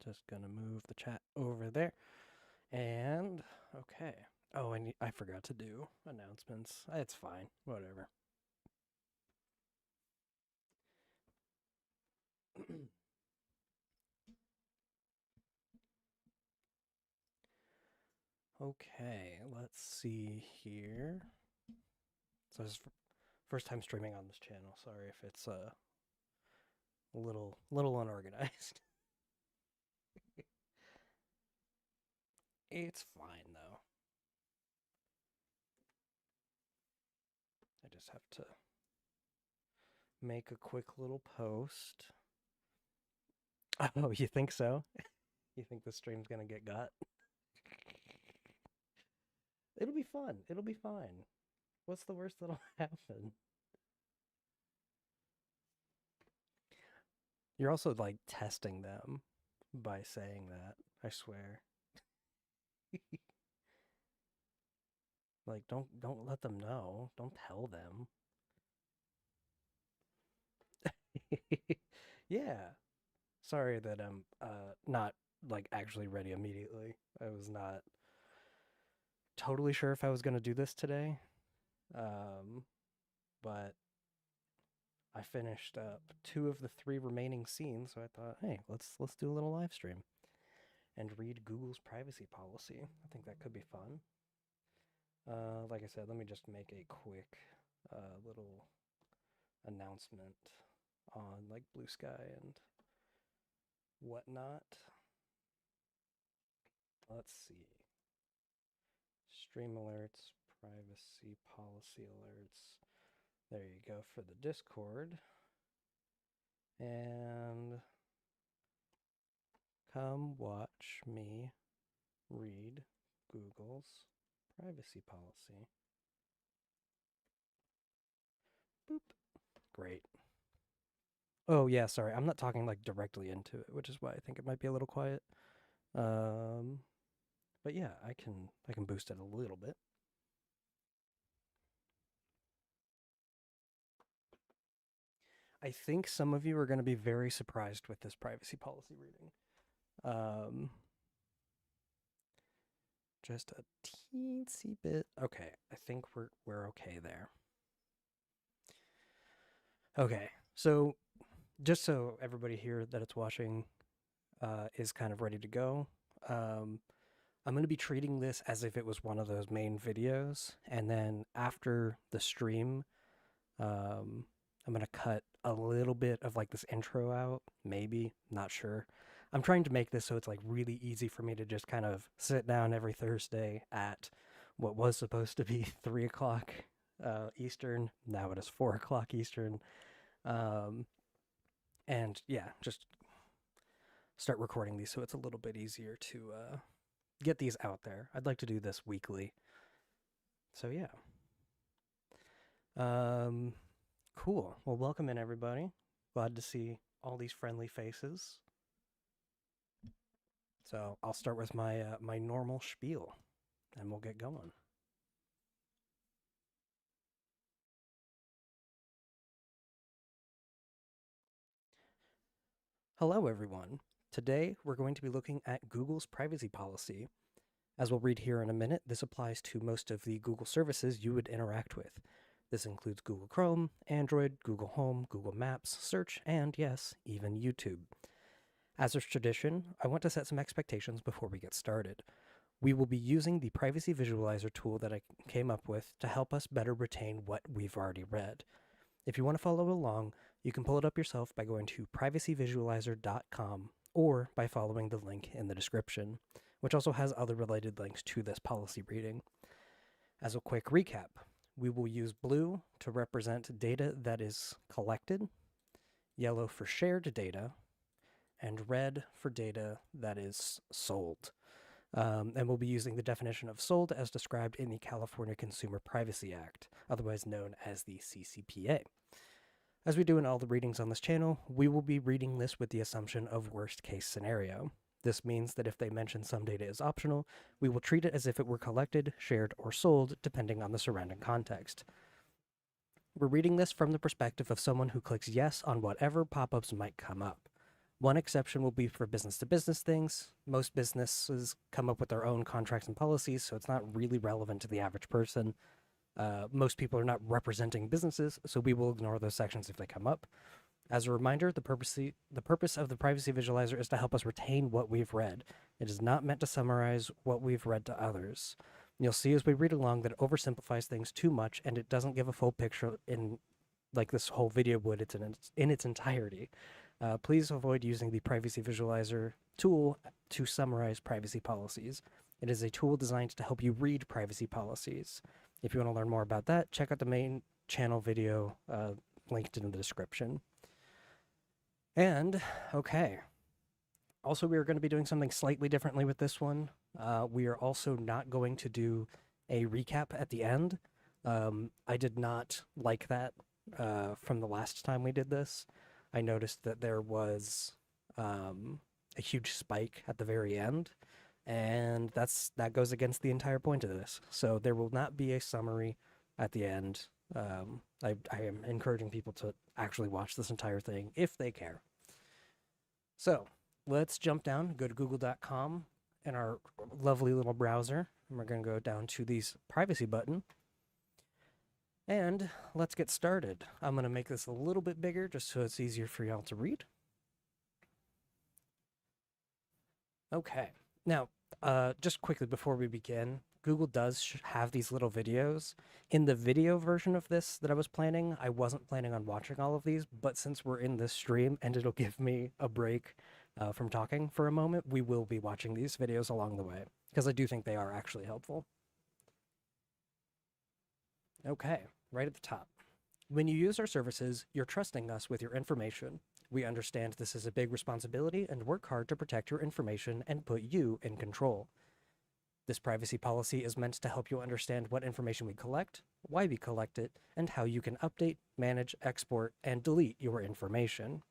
Just gonna move the chat over there. And okay. Oh, and I forgot to do announcements. It's fine. Whatever. Okay, let's see here. So this is first time streaming on this channel. Sorry if it's a little unorganized. It's fine though. I just have to make a quick little post. Oh, you think so? You think the stream's gonna get got? It'll be fun. It'll be fine. What's the worst that'll happen? You're also like testing them by saying that. I swear. Like don't let them know. Don't tell them. Yeah. Sorry that I'm not like actually ready immediately. I was not totally sure if I was gonna do this today. Um, but I finished up 2 of the 3 remaining scenes, so I thought, hey, let's do a little live stream and read Google's privacy policy. I think that could be fun. Like I said, let me just make a quick little announcement on like Blue Sky and whatnot. Let's see. Stream alerts, privacy policy alerts. There you go for the Discord. And come watch me read Google's privacy policy. Boop. Great. Oh yeah, sorry. I'm not talking like directly into it, which is why I think it might be a little quiet. Um, but yeah, I can boost it a little bit. I think some of you are going to be very surprised with this privacy policy reading. Um, just a teensy bit. Okay, I think we're okay there. Okay, so just so everybody here that it's watching is kind of ready to go, I'm going to be treating this as if it was one of those main videos, and then after the stream, I'm going to cut a little bit of like this intro out, maybe, not sure. I'm trying to make this so it's like really easy for me to just kind of sit down every Thursday at what was supposed to be 3 o'clock Eastern. Now it is 4 o'clock Eastern. Um, and yeah, just start recording these so it's a little bit easier to get these out there. I'd like to do this weekly. So yeah. Um, cool. Well, welcome in everybody. Glad to see all these friendly faces. So I'll start with my normal spiel, and we'll get going. Hello, everyone. Today we're going to be looking at Google's privacy policy. As we'll read here in a minute, this applies to most of the Google services you would interact with. This includes Google Chrome, Android, Google Home, Google Maps, Search, and yes, even YouTube. As is tradition, I want to set some expectations before we get started. We will be using the Privacy Visualizer tool that I came up with to help us better retain what we've already read. If you want to follow along, you can pull it up yourself by going to privacyvisualizer.com or by following the link in the description, which also has other related links to this policy reading. As a quick recap, we will use blue to represent data that is collected, yellow for shared data, and red for data that is sold. And we'll be using the definition of sold as described in the California Consumer Privacy Act, otherwise known as the CCPA. As we do in all the readings on this channel, we will be reading this with the assumption of worst case scenario. This means that if they mention some data is optional, we will treat it as if it were collected, shared, or sold, depending on the surrounding context. We're reading this from the perspective of someone who clicks yes on whatever pop-ups might come up. One exception will be for business-to-business things. Most businesses come up with their own contracts and policies, so it's not really relevant to the average person. Most people are not representing businesses, so we will ignore those sections if they come up. As a reminder, the purpose of the privacy visualizer is to help us retain what we've read. It is not meant to summarize what we've read to others. You'll see as we read along that it oversimplifies things too much, and it doesn't give a full picture in like this whole video would. It's in its entirety. Please avoid using the privacy visualizer tool to summarize privacy policies. It is a tool designed to help you read privacy policies. If you want to learn more about that, check out the main channel video linked in the description. And, okay. Also, we are going to be doing something slightly differently with this one. We are also not going to do a recap at the end. I did not like that from the last time we did this. I noticed that there was a huge spike at the very end, and that goes against the entire point of this. So there will not be a summary at the end. I am encouraging people to actually watch this entire thing if they care. So let's jump down, go to google.com in our lovely little browser, and we're going to go down to the privacy button. And let's get started. I'm going to make this a little bit bigger just so it's easier for y'all to read. Okay. Now, just quickly before we begin, Google does have these little videos. In the video version of this that I was planning, I wasn't planning on watching all of these, but since we're in this stream and it'll give me a break from talking for a moment, we will be watching these videos along the way, because I do think they are actually helpful. Okay, right at the top. When you use our services, you're trusting us with your information. We understand this is a big responsibility and work hard to protect your information and put you in control. This privacy policy is meant to help you understand what information we collect, why we collect it, and how you can update, manage, export, and delete your information.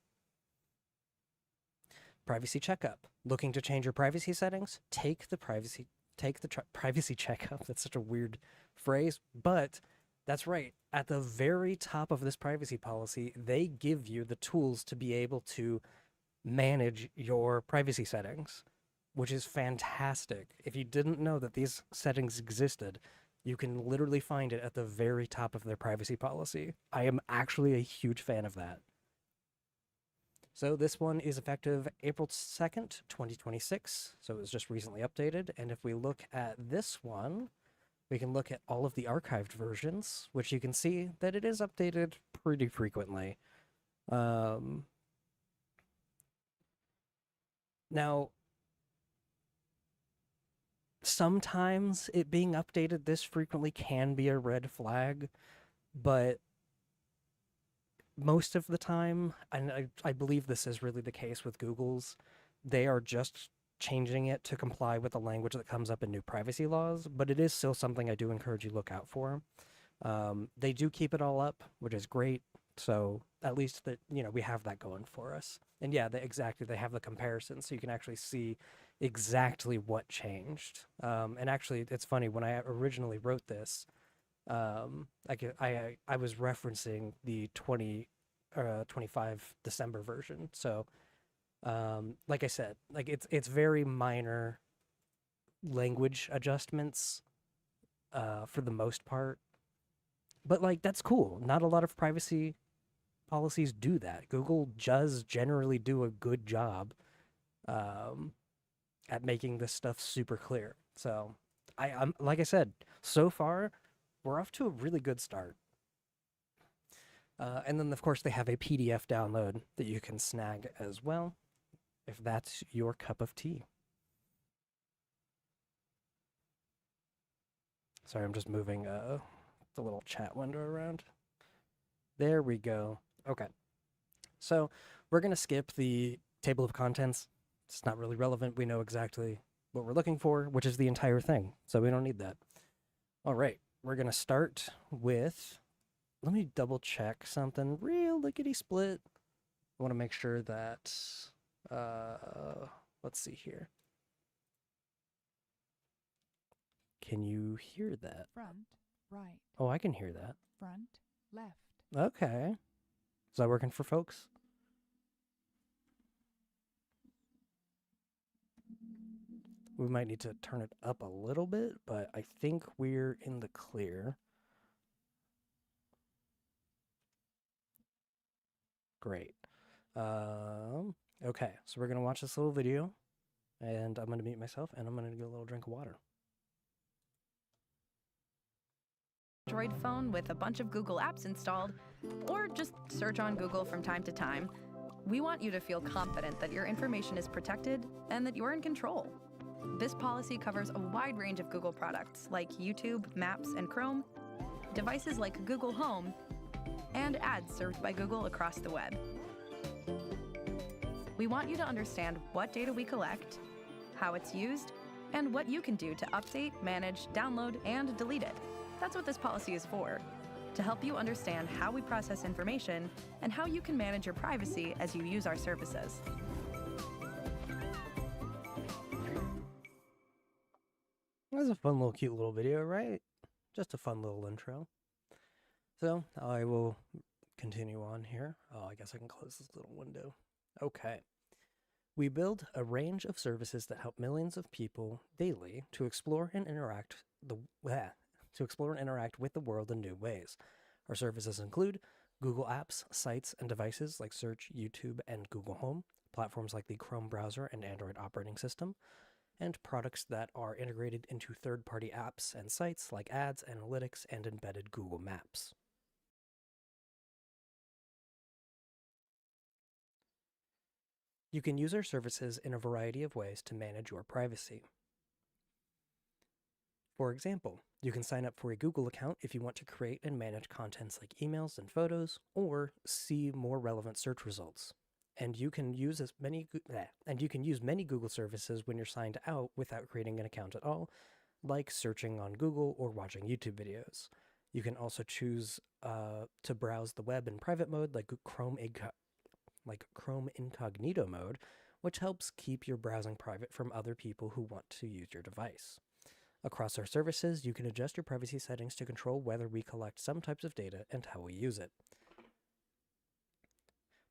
Privacy checkup. Looking to change your privacy settings? Take the privacy checkup. That's such a weird phrase, but that's right. At the very top of this privacy policy, they give you the tools to be able to manage your privacy settings, which is fantastic. If you didn't know that these settings existed, you can literally find it at the very top of their privacy policy. I am actually a huge fan of that. So this one is effective April 2nd, 2026. So it was just recently updated. And if we look at this one, we can look at all of the archived versions, which you can see that it is updated pretty frequently. Now, sometimes it being updated this frequently can be a red flag, but most of the time, and I believe this is really the case with Google's, they are just changing it to comply with the language that comes up in new privacy laws, but it is still something I do encourage you to look out for. They do keep it all up, which is great. So at least that, we have that going for us. And yeah, they have the comparison, so you can actually see exactly what changed. And actually, it's funny, when I originally wrote this, I was referencing the 25 December version. So like I said, like it's very minor language adjustments for the most part. But like that's cool. Not a lot of privacy policies do that. Google does generally do a good job at making this stuff super clear. So I'm like I said, so far we're off to a really good start. And then of course they have a PDF download that you can snag as well, if that's your cup of tea. Sorry, I'm just moving the little chat window around. There we go. Okay. So we're going to skip the table of contents. It's not really relevant. We know exactly what we're looking for, which is the entire thing. So we don't need that. All right. We're going to start with, let me double check something real lickety split. I want to make sure that, let's see here. Can you hear that? Front, right. Oh, I can hear that. Front, left. Okay. Is that working for folks? We might need to turn it up a little bit, but I think we're in the clear. Great. Okay, so we're going to watch this little video, and I'm going to mute myself, and I'm going to get a little drink of water. Android phone with a bunch of Google apps installed, or just search on Google from time to time, we want you to feel confident that your information is protected and that you're in control. This policy covers a wide range of Google products like YouTube, Maps, and Chrome, devices like Google Home, and ads served by Google across the web. We want you to understand what data we collect, how it's used, and what you can do to update, manage, download, and delete it. That's what this policy is for, to help you understand how we process information and how you can manage your privacy as you use our services. That was a fun little, cute little video, right? Just a fun little intro. So I will continue on here. Oh, I guess I can close this little window. Okay. We build a range of services that help millions of people daily to explore and interact with the world in new ways. Our services include Google Apps, sites, and devices like Search, YouTube, and Google Home, platforms like the Chrome browser and Android operating system, and products that are integrated into third-party apps and sites like ads, analytics, and embedded Google Maps. You can use our services in a variety of ways to manage your privacy. For example, you can sign up for a Google account if you want to create and manage contents like emails and photos, or see more relevant search results. And you can use many Google services when you're signed out without creating an account at all, like searching on Google or watching YouTube videos. You can also choose to browse the web in private mode, like Chrome Incognito mode, which helps keep your browsing private from other people who want to use your device. Across our services, you can adjust your privacy settings to control whether we collect some types of data and how we use it.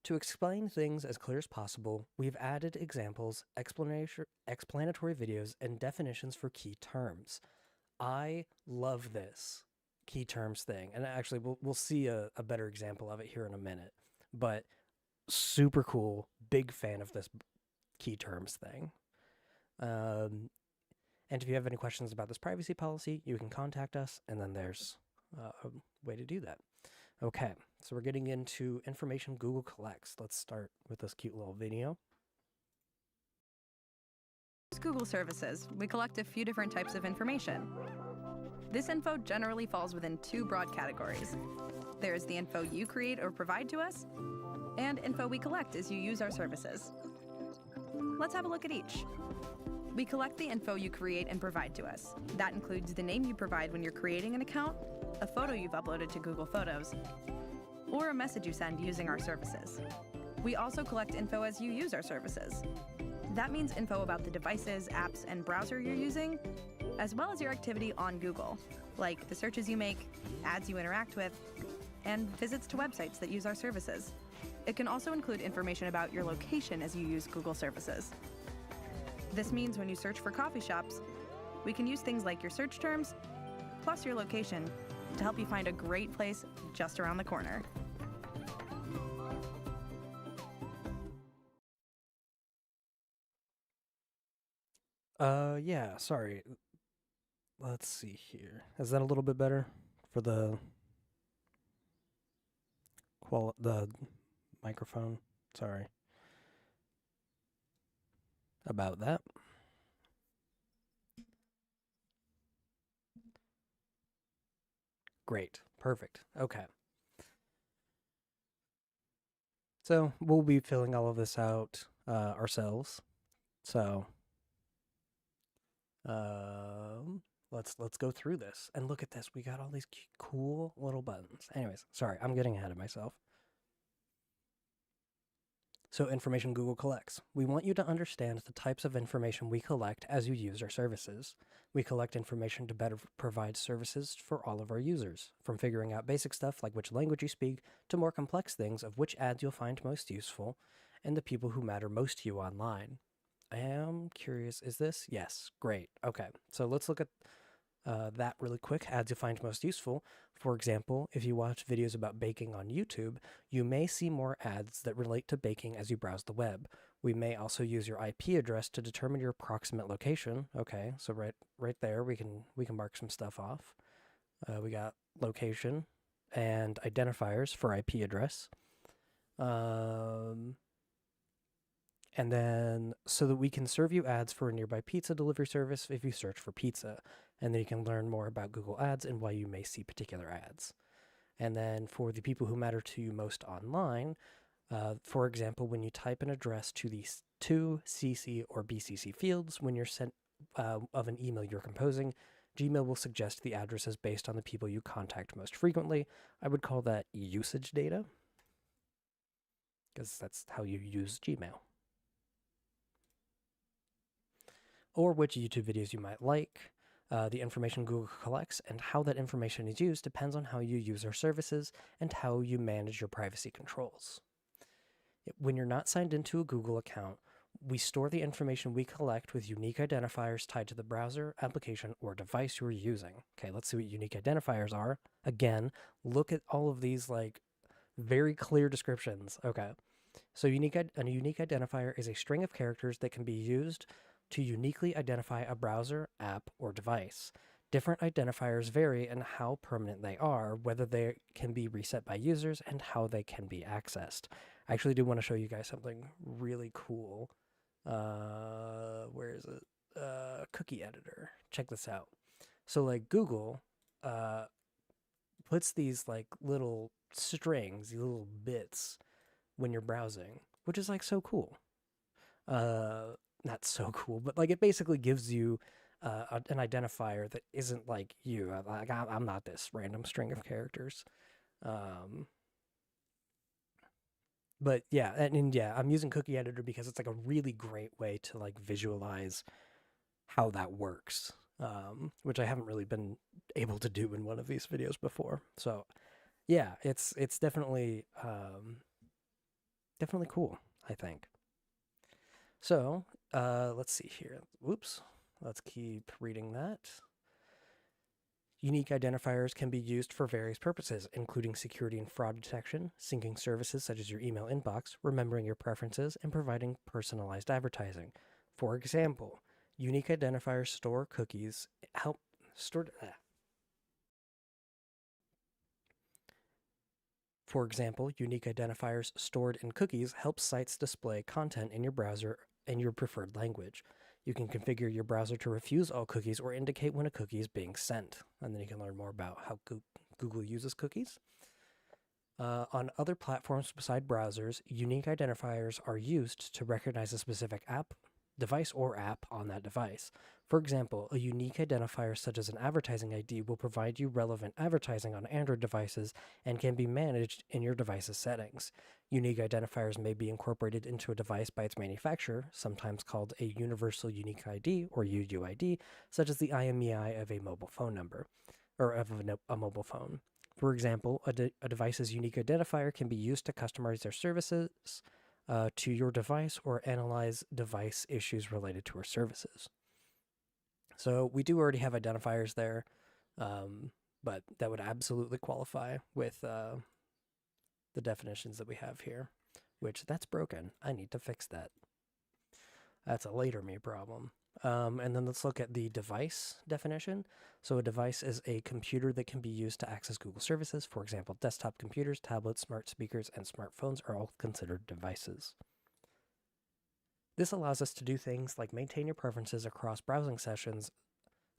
To explain things as clear as possible, we've added examples, explanatory videos, and definitions for key terms. I love this key terms thing, and actually we'll see a better example of it here in a minute, but super cool, big fan of this key terms thing. And if you have any questions about this privacy policy, you can contact us, and then there's a way to do that. Okay, so we're getting into information Google collects. Let's start with this cute little video. Google services, we collect a few different types of information. This info generally falls within two broad categories. There's the info you create or provide to us, and info we collect as you use our services. Let's have a look at each. We collect the info you create and provide to us. That includes the name you provide when you're creating an account, a photo you've uploaded to Google Photos, or a message you send using our services. We also collect info as you use our services. That means info about the devices, apps, and browser you're using, as well as your activity on Google, like the searches you make, ads you interact with, and visits to websites that use our services. It can also include information about your location as you use Google services. This means when you search for coffee shops, we can use things like your search terms, plus your location, to help you find a great place just around the corner. Yeah, sorry. Let's see here. Is that a little bit better for the the microphone? Sorry about that. Great. Perfect. Okay. So we'll be filling all of this out ourselves. So let's go through this and look at this. We got all these cool little buttons. Anyways, sorry, I'm getting ahead of myself. So information Google collects. We want you to understand the types of information we collect as you use our services. We collect information to better provide services for all of our users, from figuring out basic stuff like which language you speak to more complex things of which ads you'll find most useful and the people who matter most to you online. I am curious. Is this? Yes. Great. Okay. So let's look at that really quick. Ads you find most useful. For example, if you watch videos about baking on YouTube, you may see more ads that relate to baking as you browse the web. We may also use your IP address to determine your approximate location. Okay, so right there we can mark some stuff off. We got location and identifiers for IP address. Um, and then so that we can serve you ads for a nearby pizza delivery service if you search for pizza. And then you can learn more about Google Ads and why you may see particular ads. And then for the people who matter to you most online, for example, when you type an address to the to CC or BCC fields when you're sent of an email you're composing, Gmail will suggest the addresses based on the people you contact most frequently. I would call that usage data because that's how you use Gmail. Or which YouTube videos you might like. The information Google collects and how that information is used depends on how you use our services and how you manage your privacy controls. When you're not signed into a Google account, we store the information we collect with unique identifiers tied to the browser, application, or device you're using. Okay, let's see what unique identifiers are. Again, look at all of these like very clear descriptions. Okay, so a unique identifier is a string of characters that can be used to uniquely identify a browser, app, or device. Different identifiers vary in how permanent they are, whether they can be reset by users, and how they can be accessed. I actually do want to show you guys something really cool. Where is it? Cookie editor. Check this out. So, like, Google puts these, like, little strings, these little bits when you're browsing, which is, like, so cool. Not so cool, but like it basically gives you an identifier that isn't like you. Like I'm not this random string of characters. Um, but yeah, and yeah, I'm using Cookie Editor because it's like a really great way to like visualize how that works, which I haven't really been able to do in one of these videos before. So yeah, it's definitely cool, I think. So let's see here. Whoops. Let's keep reading that. Unique identifiers can be used for various purposes, including security and fraud detection, syncing services such as your email inbox, remembering your preferences, and providing personalized advertising. For example, unique identifiers store cookies help store. For example, unique identifiers stored in cookies help sites display content in your browser in your preferred language. You can configure your browser to refuse all cookies or indicate when a cookie is being sent. And then you can learn more about how Google uses cookies. On other platforms beside browsers, unique identifiers are used to recognize a specific app, device, or app on that device. For example, a unique identifier such as an advertising ID will provide you relevant advertising on Android devices and can be managed in your device's settings. Unique identifiers may be incorporated into a device by its manufacturer, sometimes called a Universal Unique ID or UUID, such as the IMEI of a mobile phone number or of a mobile phone. For example, a device's unique identifier can be used to customize their services to your device or analyze device issues related to our services. So we do already have identifiers there, but that would absolutely qualify with the definitions that we have here, which that's broken. I need to fix that. That's a later me problem. And then let's look at the device definition. So a device is a computer that can be used to access Google services. For example, desktop computers, tablets, smart speakers, and smartphones are all considered devices. This allows us to do things like maintain your preferences across browsing sessions,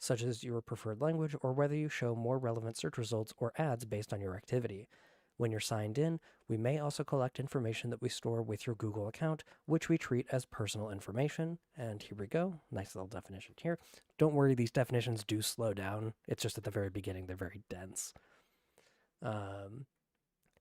such as your preferred language or whether you show more relevant search results or ads based on your activity. When you're signed in, we may also collect information that we store with your Google account, which we treat as personal information. And here we go. Nice little definition here. Don't worry, these definitions do slow down. It's just at the very beginning, they're very dense.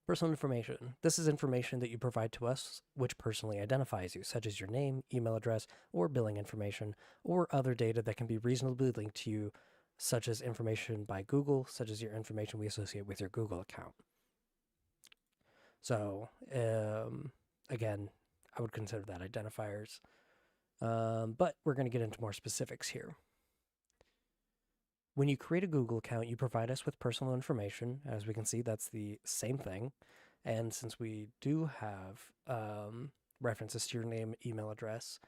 Personal information. This is information that you provide to us which personally identifies you, such as your name, email address, or billing information, or other data that can be reasonably linked to you, such as information by Google, such as your information we associate with your Google account. So, again, I would consider that identifiers. But we're going to get into more specifics here. When you create a Google account, you provide us with personal information. As we can see, that's the same thing. And since we do have references to your name, email address,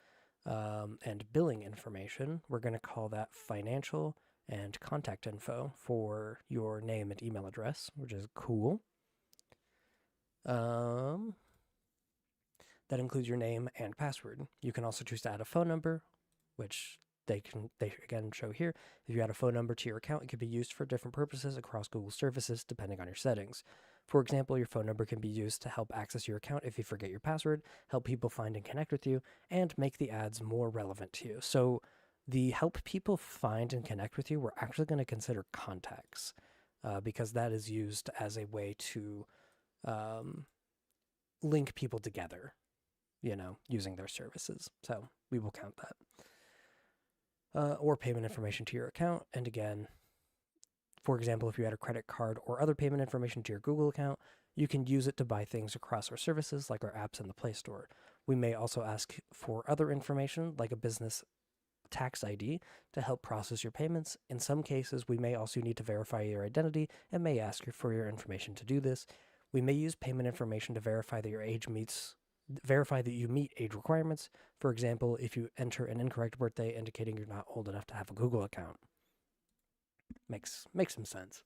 and billing information, we're going to call that financial and contact info for your name and email address, which is cool. That includes your name and password. You can also choose to add a phone number, which they again show here. If you add a phone number to your account, it can be used for different purposes across Google services depending on your settings. For example, your phone number can be used to help access your account if you forget your password, help people find and connect with you, and make the ads more relevant to you. So the help people find and connect with you, we're actually going to consider contacts because that is used as a way to link people together, using their services. So we will count that. Or payment information to your account. And again, for example, if you add a credit card or other payment information to your Google account, you can use it to buy things across our services like our apps in the Play Store. We may also ask for other information like a business tax ID to help process your payments. In some cases, we may also need to verify your identity and may ask you for your information to do this. We may use payment information to verify that you meet age requirements. For example, if you enter an incorrect birthday indicating you're not old enough to have a Google account. Makes some sense.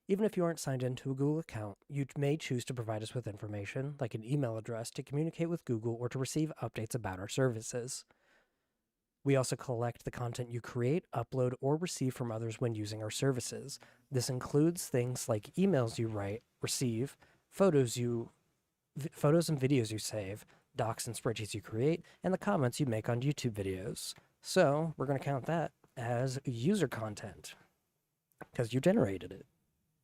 Even if you aren't signed into a Google account, you may choose to provide us with information, like an email address, to communicate with Google or to receive updates about our services. We also collect the content you create, upload, or receive from others when using our services. This includes things like emails you write, receive, photos and videos you save, docs and spreadsheets you create, and the comments you make on YouTube videos. So we're going to count that as user content because you generated it.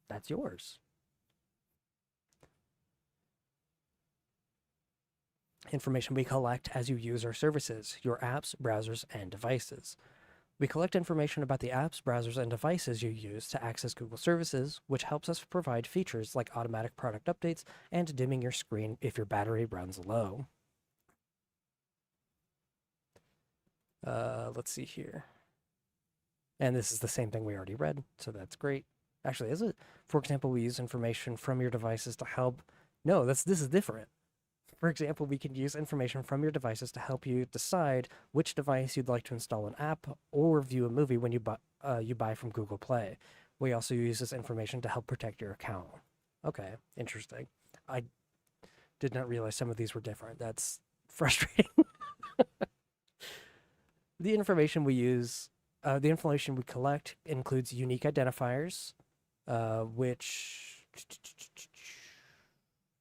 That's yours. Information we collect as you use our services, your apps, browsers, and devices. We collect information about the apps, browsers, and devices you use to access Google services, which helps us provide features like automatic product updates and dimming your screen if your battery runs low. Let's see here. And this is the same thing we already read, so that's great. Actually, is it? For example, we use information from your devices to help. No, this is different. For example, we can use information from your devices to help you decide which device you'd like to install an app or view a movie when you buy from Google Play. We also use this information to help protect your account. Okay, interesting. I did not realize some of these were different. That's frustrating. The information we collect includes unique identifiers, which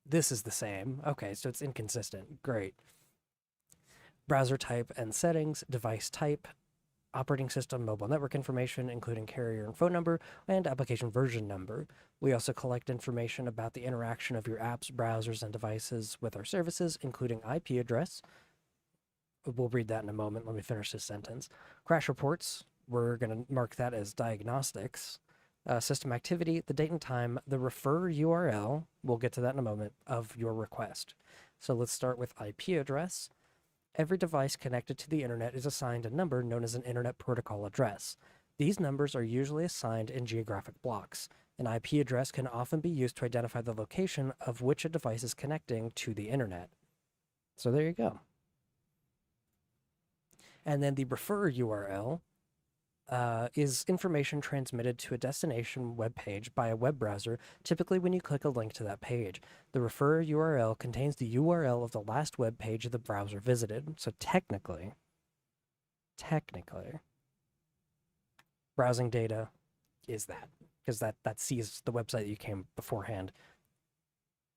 this is the same. Okay, so it's inconsistent. Great. Browser type and settings, device type, operating system, mobile network information, including carrier and phone number, and application version number. We also collect information about the interaction of your apps, browsers, and devices with our services, including IP address. We'll read that in a moment. Let me finish this sentence. Crash reports, we're going to mark that as diagnostics. System activity, the date and time, the refer URL, we'll get to that in a moment, of your request. So let's start with IP address. Every device connected to the internet is assigned a number known as an Internet Protocol address. These numbers are usually assigned in geographic blocks. An IP address can often be used to identify the location of which a device is connecting to the internet. So there you go. And then the refer URL is information transmitted to a destination web page by a web browser, typically when you click a link to that page. The refer URL contains the URL of the last web page the browser visited. So technically, browsing data is that, because that sees the website you came beforehand.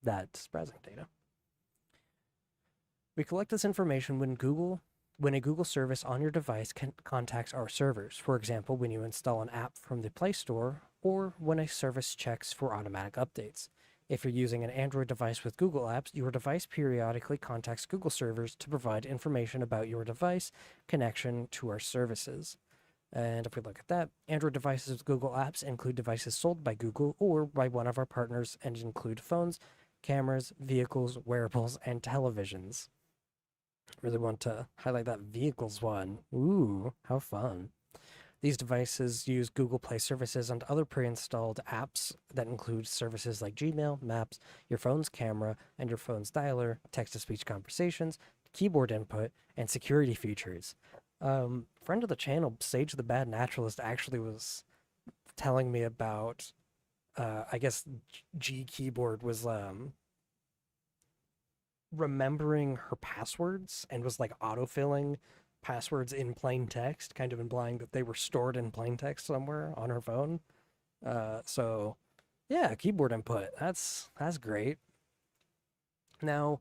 That's browsing data. We collect this information when a Google service on your device contacts our servers. For example, when you install an app from the Play Store or when a service checks for automatic updates. If you're using an Android device with Google Apps, your device periodically contacts Google servers to provide information about your device connection to our services. And if we look at that, Android devices with Google Apps include devices sold by Google or by one of our partners and include phones, cameras, vehicles, wearables, and televisions. really want to highlight that vehicles one. Ooh, how fun. These devices use Google Play services and other pre-installed apps that include services like Gmail, Maps, your phone's camera, and your phone's dialer, text-to-speech conversations, keyboard input, and security features. Friend of the channel, Sage the Bad Naturalist, actually was telling me about, I guess G keyboard was remembering her passwords and was like autofilling passwords in plain text, kind of implying that they were stored in plain text somewhere on her phone. So yeah, keyboard input. That's great. Now,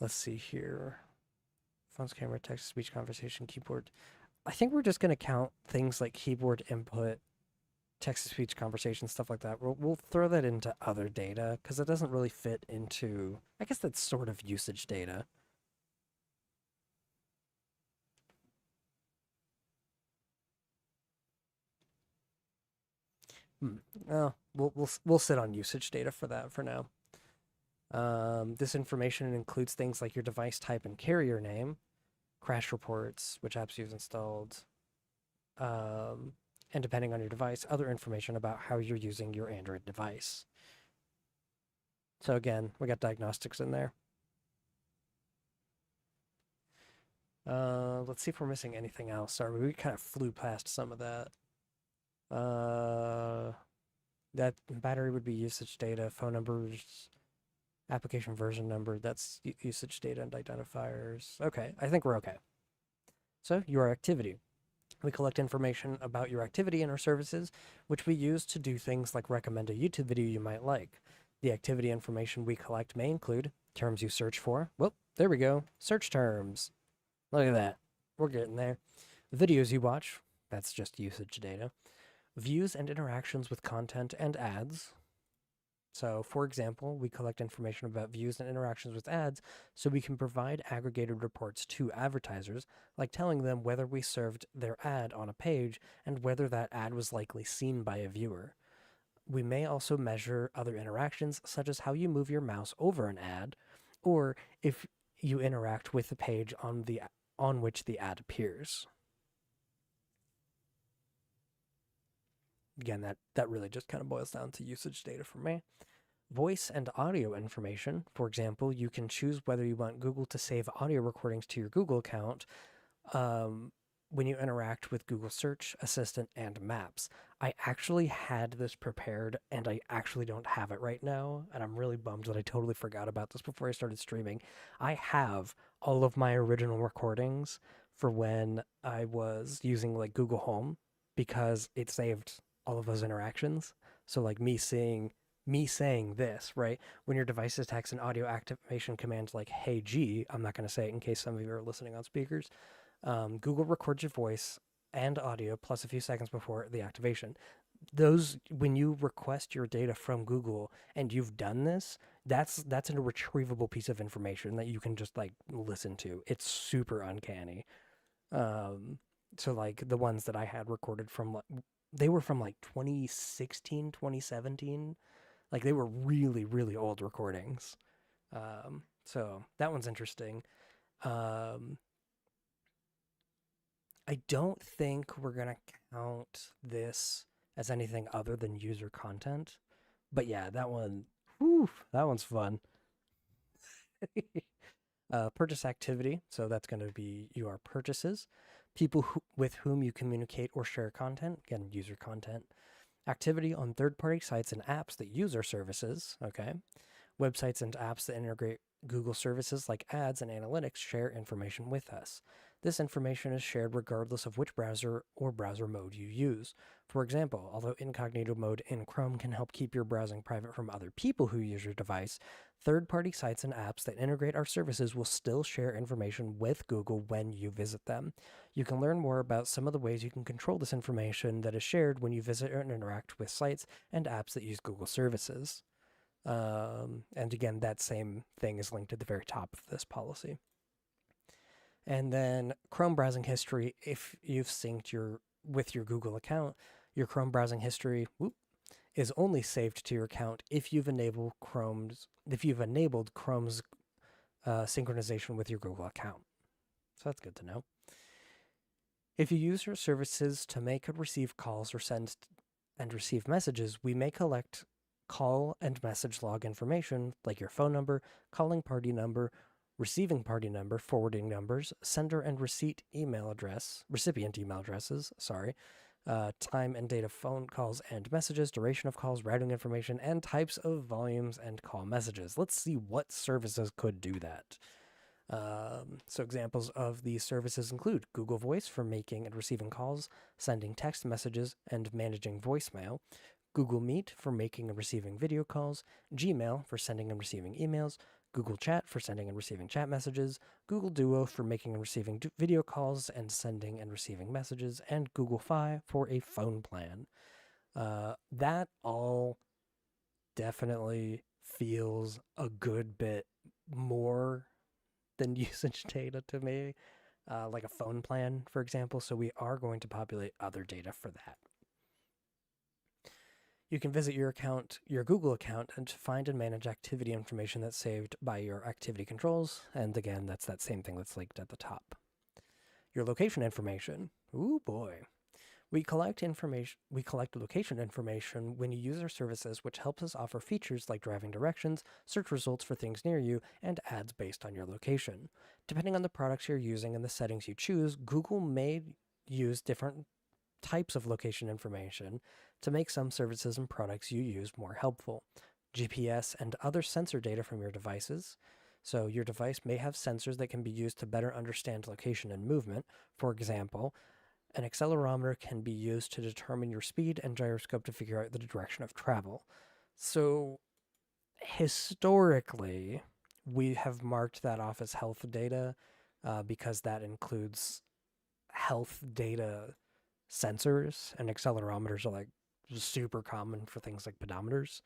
let's see here. Phone's camera, text, speech, conversation, keyboard. I think we're just gonna count things like keyboard input, text to speech conversation, stuff like that. We'll throw that into other data because it doesn't really fit into, I guess that's sort of usage data. Oh, we'll sit on usage data for that for now. This information includes things like your device type and carrier name, crash reports, which apps you've installed, um, and depending on your device, other information about how you're using your Android device. So again, we got diagnostics in there. Let's see if we're missing anything else. Sorry, we kind of flew past some of that. That battery would be usage data, phone numbers, application version number, that's usage data and identifiers. Okay, I think we're okay. So, your activity. We collect information about your activity in our services, which we use to do things like recommend a YouTube video you might like. The activity information we collect may include terms you search for. Well, there we go. Search terms. Look at that. We're getting there. Videos you watch. That's just usage data. Views and interactions with content and ads. So, for example, we collect information about views and interactions with ads so we can provide aggregated reports to advertisers, like telling them whether we served their ad on a page and whether that ad was likely seen by a viewer. We may also measure other interactions, such as how you move your mouse over an ad, or if you interact with the page on which the ad appears. Again, that really just kind of boils down to usage data for me. Voice and audio information. For example, you can choose whether you want Google to save audio recordings to your Google account when you interact with Google Search, Assistant, and Maps. I actually had this prepared, and I actually don't have it right now, and I'm really bummed that I totally forgot about this before I started streaming. I have all of my original recordings for when I was using like Google Home because it saved all of those interactions. So like me saying this, right? When your device detects an audio activation command like "Hey G," I'm not going to say it in case some of you are listening on speakers. Google records your voice and audio plus a few seconds before the activation. Those when you request your data from Google and you've done this, that's a retrievable piece of information that you can just like listen to. It's super uncanny. Um, so like the ones that I had recorded from they were from like 2016, 2017. Like they were really, really old recordings. So that one's interesting. Um, I don't think we're going to count this as anything other than user content. But yeah, that one, whew, that one's fun. Purchase activity. So that's going to be your purchases. People with whom you communicate or share content. Again, user content. Activity on third-party sites and apps that use our services. Okay. Websites and apps that integrate Google services like ads and analytics share information with us. This information is shared regardless of which browser or browser mode you use. For example, although incognito mode in Chrome can help keep your browsing private from other people who use your device, third-party sites and apps that integrate our services will still share information with Google when you visit them. You can learn more about some of the ways you can control this information that is shared when you visit and interact with sites and apps that use Google services. And again, that same thing is linked at the very top of this policy. And then Chrome browsing history, if you've synced with your Google account, your Chrome browsing history is only saved to your account if you've enabled Chrome's synchronization with your Google account. So that's good to know. If you use your services to make and receive calls or send and receive messages, we may collect call and message log information like your phone number, calling party number, receiving party number, forwarding numbers, sender and recipient email addresses, time and date of phone calls and messages, duration of calls, routing information, and types of volumes and call messages. Let's see what services could do that. So examples of these services include Google Voice for making and receiving calls, sending text messages, and managing voicemail, Google Meet for making and receiving video calls, Gmail for sending and receiving emails, Google Chat for sending and receiving chat messages, Google Duo for making and receiving video calls and sending and receiving messages, and Google Fi for a phone plan. That all definitely feels a good bit more than usage data to me, like a phone plan, for example. So we are going to populate other data for that. You can visit your Google account, and find and manage activity information that's saved by your activity controls. And again, that's that same thing that's linked at the top. Your location information. Ooh boy. We collect location information when you use our services, which helps us offer features like driving directions, search results for things near you, and ads based on your location. Depending on the products you're using and the settings you choose, Google may use different types of location information to make some services and products you use more helpful. GPS and other sensor data from your devices. So your device may have sensors that can be used to better understand location and movement. For example, an accelerometer can be used to determine your speed, and gyroscope to figure out the direction of travel. So historically, we have marked that off as health data because that includes health data sensors, and accelerometers are like super common for things like pedometers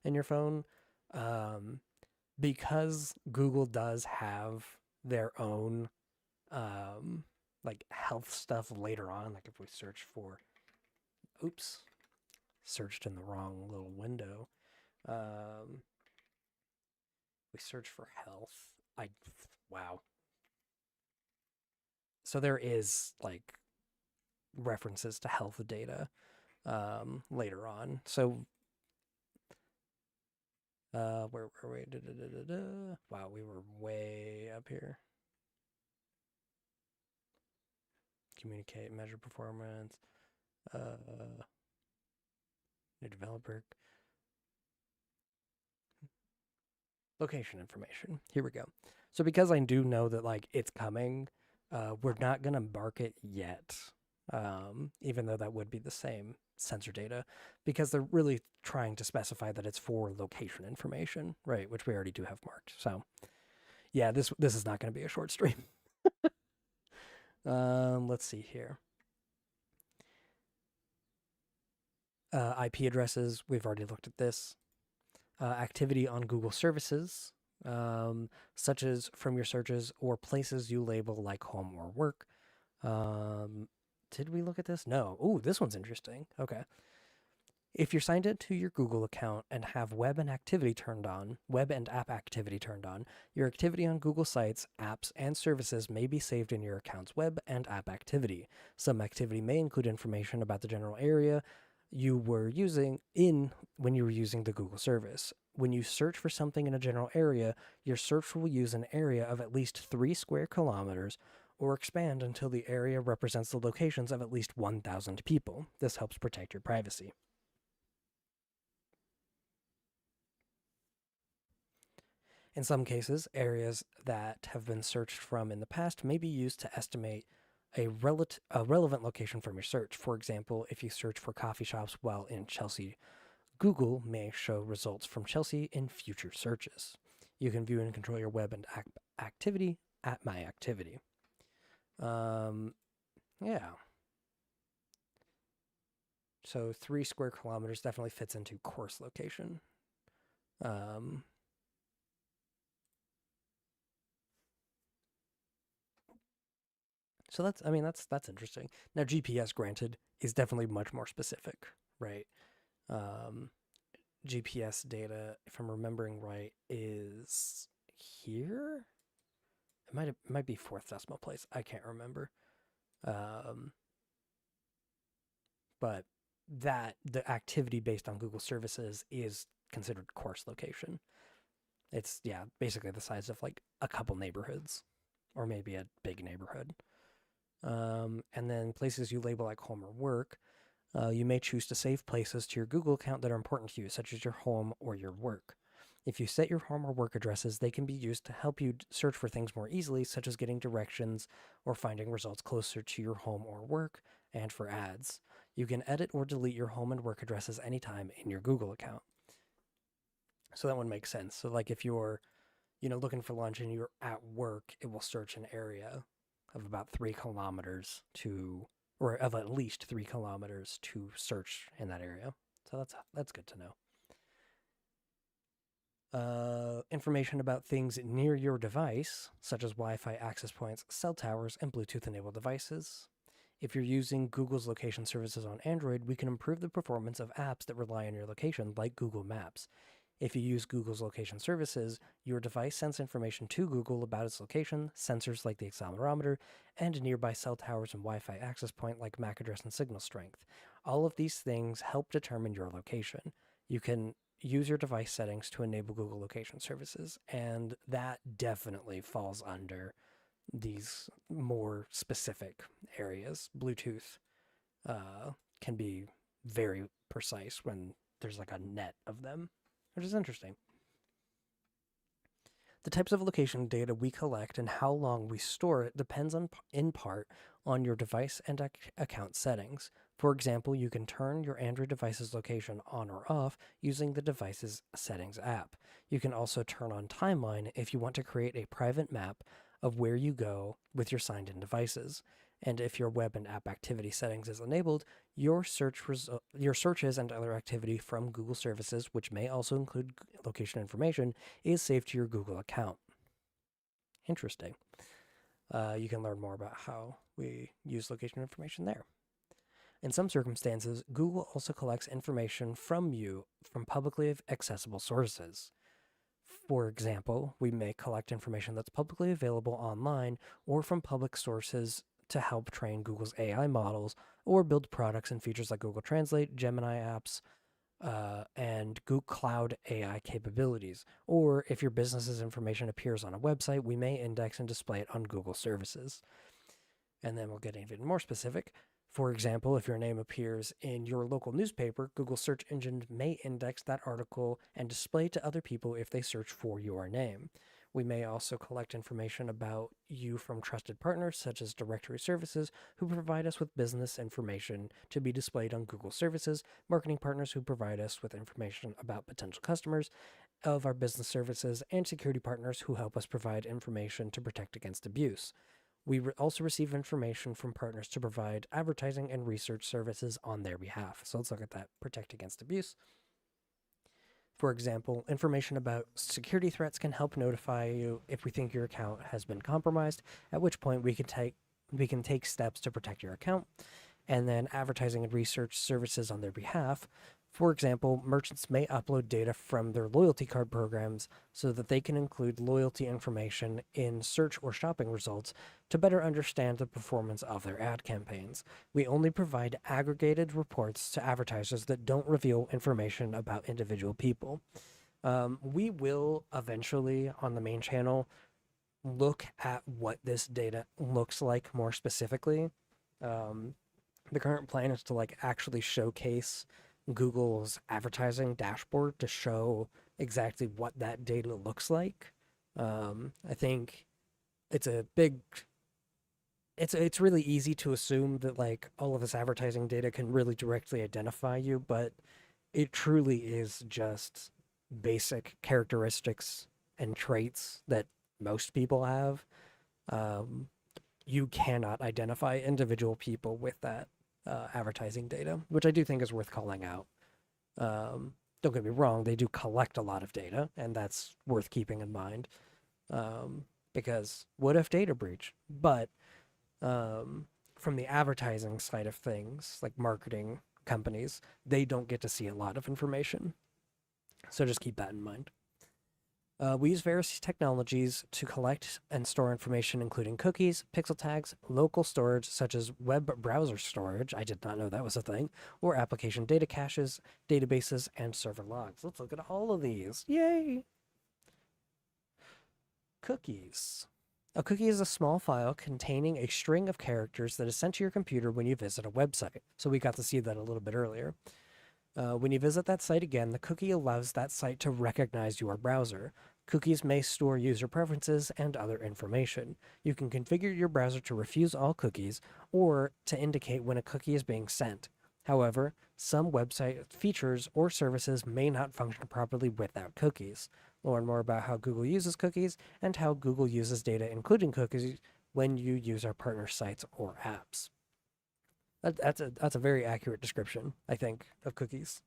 in your phone. Because Google does have their own like health stuff later on, like if we search for, searched in the wrong little window. We search for health. Wow. So there is like references to health data later on. So where were we? Wow, we were way up here. Communicate, measure performance, new developer. Location information. Here we go. So because I do know that like it's coming, we're not gonna mark it yet, even though that would be the same sensor data, because they're really trying to specify that it's for location information, right? Which we already do have marked. So yeah, this is not going to be a short stream. Let's see here. IP addresses, we've already looked at this. Activity on Google services, such as from your searches or places you label like home or work. Did we look at this? No. Ooh, this one's interesting. Okay. If you're signed into your Google account and have web and app activity turned on, your activity on Google sites, apps, and services may be saved in your account's web and app activity. Some activity may include information about the general area you were using when you were using the Google service. When you search for something in a general area, your search will use an area of at least 3 square kilometers or expand until the area represents the locations of at least 1,000 people. This helps protect your privacy. In some cases, areas that have been searched from in the past may be used to estimate a relevant location from your search. For example, if you search for coffee shops while in Chelsea, Google may show results from Chelsea in future searches. You can view and control your web and app activity at My Activity. Yeah. So 3 square kilometers definitely fits into course location. So that's interesting. Now GPS, granted, is definitely much more specific, right? GPS data, if I'm remembering right, is here. It might be fourth decimal place. I can't remember. Um, but that the activity based on Google services is considered coarse location. It's basically the size of like a couple neighborhoods, or maybe a big neighborhood. And then places you label like home or work. You may choose to save places to your Google account that are important to you, such as your home or your work. If you set your home or work addresses, they can be used to help you search for things more easily, such as getting directions or finding results closer to your home or work, and for ads. You can edit or delete your home and work addresses anytime in your Google account. So that one makes sense. So like if you're, looking for lunch and you're at work, it will search an area of about 3 kilometers to, or of at least 3 kilometers to search in that area. So that's good to know. Information about things near your device, such as Wi Fi access points, cell towers, and Bluetooth enabled devices. If you're using Google's location services on Android, we can improve the performance of apps that rely on your location, like Google Maps. If you use Google's location services, your device sends information to Google about its location, sensors like the accelerometer, and nearby cell towers and Wi Fi access point like MAC address and signal strength. All of these things help determine your location. You can use your device settings to enable Google location services, and that definitely falls under these more specific areas. Bluetooth can be very precise when there's like a net of them, which is interesting. The types of location data we collect and how long we store it depends in part on your device and account settings. For example, you can turn your Android device's location on or off using the device's settings app. You can also turn on timeline if you want to create a private map of where you go with your signed in devices. And if your web and app activity settings is enabled, your searches and other activity from Google services, which may also include location information, is saved to your Google account. Interesting. You can learn more about how we use location information there. In some circumstances, Google also collects information from you from publicly accessible sources. For example, we may collect information that's publicly available online or from public sources to help train Google's AI models or build products and features like Google Translate, Gemini apps, and Google Cloud AI capabilities. Or if your business's information appears on a website, we may index and display it on Google services. And then we'll get even more specific. For example, if your name appears in your local newspaper, Google search engine may index that article and display it to other people if they search for your name. We may also collect information about you from trusted partners such as directory services who provide us with business information to be displayed on Google services, marketing partners who provide us with information about potential customers of our business services, and security partners who help us provide information to protect against abuse. We also receive information from partners to provide advertising and research services on their behalf. So let's look at that protect against abuse. For example, information about security threats can help notify you if we think your account has been compromised, at which point we can take steps to protect your account. And then advertising and research services on their behalf. For example, merchants may upload data from their loyalty card programs so that they can include loyalty information in search or shopping results to better understand the performance of their ad campaigns. We only provide aggregated reports to advertisers that don't reveal information about individual people. We will eventually, on the main channel, look at what this data looks like more specifically. The current plan is to actually showcase Google's advertising dashboard to show exactly what that data looks like. I think it's a big it's really easy to assume that all of this advertising data can really directly identify you, but it truly is just basic characteristics and traits that most people have. You cannot identify individual people with that advertising data, which I do think is worth calling out. Don't get me wrong, they do collect a lot of data, and that's worth keeping in mind. Because what if data breach? But from the advertising side of things, like marketing companies, they don't get to see a lot of information. So just keep that in mind. We use various technologies to collect and store information, including cookies, pixel tags, local storage, such as web browser storage. I did not know that was a thing, or application data caches, databases, and server logs. Let's look at all of these. Yay! Cookies. A cookie is a small file containing a string of characters that is sent to your computer when you visit a website. So we got to see that a little bit earlier. When you visit that site again, the cookie allows that site to recognize your browser. Cookies may store user preferences and other information. You can configure your browser to refuse all cookies or to indicate when a cookie is being sent. However, some website features or services may not function properly without cookies. Learn more about how Google uses cookies and how Google uses data, including cookies, when you use our partner sites or apps. That's a very accurate description, I think, of cookies.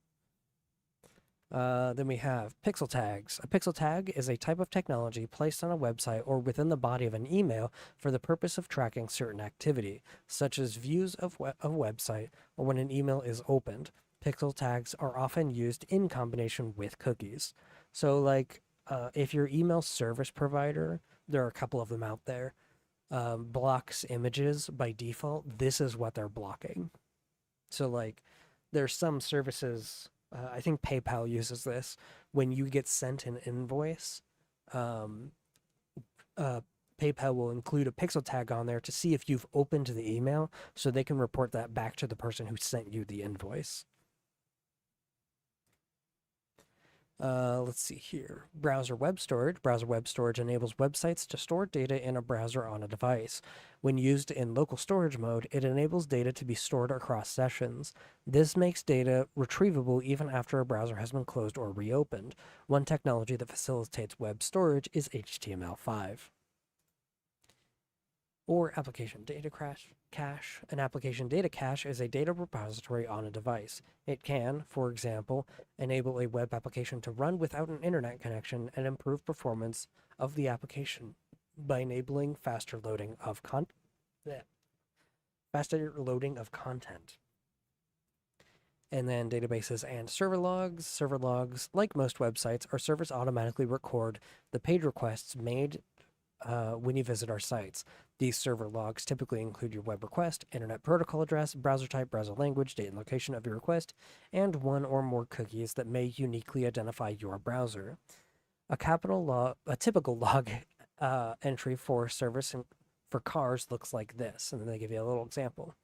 Then we have pixel tags. A pixel tag is a type of technology placed on a website or within the body of an email for the purpose of tracking certain activity, such as views of a website or when an email is opened. Pixel tags are often used in combination with cookies. So, like, if your email service provider, there are a couple of them out there, blocks images by default, this is what they're blocking. So, like, there's some services, I think PayPal uses this. When you get sent an invoice, PayPal will include a pixel tag on there to see if you've opened the email so they can report that back to the person who sent you the invoice. Let's see here. Browser web storage. Browser web storage enables websites to store data in a browser on a device. When used in local storage mode, it enables data to be stored across sessions. This makes data retrievable even after a browser has been closed or reopened. One technology that facilitates web storage is HTML5. Or application data cache. An application data cache is a data repository on a device. It can, for example, enable a web application to run without an internet connection and improve performance of the application by enabling faster loading of content. And then databases and server logs. Server logs, like most websites, our servers automatically record the page requests made when you visit our sites. These server logs typically include your web request, internet protocol address, browser type, browser language, date and location of your request, and one or more cookies that may uniquely identify your browser. A typical log entry for service for cars looks like this, and then they give you a little example.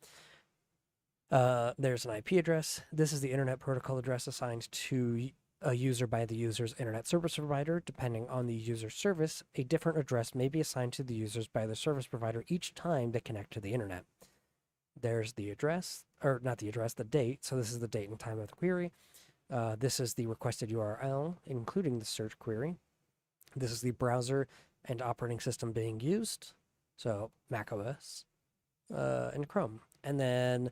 There's an IP address. This is the internet protocol address assigned to a user by the user's internet service provider. Depending on the user's service, a different address may be assigned to the users by the service provider each time they connect to the internet. There's the address, or not the address, the date. So this is the date and time of the query. This is the requested URL, including the search query. This is the browser and operating system being used. So macOS and Chrome. And then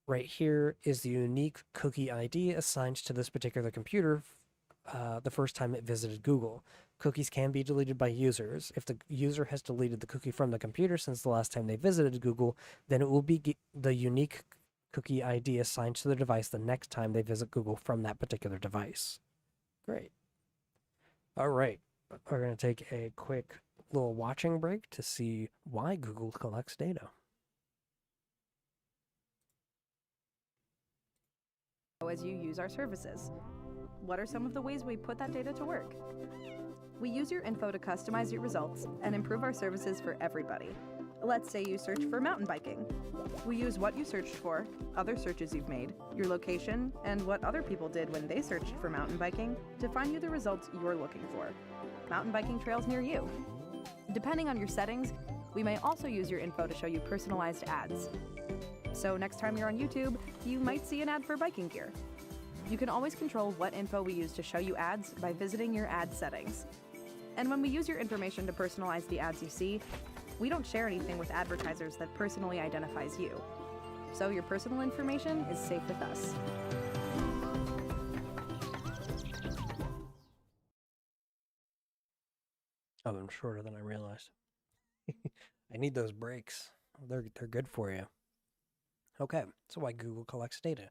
right here is the unique cookie ID assigned to this particular computer the first time it visited Google. Cookies can be deleted by users. If the user has deleted the cookie from the computer since the last time they visited Google, then it will be the unique cookie ID assigned to the device the next time they visit Google from that particular device. Great. All right. We're going to take a quick little watching break to see why Google collects data. As you use our services. What are some of the ways we put that data to work? We use your info to customize your results and improve our services for everybody. Let's say you search for mountain biking. We use what you searched for, other searches you've made, your location, and what other people did when they searched for mountain biking to find you the results you're looking for. Mountain biking trails near you. Depending on your settings, we may also use your info to show you personalized ads. So next time you're on YouTube, you might see an ad for biking gear. You can always control what info we use to show you ads by visiting your ad settings. And when we use your information to personalize the ads you see, we don't share anything with advertisers that personally identifies you. So your personal information is safe with us. Oh, I'm shorter than I realized. I need those breaks. They're good for you. Okay, so why Google collects data.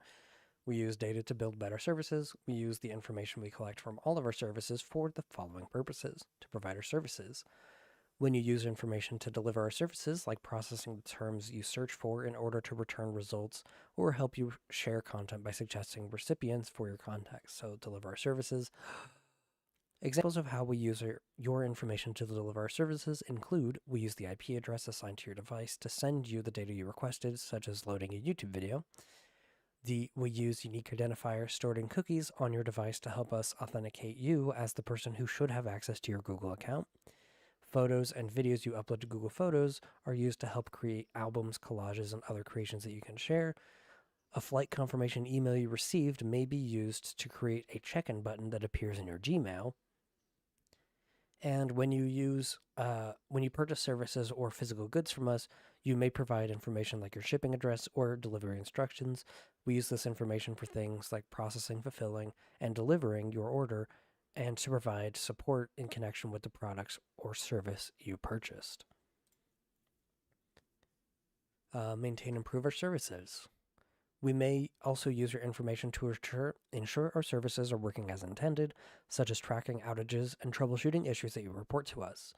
We use data to build better services. We use the information we collect from all of our services for the following purposes: to provide our services. When you use information to deliver our services, like processing the terms you search for in order to return results, or help you share content by suggesting recipients for your context. So, deliver our services. Examples of how we use your information to deliver our services include: we use the IP address assigned to your device to send you the data you requested, such as loading a YouTube video. We use unique identifiers stored in cookies on your device to help us authenticate you as the person who should have access to your Google account. Photos and videos you upload to Google Photos are used to help create albums, collages, and other creations that you can share. A flight confirmation email you received may be used to create a check-in button that appears in your Gmail. And when you purchase services or physical goods from us, you may provide information like your shipping address or delivery instructions. We use this information for things like processing, fulfilling, and delivering your order, and to provide support in connection with the products or service you purchased. Maintain and improve our services. We may also use your information to ensure our services are working as intended, such as tracking outages and troubleshooting issues that you report to us.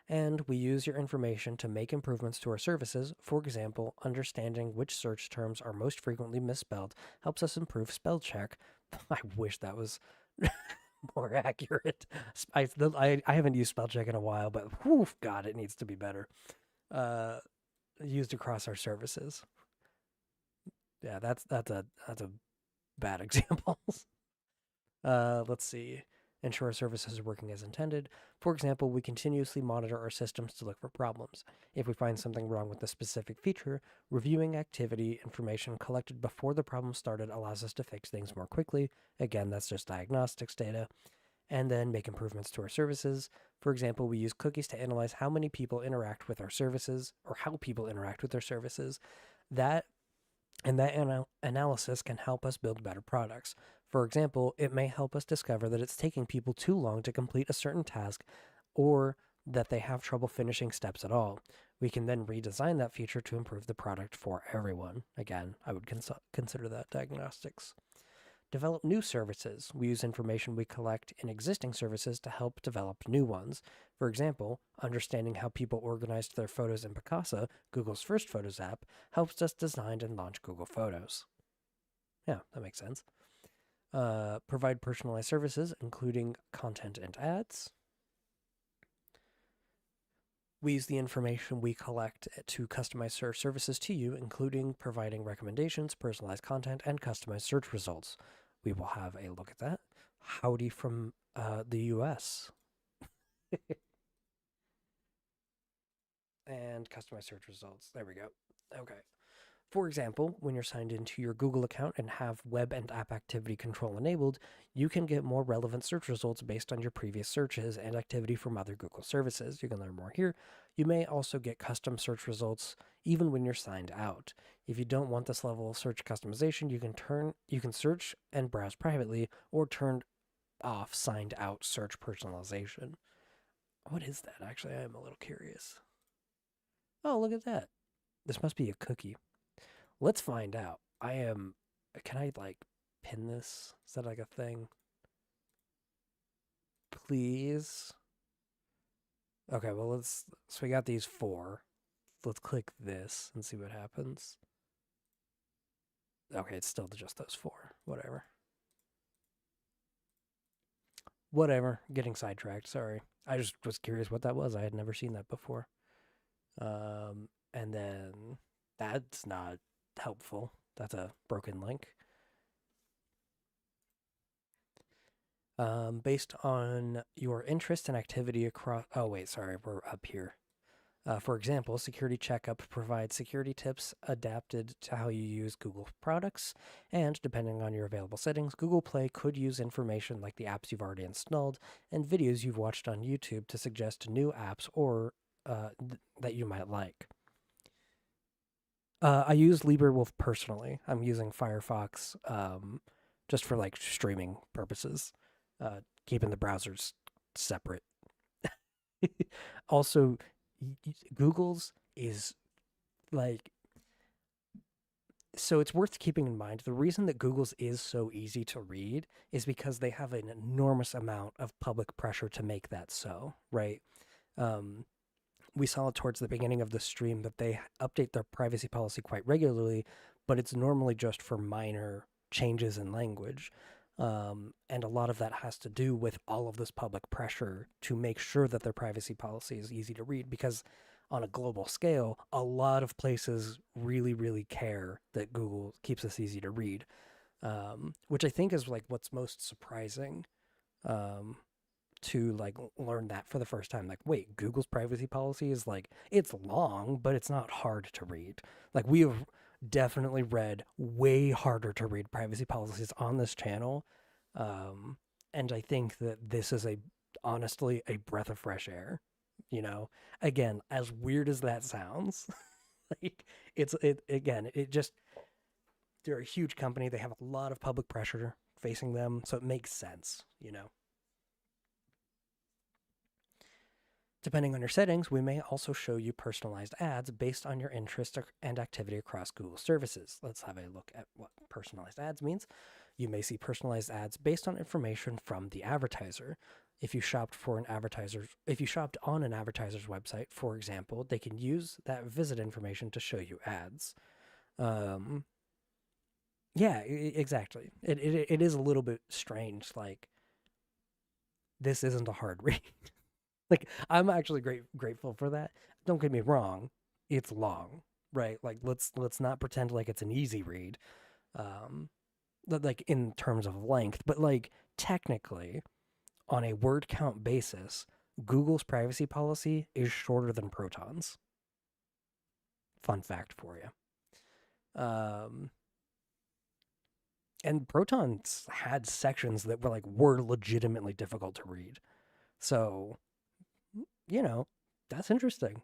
And we use your information to make improvements to our services. For example, understanding which search terms are most frequently misspelled helps us improve spell check. I wish that was more accurate. I haven't used spell check in a while, but whew, God, it needs to be better. Used across our services. Yeah, that's a bad example. Let's see. Ensure our services are working as intended. For example, we continuously monitor our systems to look for problems. If we find something wrong with a specific feature, reviewing activity information collected before the problem started allows us to fix things more quickly. Again, that's just diagnostics data. And then make improvements to our services. For example, we use cookies to analyze how many people interact with our services, or how people interact with our services. That analysis can help us build better products. For example, it may help us discover that it's taking people too long to complete a certain task, or that they have trouble finishing steps at all. We can then redesign that feature to improve the product for everyone. Again, I would consider that diagnostics. Develop new services. We use information we collect in existing services to help develop new ones. For example, understanding how people organized their photos in Picasa, Google's first Photos app, helps us design and launch Google Photos. Yeah, that makes sense. Provide personalized services, including content and ads. We use the information we collect to customize search services to you, including providing recommendations, personalized content, and customized search results. We will have a look at that. Howdy from the US. And customized search results. There we go. Okay. For example, when you're signed into your Google account and have web and app activity control enabled, you can get more relevant search results based on your previous searches and activity from other Google services. You can learn more here. You may also get custom search results even when you're signed out. If you don't want this level of search customization, you can search and browse privately, or turn off signed out search personalization. What is that? Actually, I am a little curious. Oh, look at that. This must be a cookie. Let's find out. Can I pin this? Is that like a thing? Please. Okay, well so we got these 4. Let's click this and see what happens. Okay, it's still just those 4. Whatever. Getting sidetracked, sorry. I just was curious what that was. I had never seen that before. And then that's not helpful. That's a broken link. Based on your interest and activity across... Oh, wait, sorry, we're up here. For example, Security Checkup provides security tips adapted to how you use Google products, and depending on your available settings, Google Play could use information like the apps you've already installed and videos you've watched on YouTube to suggest new apps or that you might like. I use LibreWolf personally. I'm using Firefox just for streaming purposes, keeping the browsers separate. Also, Google's is So it's worth keeping in mind the reason that Google's is so easy to read is because they have an enormous amount of public pressure to make that so, right? Um, we saw towards the beginning of the stream that they update their privacy policy quite regularly, but it's normally just for minor changes in language. And a lot of that has to do with all of this public pressure to make sure that their privacy policy is easy to read because on a global scale, a lot of places really, really care that Google keeps this easy to read, which I think is like what's most surprising um, to like learn that for the first time. Like, wait, Google's privacy policy is like it's long, but it's not hard to read. Like we have definitely read way harder to read privacy policies on this channel, um, and I think that this is a honestly a breath of fresh air. You know, again, as weird as that sounds, like it again, it just they're a huge company. They have a lot of public pressure facing them, so it makes sense. You know. Depending on your settings, we may also show you personalized ads based on your interest and activity across Google services. Let's have a look at what personalized ads means. You may see personalized ads based on information from the advertiser. If you shopped on an advertiser's website, for example, they can use that visit information to show you ads. Um, yeah, exactly. It is a little bit strange. Like this isn't a hard read. Like I'm actually grateful for that. Don't get me wrong, it's long, right? Like let's not pretend like it's an easy read, um, like in terms of length, but like technically on a word count basis, Google's privacy policy is shorter than Proton's. Fun fact for you. And Proton's had sections that were legitimately difficult to read. So, you know, that's interesting.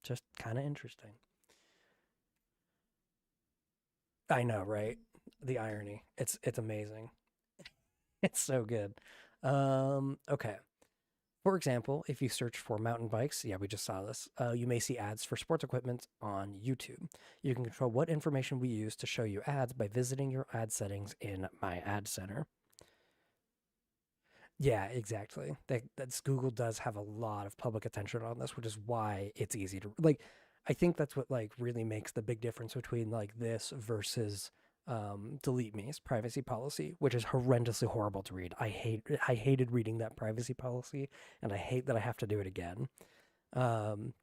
Just kind of interesting. I know, right? The irony. It's amazing. It's so good. Okay. For example, if you search for mountain bikes, yeah, we just saw this, you may see ads for sports equipment on YouTube. You can control what information we use to show you ads by visiting your ad settings in My Ad Center. Yeah, exactly. That's Google does have a lot of public attention on this, which is why it's easy to like. I think that's what like really makes the big difference between like this versus Delete Me's privacy policy, which is horrendously horrible to read. I hated reading that privacy policy, and I hate that I have to do it again. Um,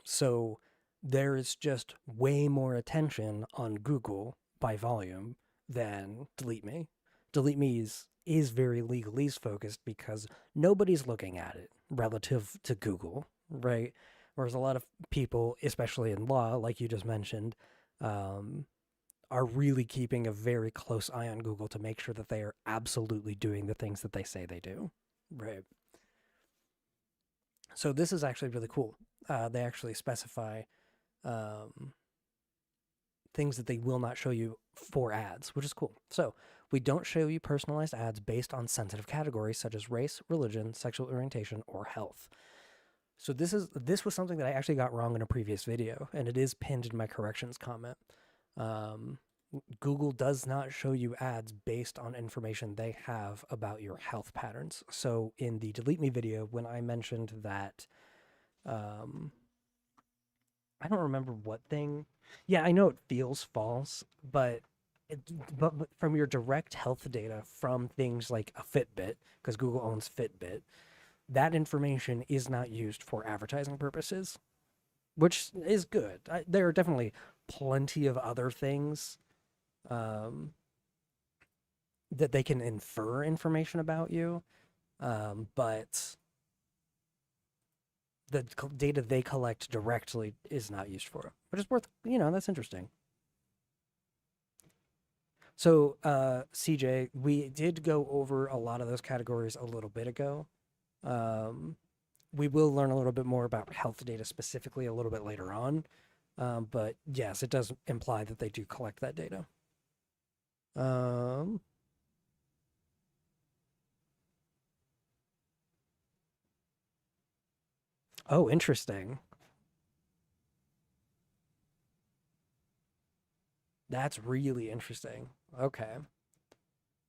so there is just way more attention on Google by volume than Delete Me. Delete Me is very legalese focused because nobody's looking at it relative to Google, right? Whereas a lot of people, especially in law, like you just mentioned, um, are really keeping a very close eye on Google to make sure that they are absolutely doing the things that they say they do, right? So this is actually really cool. They actually specify um, things that they will not show you for ads, which is cool. So we don't show you personalized ads based on sensitive categories such as race, religion, sexual orientation, or health. So this was something that I actually got wrong in a previous video, and it is pinned in my corrections comment. Um, Google does not show you ads based on information they have about your health patterns. So in the Delete Me video, when I mentioned that um, I don't remember what thing. Yeah, I know it feels false, but but from your direct health data from things like a Fitbit, because Google owns Fitbit, that information is not used for advertising purposes, which is good. There are definitely plenty of other things um, that they can infer information about you, but the data they collect directly is not used for it, which is worth, that's interesting. So, CJ, we did go over a lot of those categories a little bit ago. Um, we will learn a little bit more about health data specifically a little bit later on. But yes, it does imply that they do collect that data. Um, oh, interesting. That's really interesting. Okay.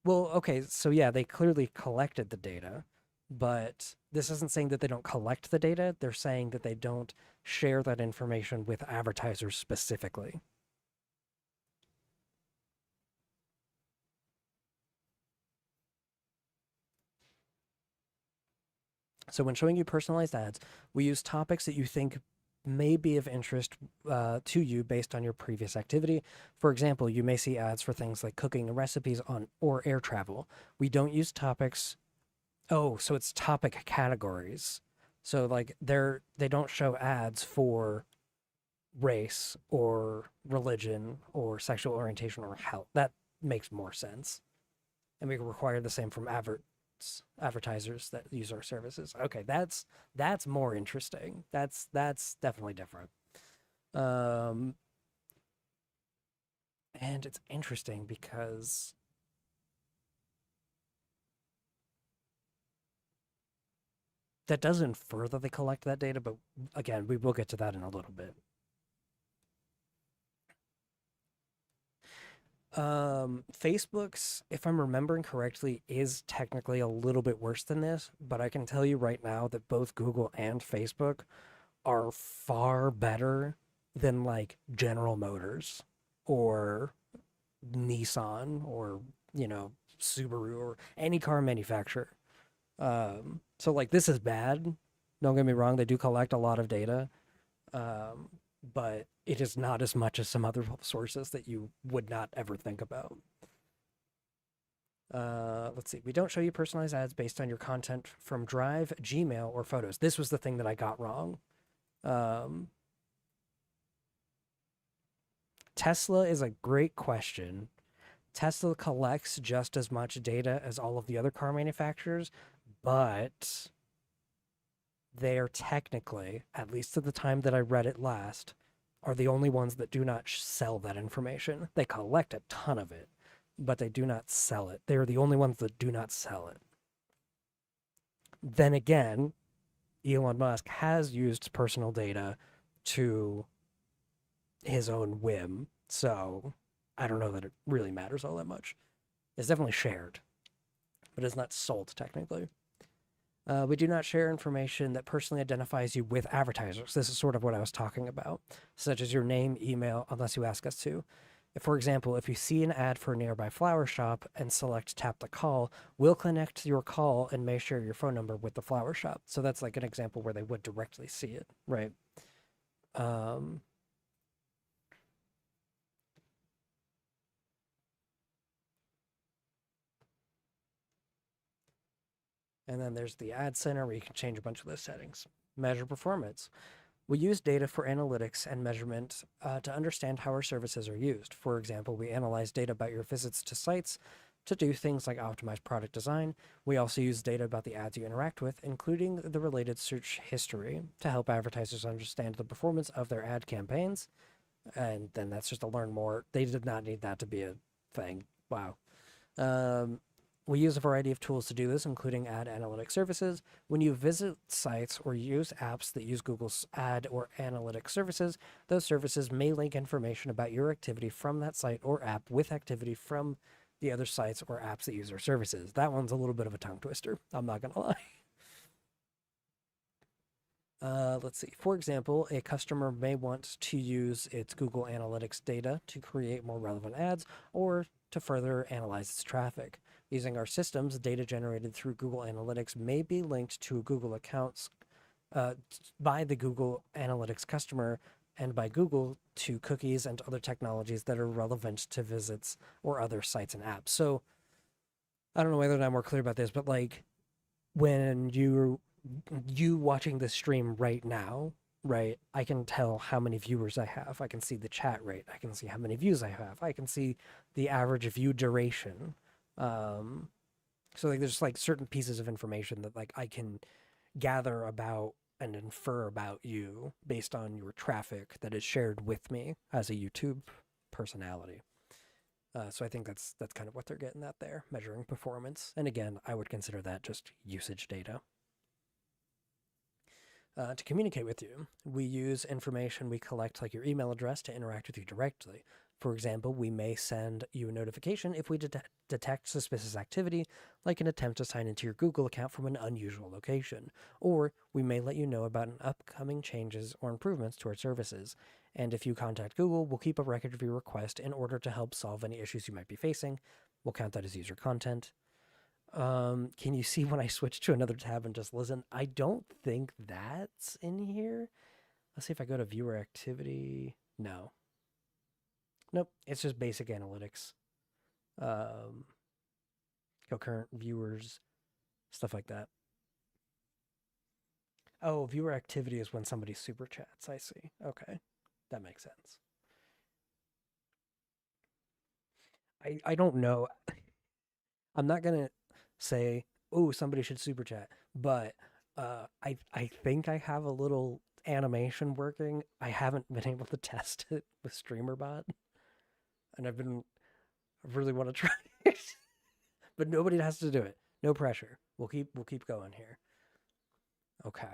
Well, okay, so yeah, they clearly collected the data, but this isn't saying that they don't collect the data. They're saying that they don't share that information with advertisers specifically. So when showing you personalized ads, we use topics that you think may be of interest to you based on your previous activity. For example, you may see ads for things like cooking and recipes on or air travel. We don't use topics. Oh, so it's topic categories. So like they don't show ads for race or religion or sexual orientation or health. That makes more sense. And we require the same from advertisers that use our services. Okay, that's more interesting. That's definitely different. Um, and it's interesting because that does infer that they collect that data, but again, we will get to that in a little bit. Facebook's, if I'm remembering correctly, is technically a little bit worse than this, but I can tell you right now that both Google and Facebook are far better than like General Motors or Nissan or, you know, Subaru or any car manufacturer. So like this is bad. Don't get me wrong, they do collect a lot of data. Um, but it is not as much as some other sources that you would not ever think about. Let's see. We don't show you personalized ads based on your content from Drive, Gmail, or Photos. This was the thing that I got wrong. Um, Tesla is a great question. Tesla collects just as much data as all of the other car manufacturers, but they're technically, at least at the time that I read it last, are the only ones that do not sell that information. They collect a ton of it, but they do not sell it. They're the only ones that do not sell it. Then again, Elon Musk has used personal data to his own whim. So I don't know that it really matters all that much. It's definitely shared, but it's not sold technically. We do not share information that personally identifies you with advertisers. This is sort of what I was talking about, such as your name, email, unless you ask us to. For example, if you see an ad for a nearby flower shop and select tap to call, we'll connect your call and may share your phone number with the flower shop. So that's like an example where they would directly see it, right? Um, and then there's the ad center where you can change a bunch of those settings. Measure performance. We use data for analytics and measurement to understand how our services are used. For example, we analyze data about your visits to sites to do things like optimize product design. We also use data about the ads you interact with, including the related search history, to help advertisers understand the performance of their ad campaigns. And then that's just to learn more. They did not need that to be a thing. Wow. Um, we use a variety of tools to do this, including ad analytic services. When you visit sites or use apps that use Google's ad or analytic services, those services may link information about your activity from that site or app with activity from the other sites or apps that use our services. That one's a little bit of a tongue twister. I'm not going to lie. Let's see. For example, a customer may want to use its Google Analytics data to create more relevant ads or to further analyze its traffic. Using our systems, data generated through Google Analytics may be linked to Google accounts uh, by the Google Analytics customer and by Google to cookies and other technologies that are relevant to visits or other sites and apps. So I don't know whether I'm more clear about this, but like when you watching this stream right now, right? I can tell how many viewers I have. I can see the chat rate. I can see how many views I have. I can see the average view duration. Um, so like there's like certain pieces of information that like I can gather about and infer about you based on your traffic that is shared with me as a YouTube personality. So I think that's kind of what they're getting at there, measuring performance. And again, I would consider that just usage data. To communicate with you, we use information we collect, like your email address, to interact with you directly. For example, we may send you a notification if we detect suspicious activity, like an attempt to sign into your Google account from an unusual location. Or we may let you know about an upcoming changes or improvements to our services. And if you contact Google, we'll keep a record of your request in order to help solve any issues you might be facing. We'll count that as user content. Can you see when I switch to another tab and just listen? I don't think that's in here. Let's see if I go to viewer activity. No. Nope. It's just basic analytics. Concurrent viewers, stuff like that. Oh, viewer activity is when somebody super chats. I see. Okay. That makes sense. I don't know. I'm not going to say, oh, somebody should super chat, but I think I have a little animation working. I haven't been able to test it with StreamerBot, and I really want to try it, but nobody has to do it. No pressure. We'll keep going here. Okay.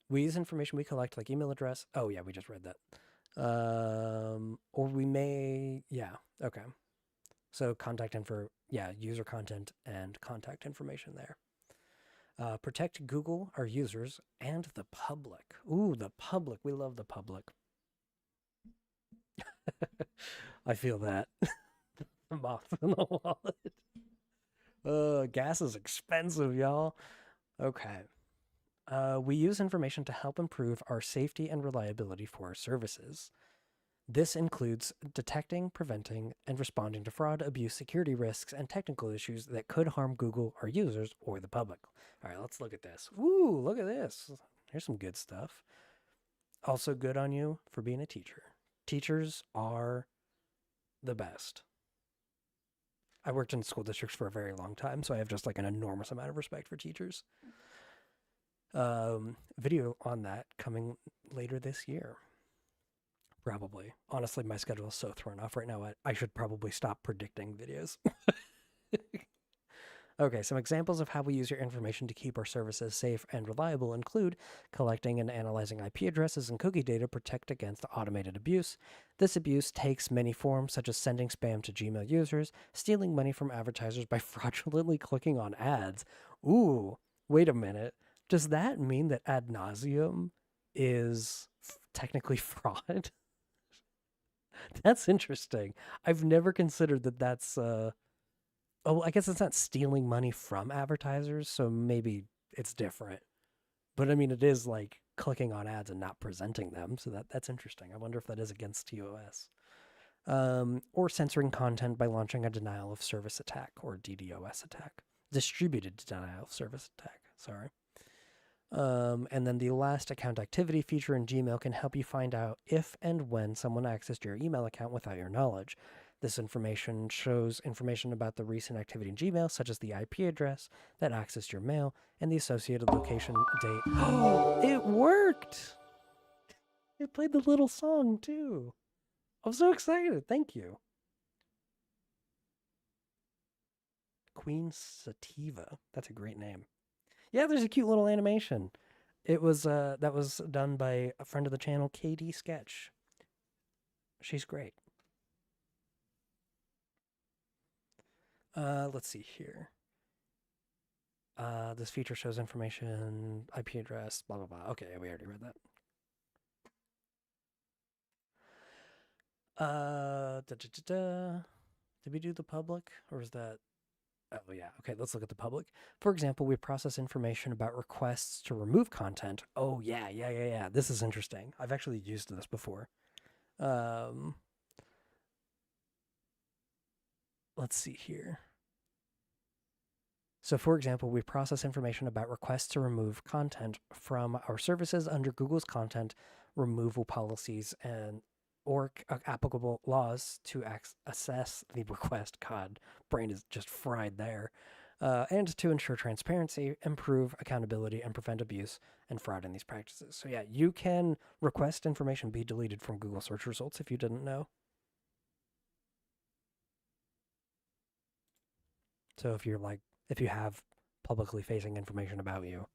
We use information we collect, like email address. Oh yeah, we just read that. Or we may, yeah, okay. So contact info, yeah, user content and contact information there. Protect Google, our users, and the public. Ooh, the public. We love the public. I feel that. The moth in the wallet. Gas is expensive, y'all. Okay. We use information to help improve our safety and reliability for our services. This includes detecting, preventing, and responding to fraud, abuse, security risks, and technical issues that could harm Google, our users, or the public. All right, let's look at this. Ooh, look at this. Here's some good stuff. Also good on you for being a teacher. Teachers are the best. I worked in school districts for a very long time, so I have just like an enormous amount of respect for teachers. Video on that coming later this year. Probably. Honestly, my schedule is so thrown off right now. I should probably stop predicting videos. Okay, some examples of how we use your information to keep our services safe and reliable include collecting and analyzing IP addresses and cookie data to protect against automated abuse. This abuse takes many forms, such as sending spam to Gmail users, stealing money from advertisers by fraudulently clicking on ads. Ooh, wait a minute. Does that mean that ad nauseum is technically fraud? That's interesting. I've never considered that that's oh, I guess it's not stealing money from advertisers, so maybe it's different. But I mean it is like clicking on ads and not presenting them, so that's interesting. I wonder if that is against TOS. Or censoring content by launching a denial of service attack or DDoS attack. Distributed denial of service attack, sorry. And then the last account activity feature in Gmail can help you find out if and when someone accessed your email account without your knowledge. This information shows information about the recent activity in Gmail, such as the IP address that accessed your mail and the associated location, date. Oh, it worked! It played the little song too. I'm so excited. Thank you. Queen Sativa. That's a great name. Yeah, there's a cute little animation. It was that was done by a friend of the channel, KD Sketch. She's great. Let's see here. This feature shows information, IP address, blah blah blah. Okay, we already read that. Did we do the public, or is that? Oh yeah. Okay, let's look at the public. For example, we process information about requests to remove content. Oh yeah. This is interesting. I've actually used this before. Let's see here. So, for example, we process information about requests to remove content from our services under Google's content removal policies and or applicable laws to assess the request. God, brain is just fried there. And to ensure transparency, improve accountability, and prevent abuse and fraud in these practices. So, yeah, you can request information be deleted from Google search results if you didn't know. So, if you have publicly facing information about you,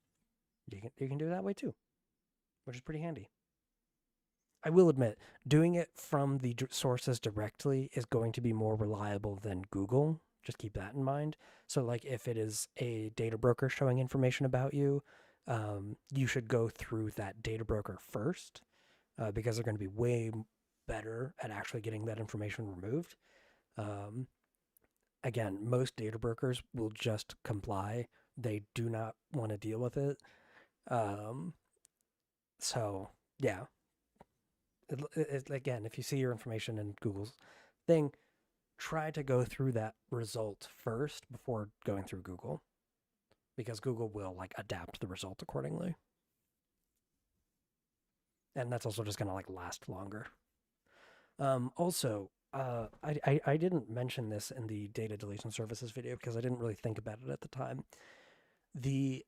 you can do it that way too, which is pretty handy. I will admit, doing it from the sources directly is going to be more reliable than Google. Just keep that in mind. So, like, if it is a data broker showing information about you, you should go through that data broker first because they're going to be way better at actually getting that information removed. Um, Again, most data brokers will just comply. They do not want to deal with it. Um, so, yeah, again, if you see your information in Google's thing, try to go through that result first before going through Google, because Google will like adapt the result accordingly, and that's also just gonna like last longer. Also, I didn't mention this in the data deletion services video because I didn't really think about it at the time. The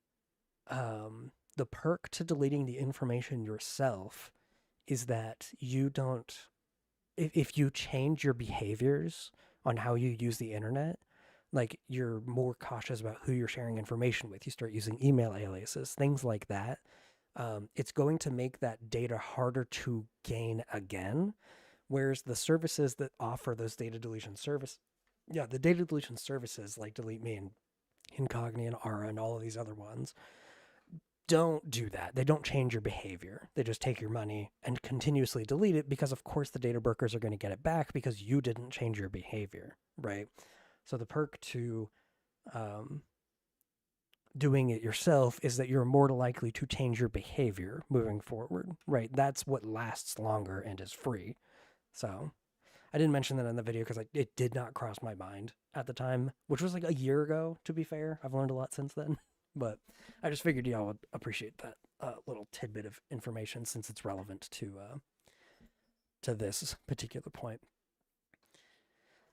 the perk to deleting the information yourself is that you don't if you change your behaviors on how you use the internet, like you're more cautious about who you're sharing information with. You start using email aliases, things like that. It's going to make that data harder to gain again. Whereas the services that offer those data deletion service, yeah, the data deletion services like Delete Me and Incogni and Aura and all of these other ones don't do that. They don't change your behavior. They just take your money and continuously delete it because, of course, the data brokers are going to get it back because you didn't change your behavior, right? So the perk to um, doing it yourself is that you're more likely to change your behavior moving forward, right? That's what lasts longer and is free. So I didn't mention that in the video because it did not cross my mind at the time, which was like a year ago, to be fair. I've learned a lot since then. But I just figured y'all would appreciate that little tidbit of information since it's relevant to this particular point.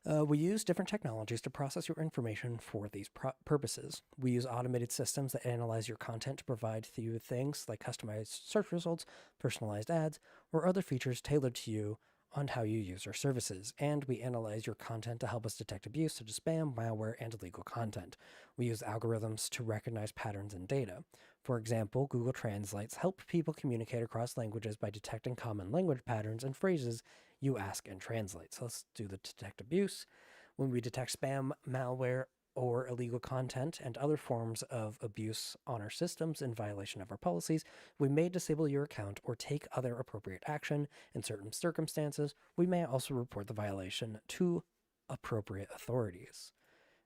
We use different technologies to process your information for these purposes. We use automated systems that analyze your content to provide you things like customized search results, personalized ads, or other features tailored to you on how you use our services, and we analyze your content to help us detect abuse such as spam, malware, and illegal content. We use algorithms to recognize patterns in data. For example, Google Translates help people communicate across languages by detecting common language patterns and phrases you ask and translate. So let's do the detect abuse. When we detect spam, malware, or illegal content and other forms of abuse on our systems in violation of our policies, we may disable your account or take other appropriate action. In certain circumstances, we may also report the violation to appropriate authorities.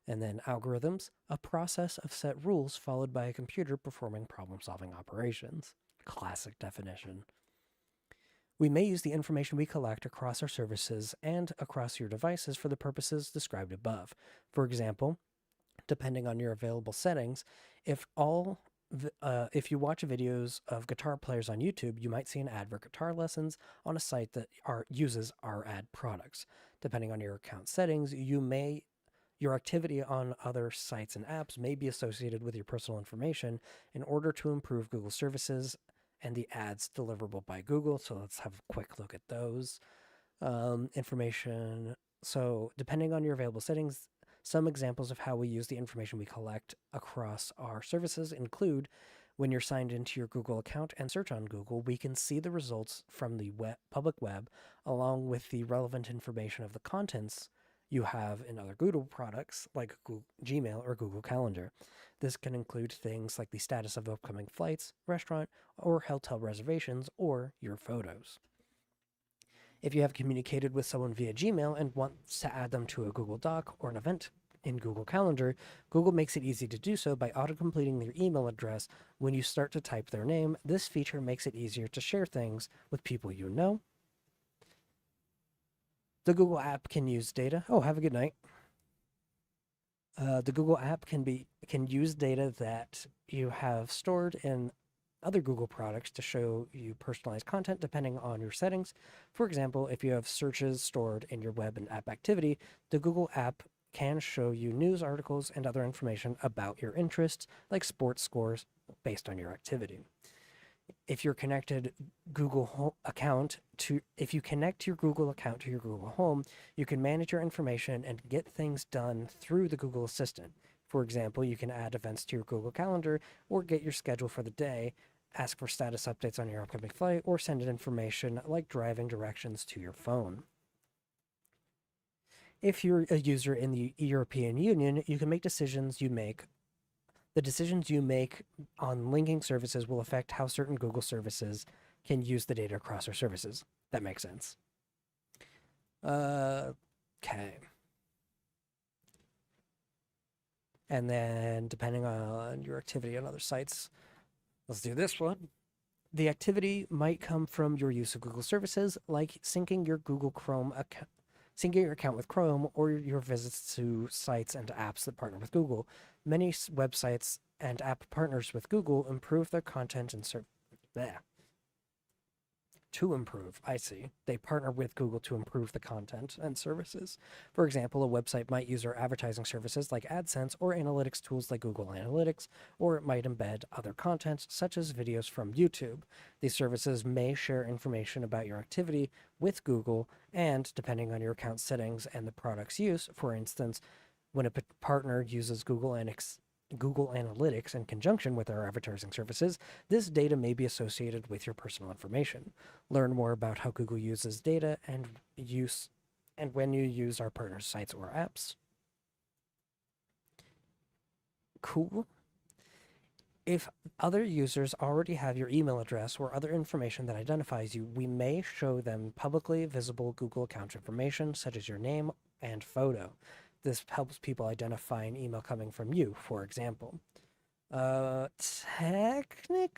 And then algorithms, a process of set rules followed by a computer performing problem-solving operations. Classic definition. We may use the information we collect across our services and across your devices for the purposes described above. For example, depending on your available settings, if you watch videos of guitar players on YouTube, you might see an ad for guitar lessons on a site that uses our ad products. Depending on your account settings, your activity on other sites and apps may be associated with your personal information in order to improve Google services and the ads deliverable by Google. So let's have a quick look at those information. So depending on your available settings, some examples of how we use the information we collect across our services include when you're signed into your Google account and search on Google, we can see the results from the public web along with the relevant information of the contents you have in other Google products like Google Gmail or Google Calendar. This can include things like the status of upcoming flights, restaurant, or hotel reservations, or your photos. If you have communicated with someone via Gmail and want to add them to a Google Doc or an event in Google Calendar, Google makes it easy to do so by auto-completing their email address when you start to type their name. This feature makes it easier to share things with people you know. The Google app can use data. Oh, have a good night. The Google app can use data that you have stored in other Google products to show you personalized content depending on your settings. For example, if you have searches stored in your web and app activity, the Google app can show you news articles and other information about your interests, like sports scores based on your activity. If you connect your Google account to your Google Home, you can manage your information and get things done through the Google Assistant. For example, you can add events to your Google Calendar or get your schedule for the day ask for status updates on your upcoming flight, or send in information like driving directions to your phone. If you're a user in the European Union, you can make decisions you make. The decisions you make on linking services will affect how certain Google services can use the data across our services. That makes sense. Okay. And then, depending on your activity on other sites, let's do this one. The activity might come from your use of Google services, like syncing your Google Chrome account, syncing your account with Chrome, or your visits to sites and apps that partner with Google. Many websites and app partners with Google improve their content and to improve. I see. They partner with Google to improve the content and services. For example, a website might use our advertising services like AdSense or analytics tools like Google Analytics, or it might embed other content such as videos from YouTube. These services may share information about your activity with Google, and depending on your account settings and the product's use, for instance, when a partner uses Google Analytics in conjunction with our advertising services, this data may be associated with your personal information. Learn more about how Google uses data and when you use our partners' sites or apps. Cool. If other users already have your email address or other information that identifies you, we may show them publicly visible Google account information, such as your name and photo. This helps people identify an email coming from you, for example. Technically,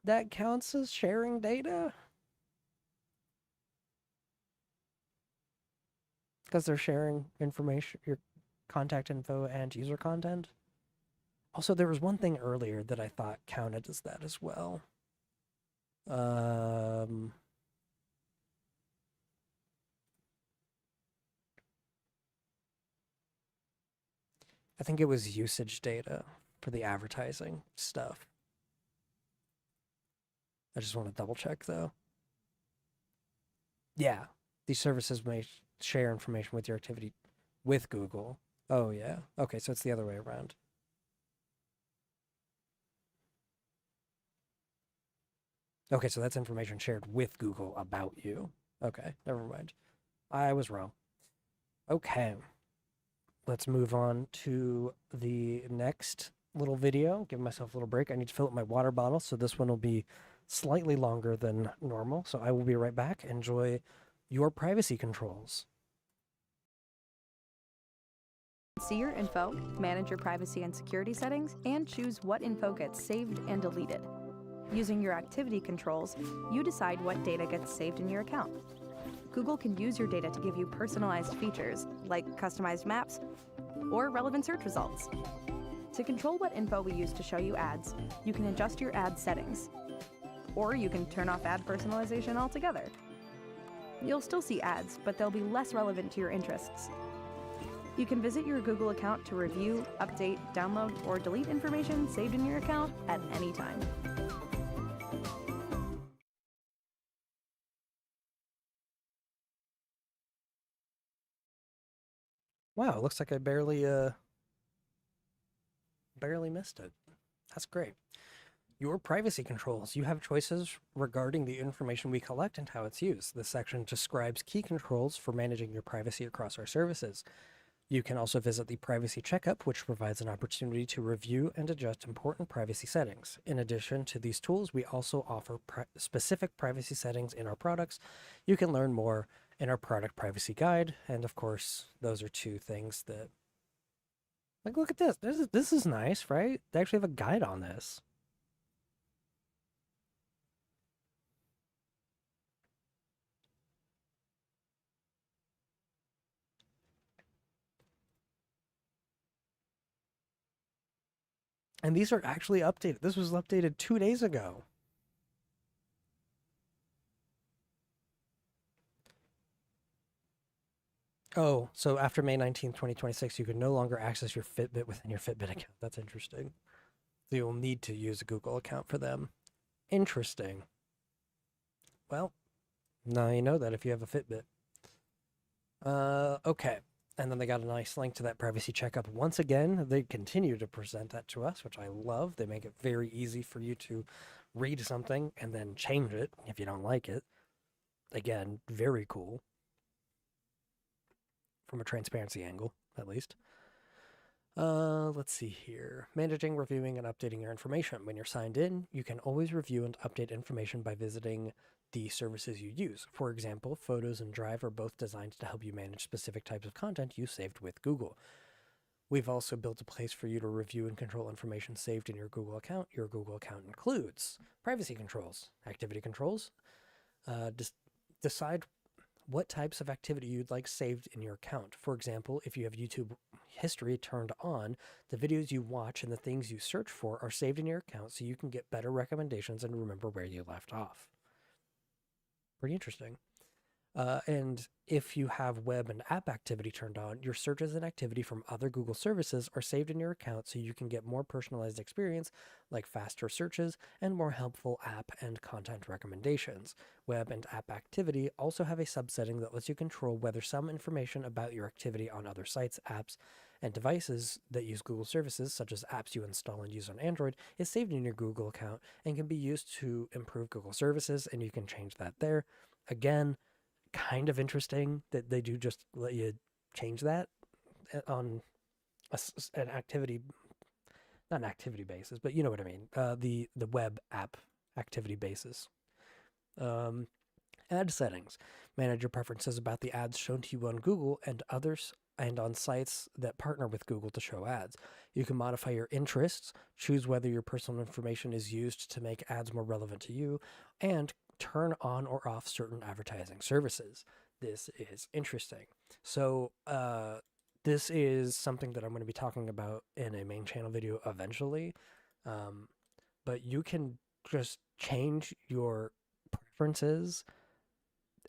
that counts as sharing data? Because they're sharing information, your contact info and user content. Also, there was one thing earlier that I thought counted as that as well. I think it was usage data for the advertising stuff. I just want to double check though. Yeah, these services may share information with your activity with Google. Oh yeah. Okay, so it's the other way around. Okay, so that's information shared with Google about you. Okay, never mind. I was wrong. Okay. Let's move on to the next little video. Give myself a little break. I need to fill up my water bottle, so this one will be slightly longer than normal. So I will be right back. Enjoy your privacy controls. See your info, manage your privacy and security settings, and choose what info gets saved and deleted. Using your activity controls, you decide what data gets saved in your account. Google can use your data to give you personalized features, like customized maps or relevant search results. To control what info we use to show you ads, you can adjust your ad settings. Or you can turn off ad personalization altogether. You'll still see ads, but they'll be less relevant to your interests. You can visit your Google account to review, update, download, or delete information saved in your account at any time. Wow, it looks like I barely missed it. That's great. Your privacy controls. You have choices regarding the information we collect and how it's used. This section describes key controls for managing your privacy across our services. You can also visit the Privacy Checkup, which provides an opportunity to review and adjust important privacy settings. In addition to these tools, we also offer specific privacy settings in our products. You can learn more in our product privacy guide, and of course, those are two things that... Like, look at this. This is nice, right? They actually have a guide on this. And these are actually updated. This was updated 2 days ago. Oh, so after May 19th, 2026, you can no longer access your Fitbit within your Fitbit account. That's interesting. So you'll need to use a Google account for them. Interesting. Well, now you know that if you have a Fitbit. Okay. And then they got a nice link to that privacy checkup. Once again, they continue to present that to us, which I love. They make it very easy for you to read something and then change it if you don't like it. Again, very cool from a transparency angle, at least. Let's see here. Managing, reviewing, and updating your information. When you're signed in, you can always review and update information by visiting the services you use. For example, Photos and Drive are both designed to help you manage specific types of content you saved with Google. We've also built a place for you to review and control information saved in your Google account. Your Google account includes privacy controls, activity controls, decide what types of activity you'd like saved in your account. For example, if you have YouTube history turned on, the videos you watch and the things you search for are saved in your account so you can get better recommendations and remember where you left off. Pretty interesting. And if you have web and app activity turned on, your searches and activity from other Google services are saved in your account so you can get more personalized experience, like faster searches and more helpful app and content recommendations. Web and app activity also have a subsetting that lets you control whether some information about your activity on other sites, apps, and devices that use Google services, such as apps you install and use on Android, is saved in your Google account and can be used to improve Google services, and you can change that there. Again, kind of interesting that they do just let you change that on an activity, not an activity basis, but you know what I mean. The web app activity basis. Um, Ad settings. Manage your preferences about the ads shown to you on Google and others and on sites that partner with Google to show ads. You can modify your interests, choose whether your personal information is used to make ads more relevant to you, and turn on or off certain advertising services. This is interesting. So, this is something that I'm going to be talking about in a main channel video eventually. But you can just change your preferences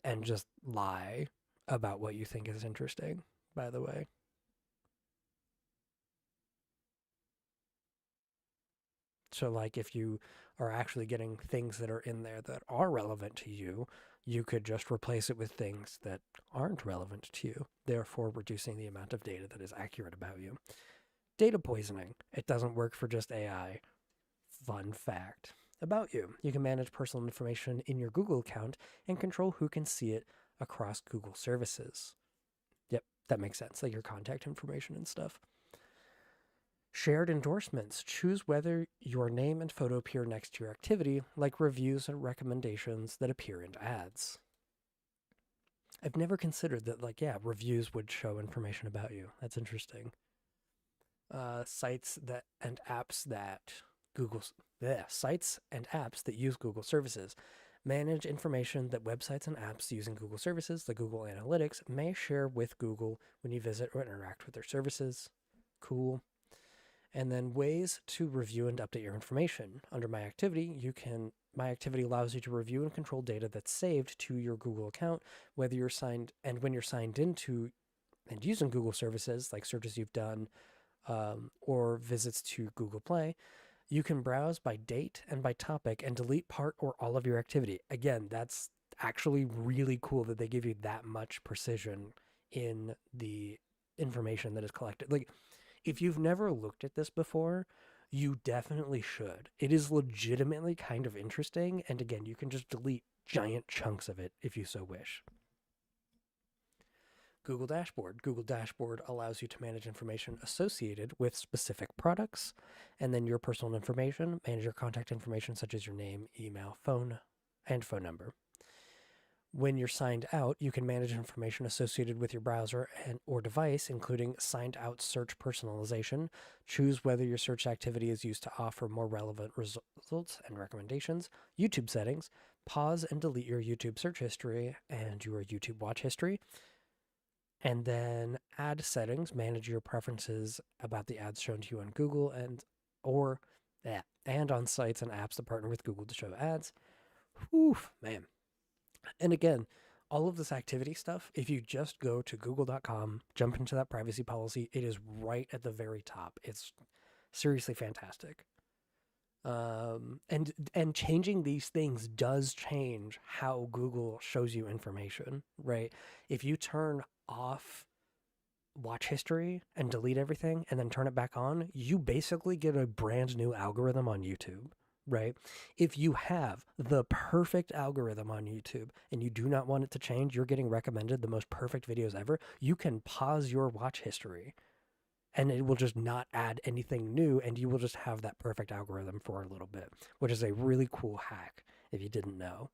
and just lie about what you think is interesting, by the way. So, like, if you are actually getting things that are in there that are relevant to you, you could just replace it with things that aren't relevant to you, therefore reducing the amount of data that is accurate about you. Data poisoning. It doesn't work for just AI. Fun fact about you. You can manage personal information in your Google account and control who can see it across Google services. Yep, that makes sense, like your contact information and stuff. Shared endorsements. Choose whether your name and photo appear next to your activity, like reviews and recommendations that appear in ads. I've never considered that, like, yeah, reviews would show information about you. That's interesting. Sites that and apps that sites and apps that use Google services manage information that websites and apps using Google services, like Google Analytics, may share with Google when you visit or interact with their services. Cool. And then ways to review and update your information. Under My Activity, My Activity allows you to review and control data that's saved to your Google account, whether you're signed and when you're signed into and using Google services like searches you've done or visits to Google Play. You can browse by date and by topic and delete part or all of your activity. Again, that's actually really cool that they give you that much precision in the information that is collected. Like, if you've never looked at this before, you definitely should. It is legitimately kind of interesting. And again, you can just delete giant chunks of it if you so wish. Google Dashboard. Google Dashboard allows you to manage information associated with specific products, and then your personal information, manage your contact information such as your name, email, phone, and phone number. When you're signed out, you can manage information associated with your browser or device, including signed out search personalization. Choose whether your search activity is used to offer more relevant results and recommendations. YouTube settings. Pause and delete your YouTube search history and your YouTube watch history. And then ad settings, manage your preferences about the ads shown to you on Google and on sites and apps that partner with Google to show ads. Whew, man. And again, all of this activity stuff, if you just go to google.com, jump into that privacy policy, it is right at the very top. It's seriously fantastic. And changing these things does change how Google shows you information, right? If you turn off watch history and delete everything and then turn it back on, you basically get a brand new algorithm on YouTube, right? If you have the perfect algorithm on YouTube and you do not want it to change, you're getting recommended the most perfect videos ever. You can pause your watch history and it will just not add anything new, and you will just have that perfect algorithm for a little bit, which is a really cool hack if you didn't know.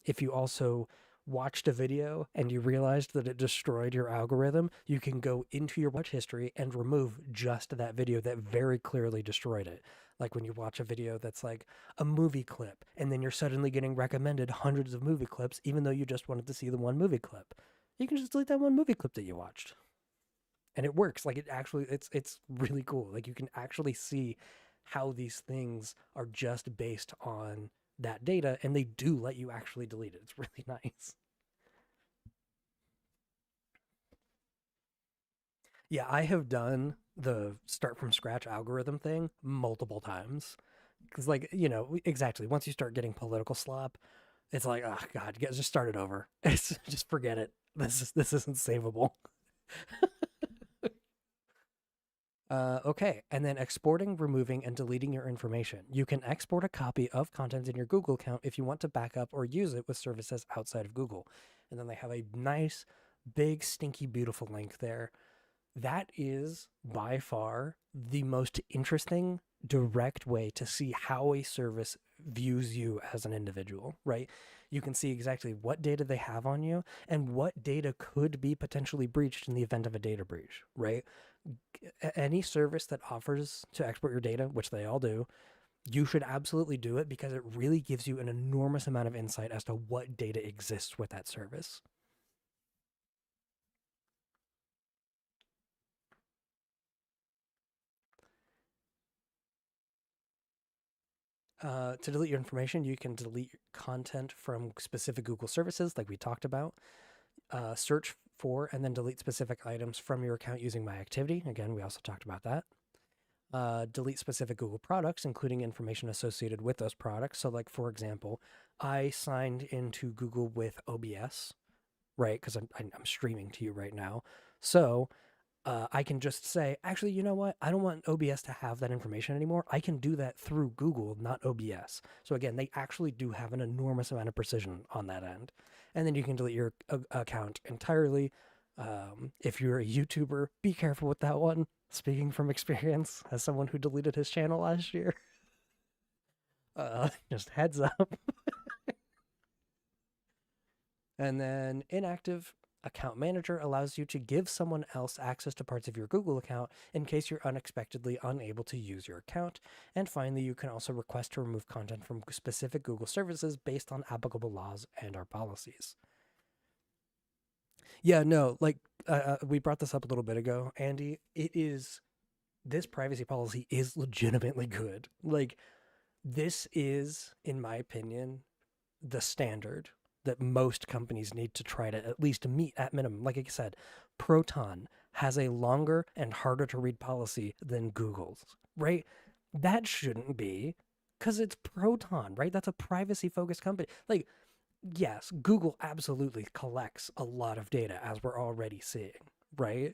If you also watched a video and you realized that it destroyed your algorithm, you can go into your watch history and remove just that video that very clearly destroyed it. Like when you watch a video that's like a movie clip, and then you're suddenly getting recommended hundreds of movie clips, even though you just wanted to see the one movie clip. You can just delete that one movie clip that you watched, and it works. Like, it actually, it's really cool. Like, you can actually see how these things are just based on that data, and they do let you actually delete it. It's really nice. Yeah, I have done the start from scratch algorithm thing multiple times, because, like, exactly, once you start getting political slop, it's like, oh god, just start it over. It's just forget it. This isn't savable. Okay, and then exporting, removing, and deleting your information. You can export a copy of content in your Google account if you want to back up or use it with services outside of Google. And then they have a nice, big, stinky, beautiful link there. That is by far the most interesting, direct way to see how a service views you as an individual, right? You can see exactly what data they have on you and what data could be potentially breached in the event of a data breach, right? Any service that offers to export your data, which they all do, you should absolutely do it because it really gives you an enormous amount of insight as to what data exists with that service. To delete your information, you can delete content from specific Google services, like we talked about. Search for and then delete specific items from your account using My Activity. Again, we also talked about that. Delete specific Google products, including information associated with those products. So, like, for example, I signed into Google with OBS, right? Because I'm streaming to you right now. So I can just say, actually, you know what? I don't want OBS to have that information anymore. I can do that through Google, not OBS. So again, they actually do have an enormous amount of precision on that end. And then you can delete your account entirely. If you're a YouTuber, be careful with that one. Speaking from experience, as someone who deleted his channel last year, just heads up. And then inactive account manager allows you to give someone else access to parts of your Google account in case you're unexpectedly unable to use your account. And finally, you can also request to remove content from specific Google services based on applicable laws and our policies. Yeah, no, like we brought this up a little bit ago, Andy. This privacy policy is legitimately good. Like, this is, in my opinion, the standard that most companies need to try to at least meet at minimum. Like I said, Proton has a longer and harder to read policy than Google's, right? That shouldn't be, because it's Proton, right? That's a privacy focused company. Like, yes, Google absolutely collects a lot of data, as we're already seeing, right?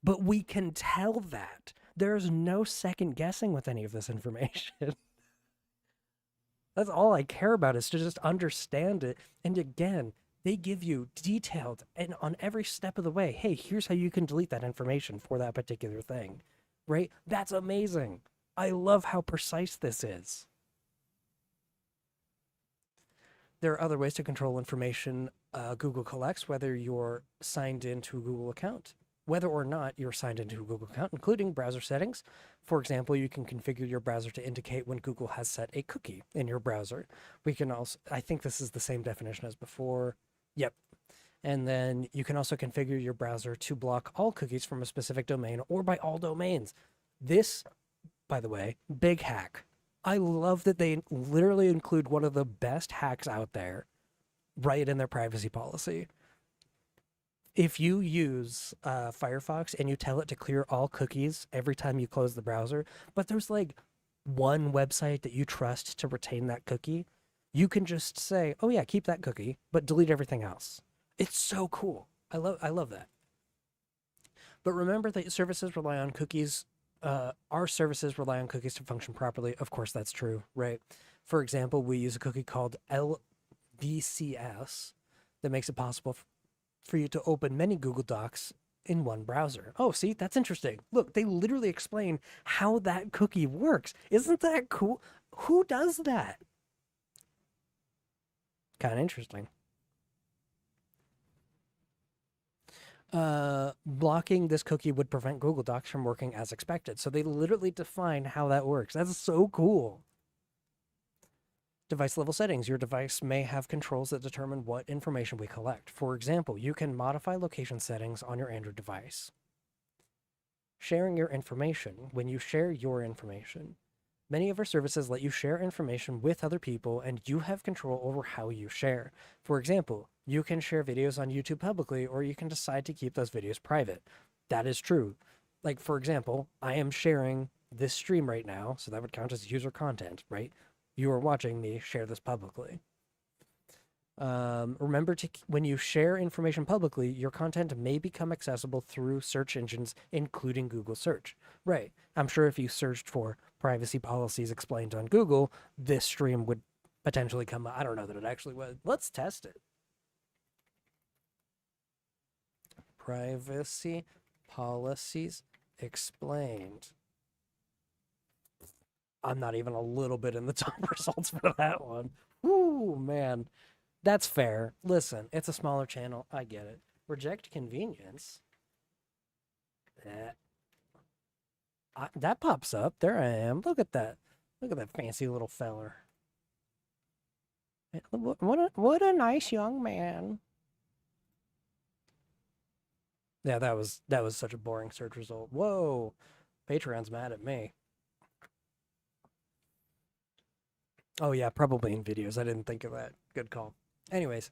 But we can tell that. There's no second guessing with any of this information. That's all I care about, is to just understand it. And again, they give you detailed and on every step of the way, hey, here's how you can delete that information for that particular thing, right? That's amazing. I love how precise this is. There are other ways to control information Google collects, whether you're signed into a Google account, whether or not you're signed into a Google account, including browser settings. For example, you can configure your browser to indicate when Google has set a cookie in your browser. We can also, I think this is the same definition as before. Yep. And then you can also configure your browser to block all cookies from a specific domain or by all domains. This, by the way, big hack. I love that they literally include one of the best hacks out there right in their privacy policy. If you use Firefox and you tell it to clear all cookies every time you close the browser, but there's like one website that you trust to retain that cookie, you can just say, "Oh yeah, keep that cookie, but delete everything else." It's so cool. I love that. But remember that services rely on cookies. Our services rely on cookies to function properly. Of course, that's true, right? For example, we use a cookie called LBCS that makes it possible for you to open many Google Docs in one browser. Oh, see, that's interesting. Look, they literally explain how that cookie works. Isn't that cool? Who does that? Kind of interesting. Blocking this cookie would prevent Google Docs from working as expected. So they literally define how that works. That's so cool. Device level settings. Your device may have controls that determine what information we collect. For example, you can modify location settings on your Android device. Sharing your information. When you share your information, many of our services let you share information with other people, and you have control over how you share. For example, you can share videos on YouTube publicly, or you can decide to keep those videos private. That is true. Like, for example, I am sharing this stream right now, so that would count as user content, right? You are watching me share this publicly. Remember to, when you share information publicly, your content may become accessible through search engines, including Google search. Right. I'm sure if you searched for privacy policies explained on Google, this stream would potentially come up. I don't know that it actually would. Let's test it. Privacy policies explained. I'm not even a little bit in the top results for that one. Ooh, man. That's fair. Listen, it's a smaller channel. I get it. Reject convenience. That pops up. There I am. Look at that. Look at that fancy little feller. What a nice young man. Yeah, that was such a boring search result. Whoa. Patreon's mad at me. Oh yeah, probably in videos. I didn't think of that. Good call. Anyways,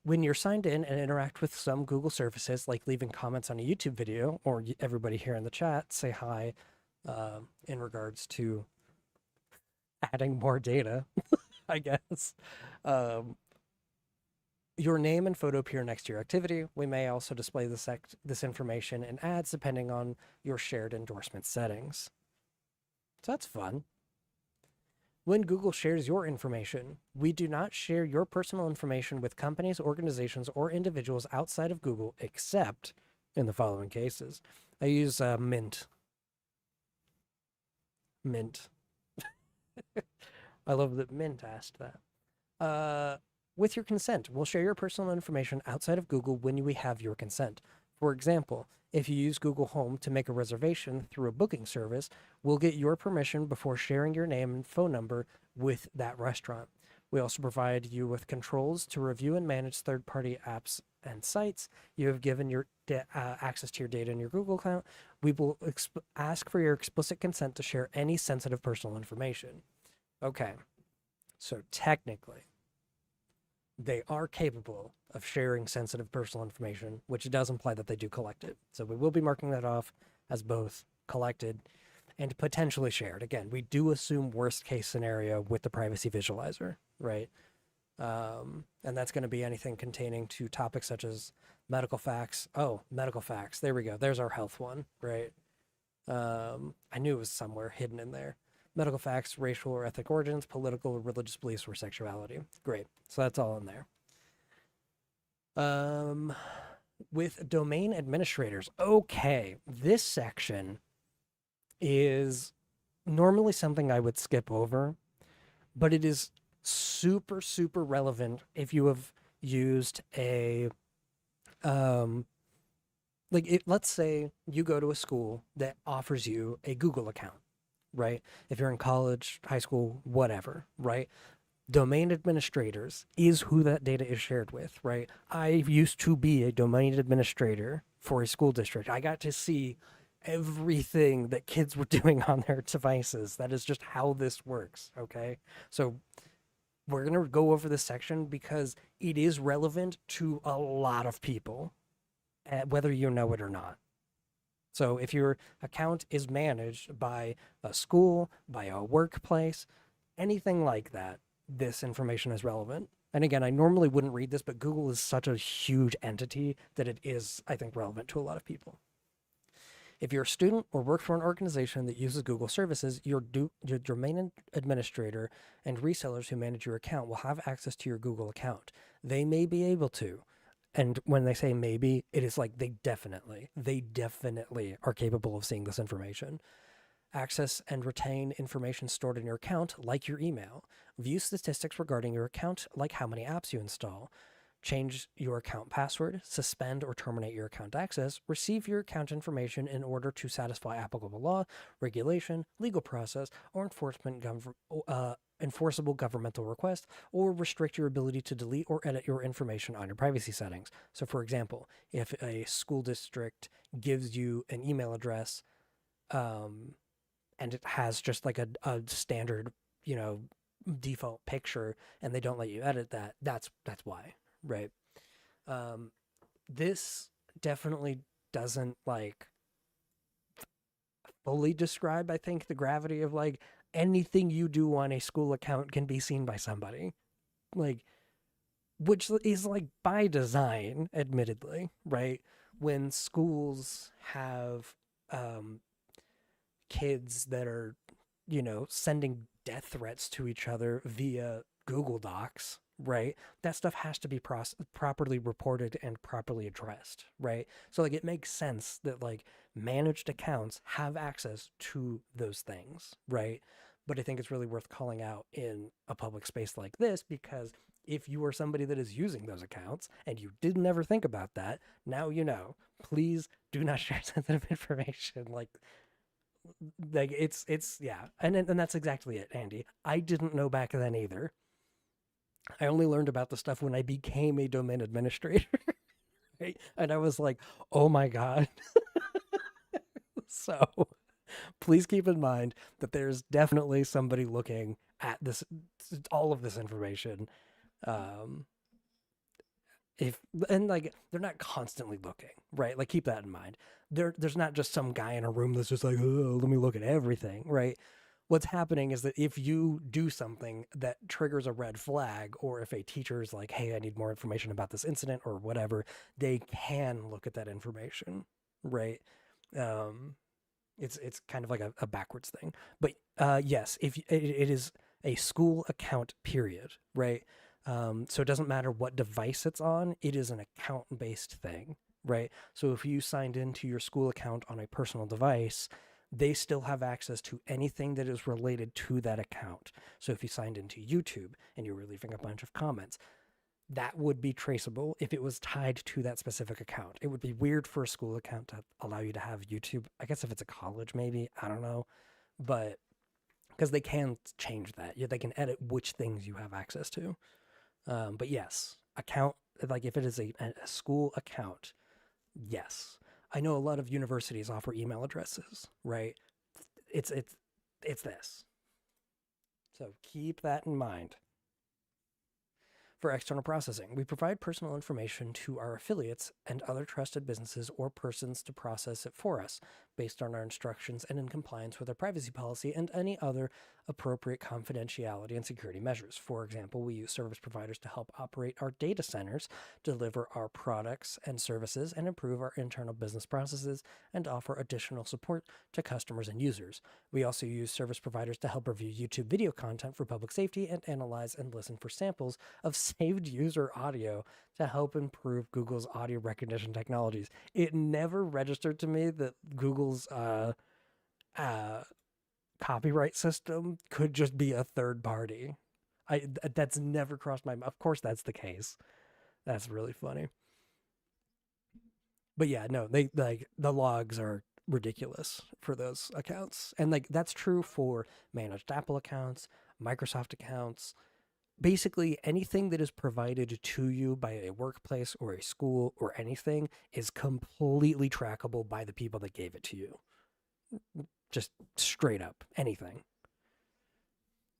when you're signed in and interact with some Google services, like leaving comments on a YouTube video, or everybody here in the chat say hi in regards to adding more data, I guess. Your name and photo appear next to your activity. We may also display this information in ads depending on your shared endorsement settings. So that's fun. When Google shares your information, we do not share your personal information with companies, organizations, or individuals outside of Google, except in the following cases. I use Mint. Mint. I love that Mint asked that. With your consent, we'll share your personal information outside of Google when we have your consent. For example, if you use Google Home to make a reservation through a booking service, we'll get your permission before sharing your name and phone number with that restaurant. We also provide you with controls to review and manage third-party apps and sites. You have given your access to your data in your Google account. We will ask for your explicit consent to share any sensitive personal information. Okay, so technically, they are capable of sharing sensitive personal information, which does imply that they do collect it. So we will be marking that off as both collected and potentially shared. Again, we do assume worst case scenario with the privacy visualizer, right? And that's going to be anything containing to topics such as medical facts. Oh, medical facts. There we go. There's our health one, right? I knew it was somewhere hidden in there. Medical facts, racial or ethnic origins, political or religious beliefs, or sexuality. Great. So that's all in there. With domain administrators. Okay, this section is normally something I would skip over, but it is super, super relevant if you have used a, let's say you go to a school that offers you a Google account, right? If you're in college, high school, whatever, right? Domain administrators is who that data is shared with, right? I used to be a domain administrator for a school district. I got to see everything that kids were doing on their devices. That is just how this works, okay? So we're going to go over this section because it is relevant to a lot of people, whether you know it or not. So if your account is managed by a school, by a workplace, anything like that, this information is relevant. And again, I normally wouldn't read this, but Google is such a huge entity that it is, I think, relevant to a lot of people. If you're a student or work for an organization that uses Google services, your domain administrator and resellers who manage your account will have access to your Google account. They may be able to. And when they say maybe, it is like they definitely are capable of seeing this information. Access and retain information stored in your account, like your email. View statistics regarding your account, like how many apps you install. Change your account password, suspend or terminate your account access, receive your account information in order to satisfy applicable law, regulation, legal process, or enforceable governmental request, or restrict your ability to delete or edit your information on your privacy settings. So, for example, if a school district gives you an email address, and it has just like a standard, you know, default picture, and they don't let you edit that, that's why, right? Um, this definitely doesn't like fully describe, I think, the gravity of like anything you do on a school account can be seen by somebody, like, which is like by design, admittedly, right? When schools have kids that are, you know, sending death threats to each other via Google Docs, right? That stuff has to be properly reported and properly addressed, right? So, like, it makes sense that, like, managed accounts have access to those things, right? But I think it's really worth calling out in a public space like this because if you are somebody that is using those accounts and you didn't ever think about that, now you know. Please do not share sensitive information like it's yeah, and that's exactly it, Andy. I didn't know back then either. I only learned about the stuff when I became a domain administrator, right? And I was like, oh my god. So please keep in mind that there's definitely somebody looking at this, all of this information. Um, if and like they're not constantly looking, right? Like keep that in mind. There's not just some guy in a room that's just like, oh, let me look at everything, right? What's happening is that if you do something that triggers a red flag, or if a teacher is like, hey, I need more information about this incident or whatever, they can look at that information, right? Um, it's kind of like a backwards thing. But yes, if it is a school account, period, right? So it doesn't matter what device it's on, it is an account based thing, right? So if you signed into your school account on a personal device, they still have access to anything that is related to that account. So if you signed into YouTube and you were leaving a bunch of comments, that would be traceable if it was tied to that specific account. It would be weird for a school account to allow you to have YouTube. I guess if it's a college, maybe. I don't know. But because they can change that, yeah, they can edit which things you have access to. But yes, account, like if it is a school account, yes. I know a lot of universities offer email addresses, right? It's this. So keep that in mind. For external processing, we provide personal information to our affiliates and other trusted businesses or persons to process it for us, based on our instructions and in compliance with our privacy policy and any other appropriate confidentiality and security measures. For example, we use service providers to help operate our data centers, deliver our products and services, and improve our internal business processes, and offer additional support to customers and users. We also use service providers to help review YouTube video content for public safety and analyze and listen for samples of saved user audio to help improve Google's audio recognition technologies. It never registered to me that Google's copyright system could just be a third party. That's never crossed my mind. Of course, that's the case. That's really funny. But yeah, no, they like the logs are ridiculous for those accounts, and like that's true for managed Apple accounts, Microsoft accounts, basically anything that is provided to you by a workplace or a school or anything is completely trackable by the people that gave it to you. Just straight up anything.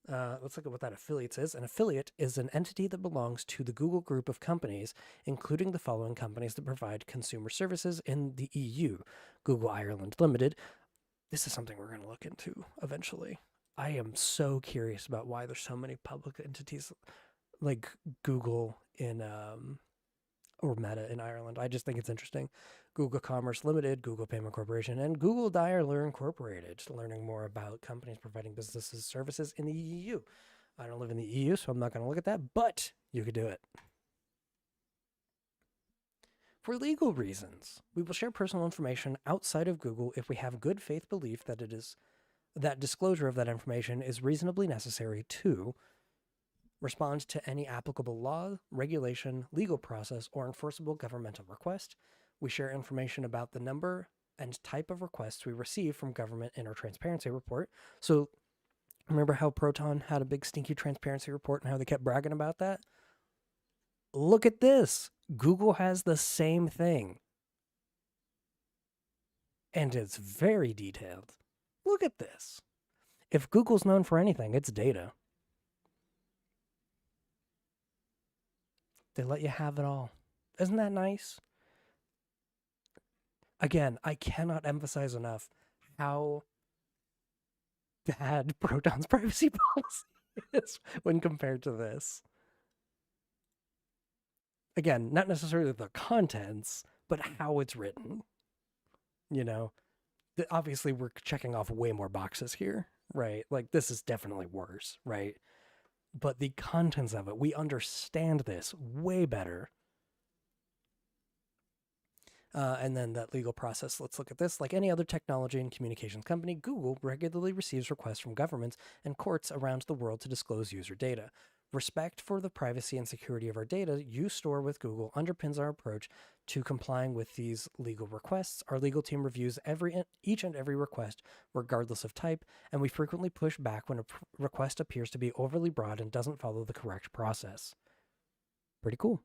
Let's look at what that affiliate is. An affiliate is an entity that belongs to the Google group of companies, including the following companies that provide consumer services in the EU: Google Ireland Limited. This is something we're going to look into eventually. I am so curious about why there's so many public entities like Google in or Meta in Ireland. I just think it's interesting. Google Commerce Limited, Google Payment Corporation, and Google Dialer Incorporated, learning more about companies providing businesses services in the EU. I don't live in the EU, so I'm not going to look at that, but you could do it. For legal reasons, we will share personal information outside of Google if we have good faith belief that disclosure of that information is reasonably necessary to respond to any applicable law, regulation, legal process, or enforceable governmental request. We share information about the number and type of requests we receive from government in our transparency report. So remember how Proton had a big stinky transparency report and how they kept bragging about that? Look at this. Google has the same thing. And it's very detailed. Look at this. If Google's known for anything, it's data. They let you have it all. Isn't that nice? Again, I cannot emphasize enough how bad Proton's privacy policy is when compared to this. Again, not necessarily the contents, but how it's written. You know, obviously we're checking off way more boxes here, right? Like this is definitely worse, right? But the contents of it, we understand this way better. And then that legal process, let's look at this. Like any other technology and communications company, Google regularly receives requests from governments and courts around the world to disclose user data. Respect for the privacy and security of our data you store with Google underpins our approach to complying with these legal requests. Our legal team reviews each and every request, regardless of type, and we frequently push back when a request appears to be overly broad and doesn't follow the correct process. Pretty cool.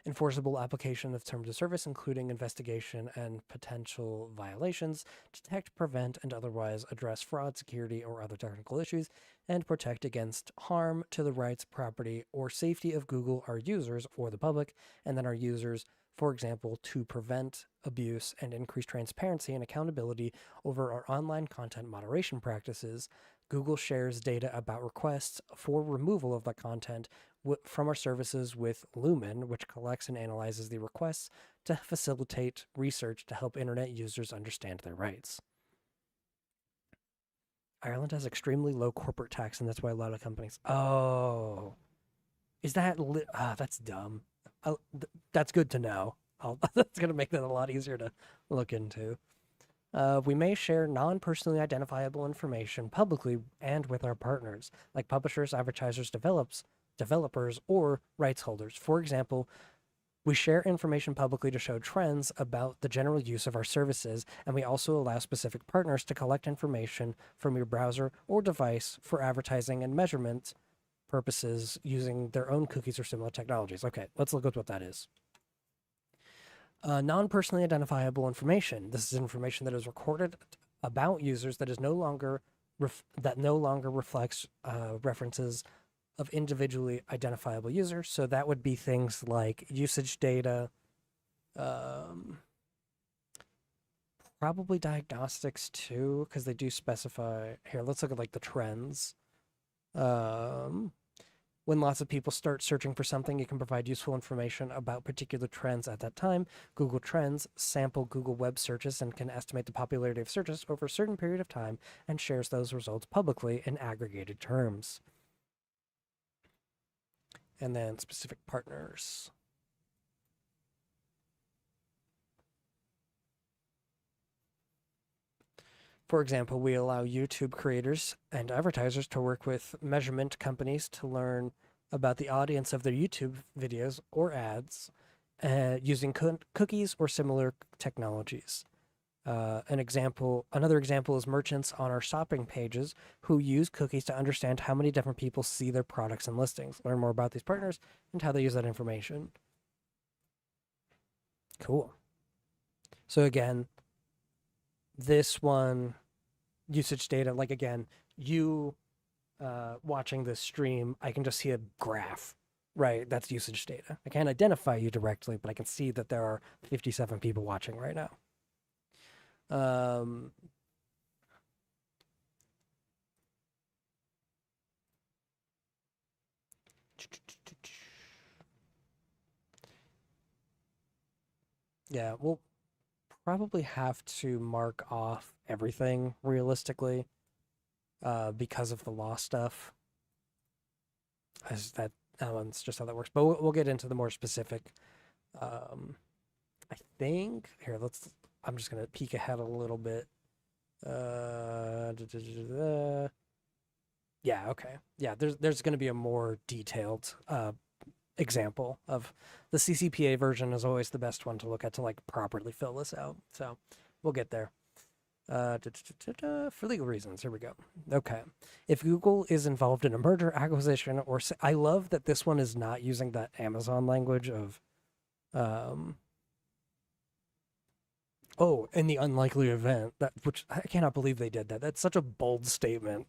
Enforceable application of terms of service, including investigation and potential violations, detect, prevent, and otherwise address fraud, security, or other technical issues, and protect against harm to the rights, property, or safety of Google, our users, or the public, and then our users, for example, to prevent abuse and increase transparency and accountability over our online content moderation practices. Google shares data about requests for removal of the content from our services with Lumen, which collects and analyzes the requests to facilitate research to help internet users understand their rights. Ireland has extremely low corporate tax, and that's why a lot of companies. Oh, is that that's dumb. That's good to know. That's going to make that a lot easier to look into. We may share non-personally identifiable information publicly and with our partners, like publishers, advertisers, developers, or rights holders. For example, we share information publicly to show trends about the general use of our services, and we also allow specific partners to collect information from your browser or device for advertising and measurement purposes using their own cookies or similar technologies. Okay, let's look at what that is. Non-personally identifiable information. This is information that is recorded about users that is no longer reflects references of individually identifiable users. So that would be things like usage data, probably diagnostics too, because they do specify here. Let's look at like the trends. When lots of people start searching for something, it can provide useful information about particular trends at that time. Google Trends sample Google web searches and can estimate the popularity of searches over a certain period of time and shares those results publicly in aggregated terms. And then specific partners. For example, we allow YouTube creators and advertisers to work with measurement companies to learn about the audience of their YouTube videos or ads using cookies or similar technologies. Another example is merchants on our shopping pages who use cookies to understand how many different people see their products and listings. Learn more about these partners and how they use that information. Cool. So again, this one, usage data, like again, you watching this stream, I can just see a graph, Right, that's usage data. I can't identify you directly, but I can see that there are 57 people watching right now. Um, yeah, we'll probably have to mark off everything realistically because of the law stuff. As that's just how that works. But we'll get into the more specific. Um, I think here. I'm just gonna peek ahead a little bit. Yeah. Okay. Yeah. There's gonna be a more detailed example of the CCPA version is always the best one to look at to like properly fill this out. So we'll get there. For legal reasons. Here we go. Okay. If Google is involved in a merger, acquisition, I love that this one is not using that Amazon language of, um, oh, in the unlikely event which I cannot believe they did that. That's such a bold statement.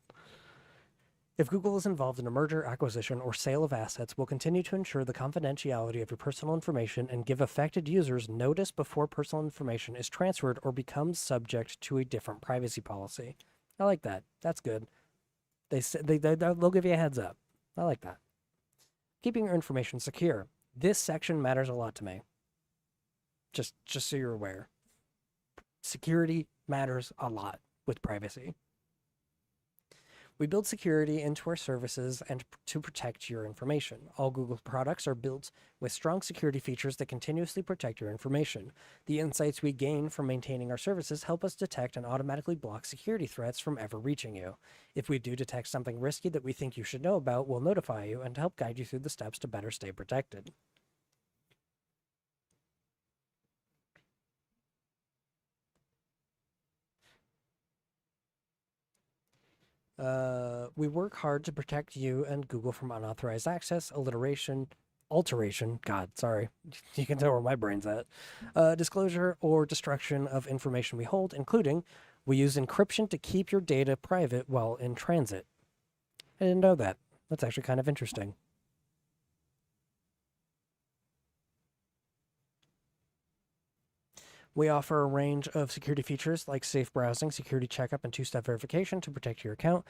If Google is involved in a merger, acquisition, or sale of assets, we'll continue to ensure the confidentiality of your personal information and give affected users notice before personal information is transferred or becomes subject to a different privacy policy. I like that. That's good. They'll give you a heads up. I like that. Keeping your information secure. This section matters a lot to me. Just so you're aware. Security matters a lot with privacy. We build security into our services and to protect your information. All Google products are built with strong security features that continuously protect your information. The insights we gain from maintaining our services help us detect and automatically block security threats from ever reaching you. If we do detect something risky that we think you should know about, we'll notify you and help guide you through the steps to better stay protected. We work hard to protect you and Google from unauthorized access, alteration, God, sorry, you can tell where my brain's at, disclosure or destruction of information we hold, including we use encryption to keep your data private while in transit. I didn't know that. That's actually kind of interesting. We offer a range of security features like safe browsing, security checkup, and two-step verification to protect your account.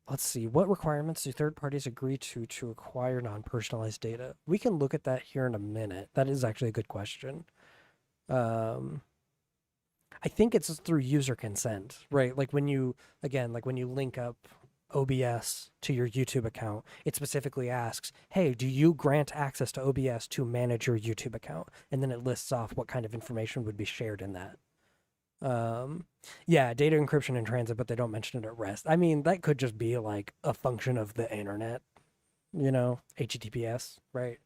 Let's see, what requirements do third parties agree to acquire non-personalized data? We can look at that here in a minute. That is actually a good question. Um, I think it's through user consent, right? Like when you, again, like when you link up OBS to your YouTube account, it specifically asks, hey, do you grant access to OBS to manage your YouTube account? And then it lists off what kind of information would be shared in that. Yeah, data encryption in transit, but they don't mention it at rest. I mean, that could just be like a function of the internet, HTTPS, right?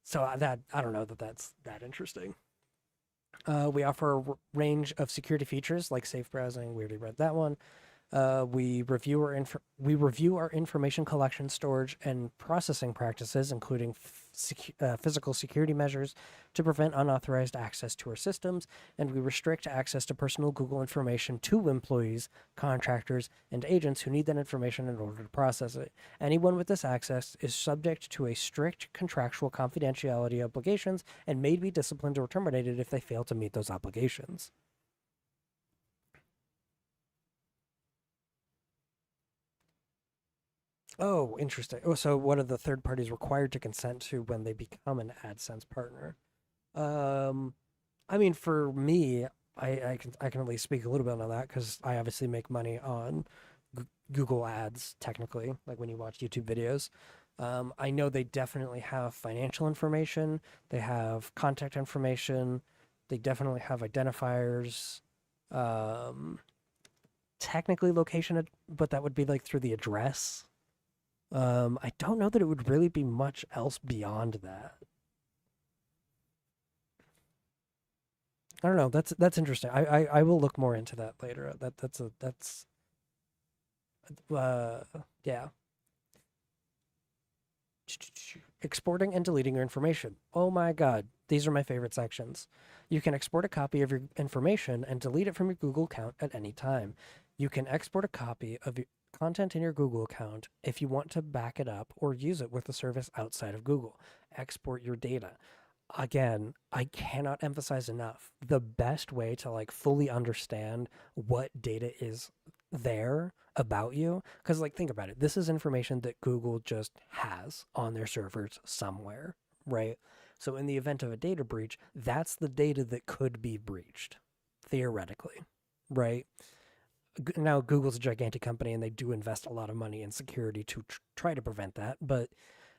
So I don't know that that's that interesting. We offer a range of security features like safe browsing. We already read that one. We review our information collection, storage, and processing practices, including physical security measures to prevent unauthorized access to our systems, and we restrict access to personal Google information to employees, contractors, and agents who need that information in order to process it. Anyone with this access is subject to a strict contractual confidentiality obligations and may be disciplined or terminated if they fail to meet those obligations. Oh, interesting. Oh, so what are the third parties required to consent to when they become an AdSense partner? Um, I mean, for me, I can at least speak a little bit on that because I obviously make money on Google Ads. Technically, like when you watch YouTube videos, I know they definitely have financial information. They have contact information. They definitely have identifiers. Um, Technically location, but that would be like through the address. I don't know that it would really be much else beyond that. I don't know. That's interesting. I will look more into that later. That's uh yeah. Exporting and deleting your information. Oh my God, these are my favorite sections. You can export a copy of your information and delete it from your Google account at any time. You can export a copy of your content in your Google account if you want to back it up or use it with a service outside of Google. Export your data. Again, I cannot emphasize enough the best way to like fully understand what data is there about you, because like think about it, this is information that Google just has on their servers somewhere, right? So in the event of a data breach, that's the data that could be breached theoretically, right? Now Google's a gigantic company and they do invest a lot of money in security to try to prevent that, but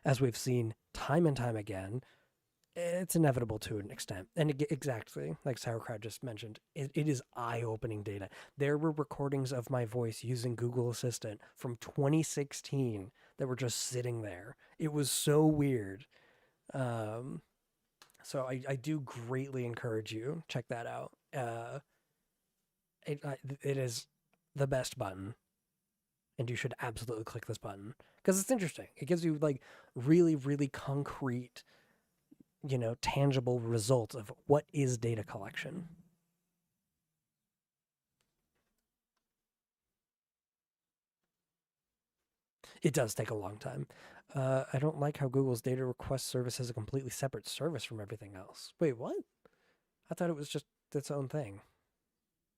as we've seen time and time again, it's inevitable to an extent. And exactly like Sauerkraut just mentioned, it is eye-opening data. There were recordings of my voice using Google Assistant from 2016 that were just sitting there. It was so weird. Um, so I do greatly encourage you check that out. It is the best button, and you should absolutely click this button because it's interesting. It gives you like really, really concrete, tangible results of what is data collection. It does take a long time. I don't like how Google's data request service is a completely separate service from everything else. Wait, what? I thought it was just its own thing.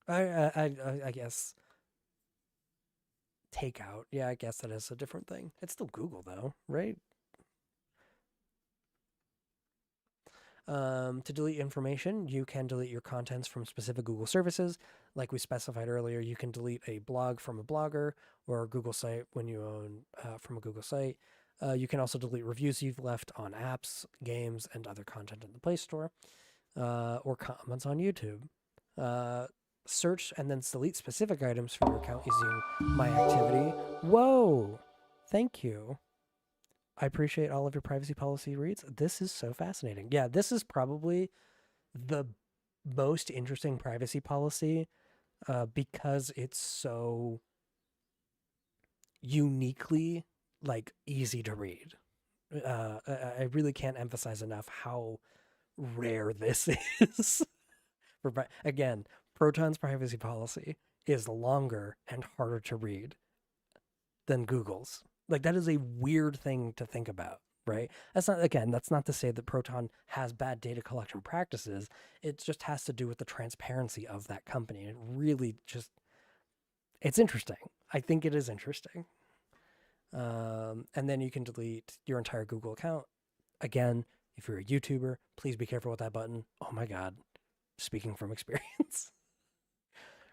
I guess takeout. Yeah, I guess that is a different thing. It's still Google though, right? To delete information, you can delete your contents from specific Google services. Like we specified earlier, you can delete a blog from a blogger or a Google site when you own from a Google site. You can also delete reviews you've left on apps, games, and other content in the Play Store, or comments on YouTube. Search and then delete specific items from your account using My Activity. Whoa! Thank you. I appreciate all of your privacy policy reads. This is so fascinating. Yeah, this is probably the most interesting privacy policy because it's so uniquely like easy to read. I really can't emphasize enough how rare this is. Again, Proton's privacy policy is longer and harder to read than Google's. Like that is a weird thing to think about, right? That's not to say that Proton has bad data collection practices. It just has to do with the transparency of that company. It really just it's interesting. I think it is interesting. And then you can delete your entire Google account. Again, if you're a YouTuber, please be careful with that button. Oh my God. Speaking from experience.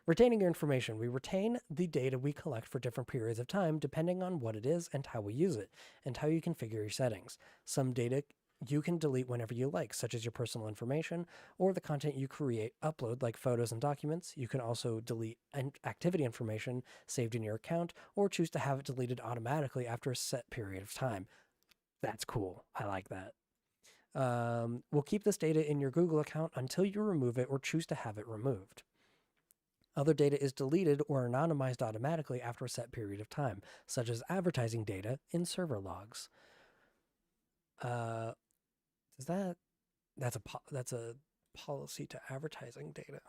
Retaining your information. We retain the data we collect for different periods of time depending on what it is and how we use it, and how you configure your settings. Some data you can delete whenever you like, such as your personal information or the content you create, upload, like photos and documents. You can also delete activity information saved in your account or choose to have it deleted automatically after a set period of time. That's cool. I like that. We'll keep this data in your Google account until you remove it or choose to have it removed. Other data is deleted or anonymized automatically after a set period of time, such as advertising data in server logs. Uh, is that that's a policy to advertising data?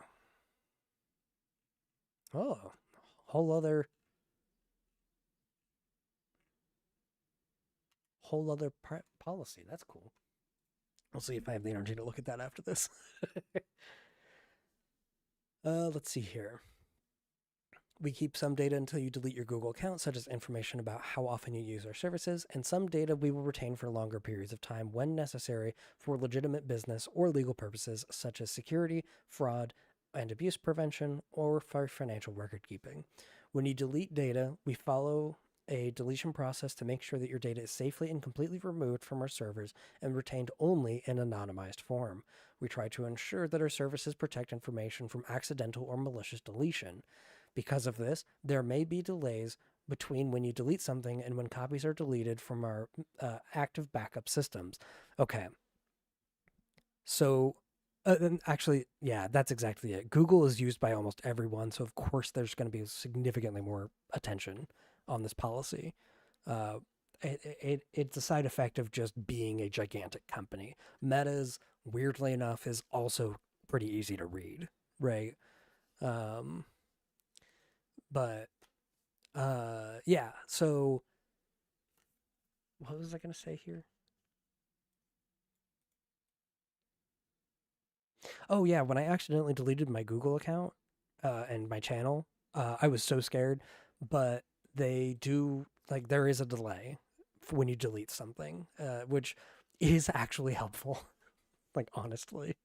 Oh, whole other policy. That's cool. We'll see if I have the energy to look at that after this. Let's see here. We keep some data until you delete your Google account, such as information about how often you use our services, and some data we will retain for longer periods of time when necessary for legitimate business or legal purposes, such as security, fraud, and abuse prevention, or for financial record keeping. When you delete data, we follow a deletion process to make sure that your data is safely and completely removed from our servers and retained only in anonymized form. We try to ensure that our services protect information from accidental or malicious deletion. Because of this, there may be delays between when you delete something and when copies are deleted from our active backup systems. Okay. So, actually, yeah, that's exactly it. Google is used by almost everyone, so of course there's going to be significantly more attention on this policy. Uh, it's a side effect of just being a gigantic company. Meta's, weirdly enough, is also pretty easy to read, right? Um, but Yeah, so what was I going to say here? Oh yeah, when I accidentally deleted my Google account and my channel, I was so scared. But they do like there is a delay when you delete something, which is actually helpful. Like honestly,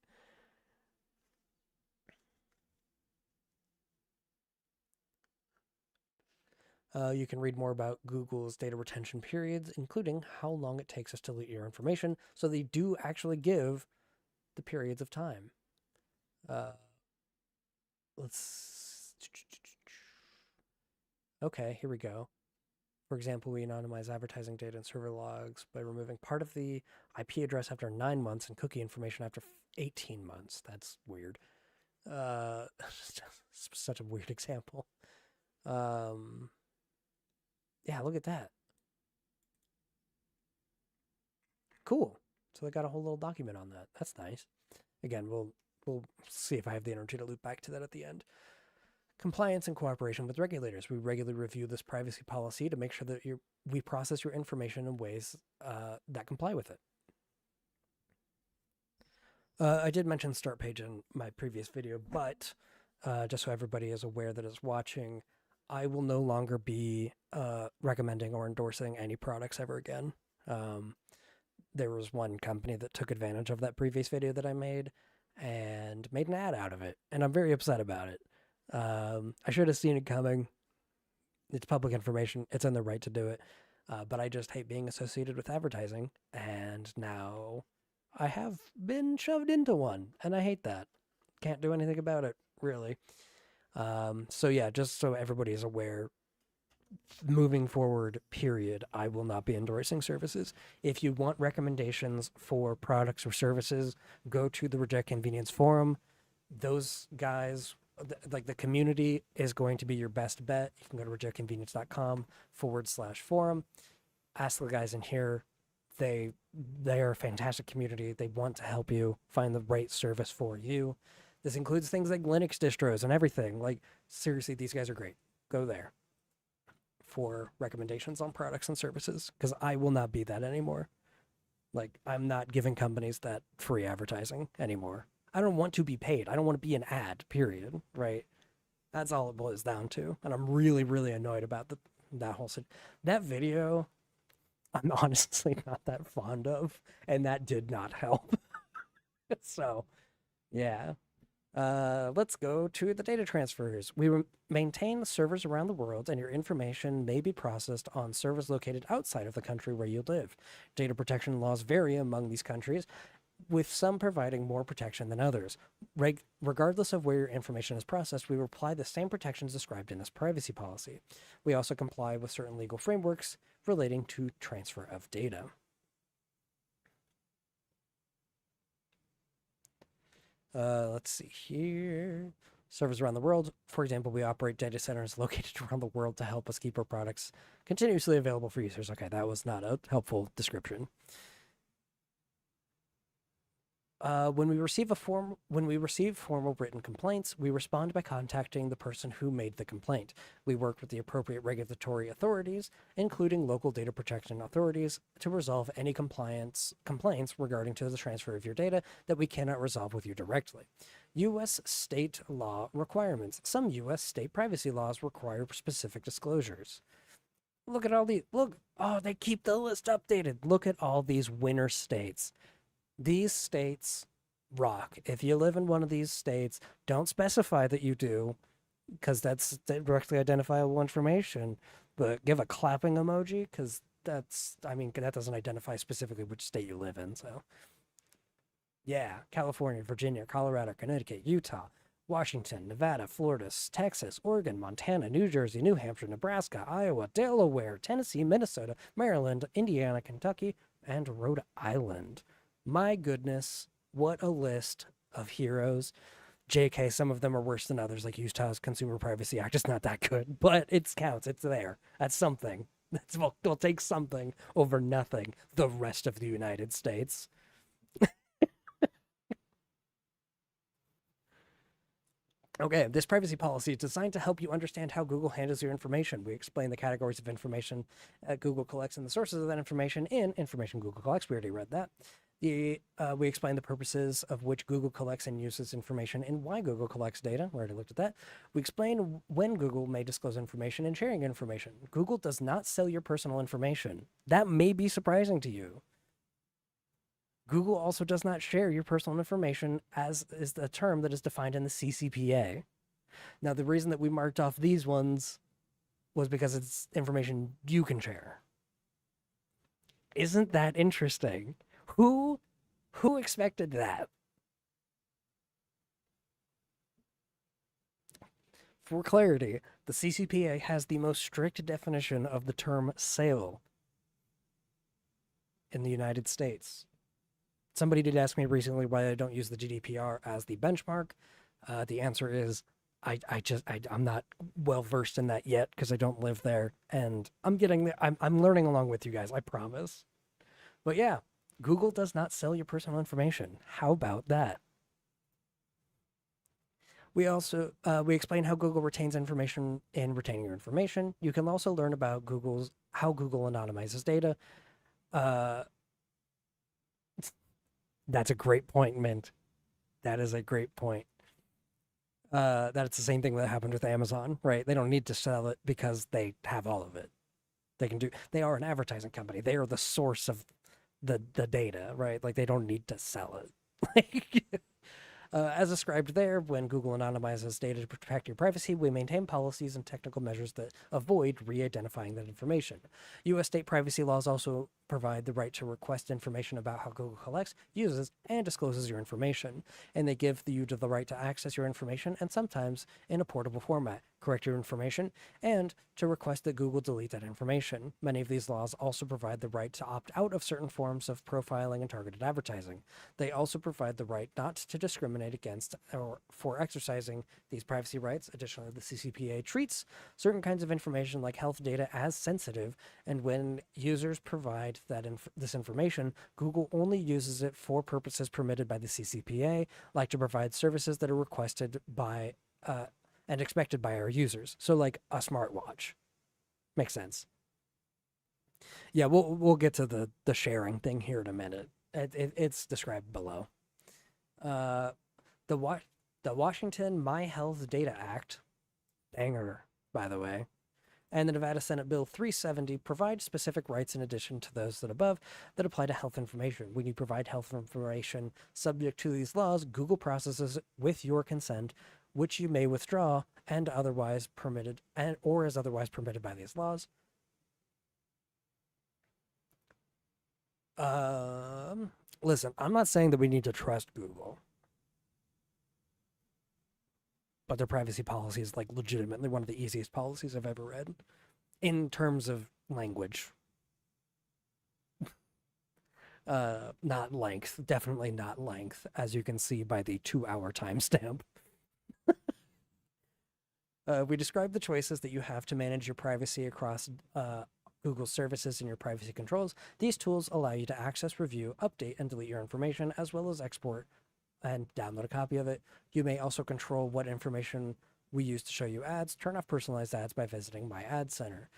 you can read more about Google's data retention periods, including how long it takes us to delete your information. So they do actually give the periods of time. Uh, let's. Okay, here we go. For example, we anonymize advertising data and server logs by removing part of the IP address after 9 months and cookie information after 18 months. That's weird. Uh, such a weird example. Um, yeah, look at that. Cool. So they got a whole little document on that. That's nice. Again, we'll see if I have the energy to loop back to that at the end. Compliance and cooperation with regulators. We regularly review this privacy policy to make sure that we process your information in ways that comply with it. I did mention start page in my previous video, but just so everybody is aware that is watching, I will no longer be recommending or endorsing any products ever again. There was one company that took advantage of that previous video that I made and made an ad out of it, and I'm very upset about it. I should have seen it coming. It's public information. It's in their right to do it. But I just hate being associated with advertising, and now I have been shoved into one, and I hate that. Can't do anything about it, really. So yeah, just so everybody is aware, moving forward, period, I will not be endorsing services. If you want recommendations for products or services, go to the Reject Convenience forum. Those guys, like the community, is going to be your best bet. You can go to rejectconvenience.com/forum. Ask the guys in here. They are a fantastic community. They want to help you find the right service for you. This includes things like Linux distros and everything. Like seriously, these guys are great. Go there for recommendations on products and services because I will not be that anymore. Like, I'm not giving companies that free advertising anymore. I don't want to be paid. I don't want to be an ad, period, right? That's all it boils down to. And I'm really, really annoyed about that whole that video. I'm honestly not that fond of, and that did not help. So, yeah. Let's go to the data transfers. We maintain servers around the world, and your information may be processed on servers located outside of the country where you live. Data protection laws vary among these countries, with some providing more protection than others. Regardless of where your information is processed, we apply the same protections described in this privacy policy. We also comply with certain legal frameworks relating to transfer of data. Let's see here. Servers around the world. For example, we operate data centers located around the world to help us keep our products continuously available for users. Okay, that was not a helpful description. When we receive formal written complaints, we respond by contacting the person who made the complaint. We work with the appropriate regulatory authorities, including local data protection authorities, to resolve any complaints regarding to the transfer of your data that we cannot resolve with you directly. U.S. state law requirements. Some U.S. state privacy laws require specific disclosures. Look at all these. Oh, they keep the list updated. Look at all these winner states. These states rock. If you live in one of these states, don't specify that you do, because that's directly identifiable information. But give a clapping emoji, because that doesn't identify specifically which state you live in. So, yeah, California, Virginia, Colorado, Connecticut, Utah, Washington, Nevada, Florida, Texas, Oregon, Montana, New Jersey, New Hampshire, Nebraska, Iowa, Delaware, Tennessee, Minnesota, Maryland, Indiana, Kentucky, and Rhode Island. My goodness, what a list of heroes. JK, some of them are worse than others, like Utah's Consumer Privacy Act is not that good, but it counts. It's there. That's something. We'll take something over nothing. The rest of the United States. Okay, this privacy policy is designed to help you understand how Google handles your information. We explain the categories of information Google collects and the sources of that information in Information Google Collects. We already read that. We explain the purposes of which Google collects and uses information and why Google collects data. We already looked at that. We explain when Google may disclose information and sharing information. Google does not sell your personal information. That may be surprising to you. Google also does not share your personal information, as is the term that is defined in the CCPA. Now, the reason that we marked off these ones was because it's information you can share. Isn't that interesting? Who expected that? For clarity, the CCPA has the most strict definition of the term sale in the United States. Somebody did ask me recently why I don't use the GDPR as the benchmark. The answer is I'm not well versed in that yet because I don't live there, and I'm getting there. I'm learning along with you guys. I promise. But yeah, Google does not sell your personal information. How about that? We also we explain how Google retains information in retaining your information. You can also learn about how Google anonymizes data. Uh, that's a great point, Mint. That is a great point. That's the same thing that happened with Amazon, right? They don't need to sell it because they have all of it. They are an advertising company. They are the source of the data, right? Like they don't need to sell it. As described there, when Google anonymizes data to protect your privacy, we maintain policies and technical measures that avoid re-identifying that information. U.S. state privacy laws also provide the right to request information about how Google collects, uses, and discloses your information, and they give you the right to access your information, and sometimes in a portable format, correct your information, and to request that Google delete that information. Many of these laws also provide the right to opt out of certain forms of profiling and targeted advertising. They also provide the right not to discriminate against or for exercising these privacy rights. Additionally, the CCPA treats certain kinds of information like health data as sensitive, and when users provide this information, Google only uses it for purposes permitted by the CCPA, like to provide services that are requested by and expected by our users. So like a smartwatch. Makes sense. Yeah, we'll get to the sharing thing here in a minute. It's described below. Uh, the Washington My Health Data Act, banger, by the way, and the Nevada Senate Bill 370 provide specific rights in addition to those that above that apply to health information. When you provide health information subject to these laws, Google processes with your consent, which you may withdraw and otherwise permitted or is otherwise permitted by these laws. Listen, I'm not saying that we need to trust Google, but their privacy policy is like legitimately one of the easiest policies I've ever read in terms of language. Not length, definitely not length, as you can see by the 2-hour timestamp. We describe the choices that you have to manage your privacy across Google services and your privacy controls. These tools allow you to access, review, update, and delete your information, as well as export and download a copy of it. You may also control what information we use to show you ads. Turn off personalized ads by visiting My Ad Center.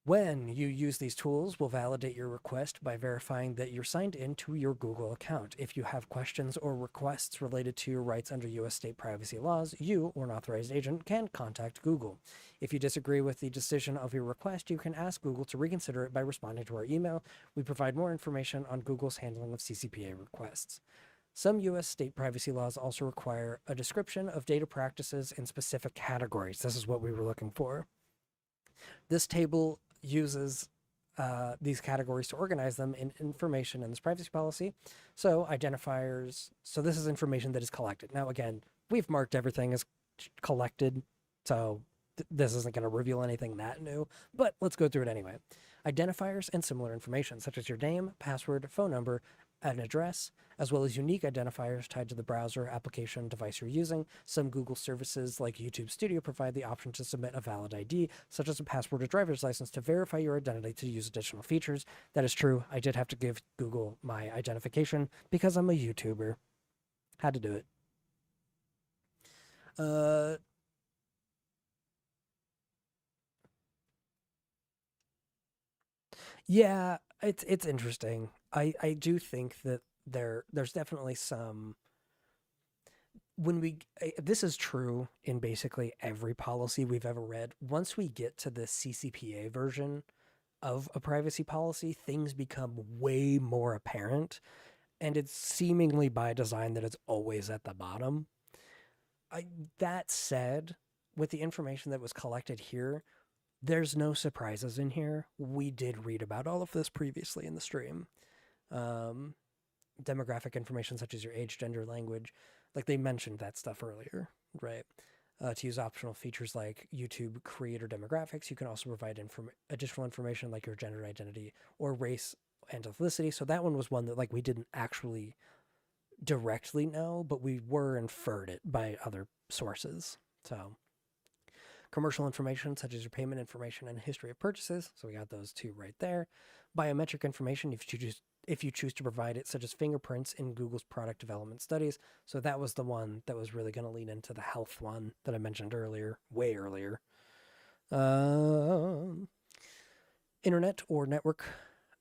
When you use these tools, we'll validate your request by verifying that you're signed into your Google account. If you have questions or requests related to your rights under U.S. state privacy laws, you or an authorized agent can contact Google. If you disagree with the decision of your request, you can ask Google to reconsider it by responding to our email. We provide more information on Google's handling of CCPA requests. Some U.S. state privacy laws also require a description of data practices in specific categories. This is what we were looking for. This table uses these categories to organize them in information in this privacy policy. So identifiers, so this is information that is collected. Now, again, we've marked everything as collected, so this isn't going to reveal anything that new, but let's go through it anyway. Identifiers and similar information, such as your name, password, phone number, an address, as well as unique identifiers tied to the browser, application, device you're using. Some Google services like YouTube Studio provide the option to submit a valid ID, such as a passport or driver's license, to verify your identity to use additional features. That is true. I did have to give Google my identification because I'm a YouTuber. Had to do it. Uh, yeah, it's interesting. I do think that there's definitely some when we this is true in basically every policy we've ever read. Once we get to the CCPA version of a privacy policy, things become way more apparent, and it's seemingly by design that it's always at the bottom. I, that said, with the information that was collected here, there's no surprises in here. We did read about all of this previously in the stream. Um, Demographic information such as your age, gender, language, like they mentioned that stuff earlier, right? To use optional features like YouTube creator demographics, you can also provide additional information like your gender identity or race and ethnicity. So that one was one that like we didn't actually directly know, but we were inferred it by other sources. So commercial information such as your payment information and history of purchases. So we got those two right there. Biometric information if you choose to provide it, such as fingerprints in Google's product development studies. So that was the one that was really going to lean into the health one that I mentioned earlier, way earlier. Um, internet or network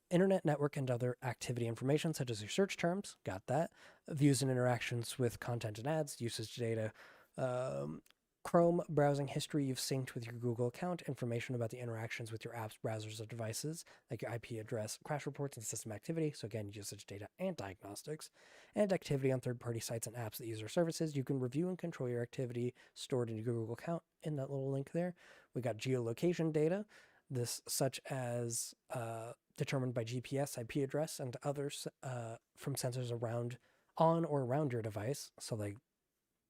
internet network and other activity information such as your search terms, got that, views and interactions with content and ads, usage data, um, Chrome browsing history you've synced with your Google account, information about the interactions with your apps, browsers, or devices, like your IP address, crash reports, and system activity. So again, usage data and diagnostics, and activity on third-party sites and apps that use our services. You can review and control your activity stored in your Google account in that little link there. We got geolocation data, this such as determined by GPS, IP address, and others from sensors around, on or around your device. So like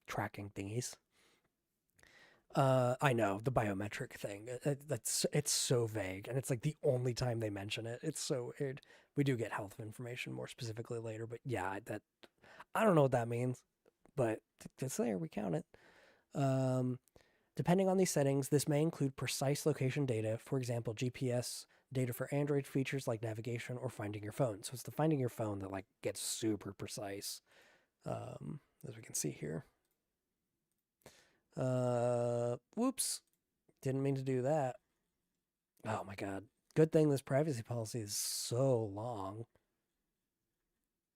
tracking thingies. I know the biometric thing. It's so vague, and it's like the only time they mention it. It's so weird. We do get health information more specifically later, but yeah, that I don't know what that means, but it's there. We count it. Um, Depending on these settings, this may include precise location data, for example, GPS data for Android features like navigation or finding your phone. So it's the finding your phone that like gets super precise, as we can see here. Whoops, didn't mean to do that. Oh my god. Good thing this privacy policy is so long.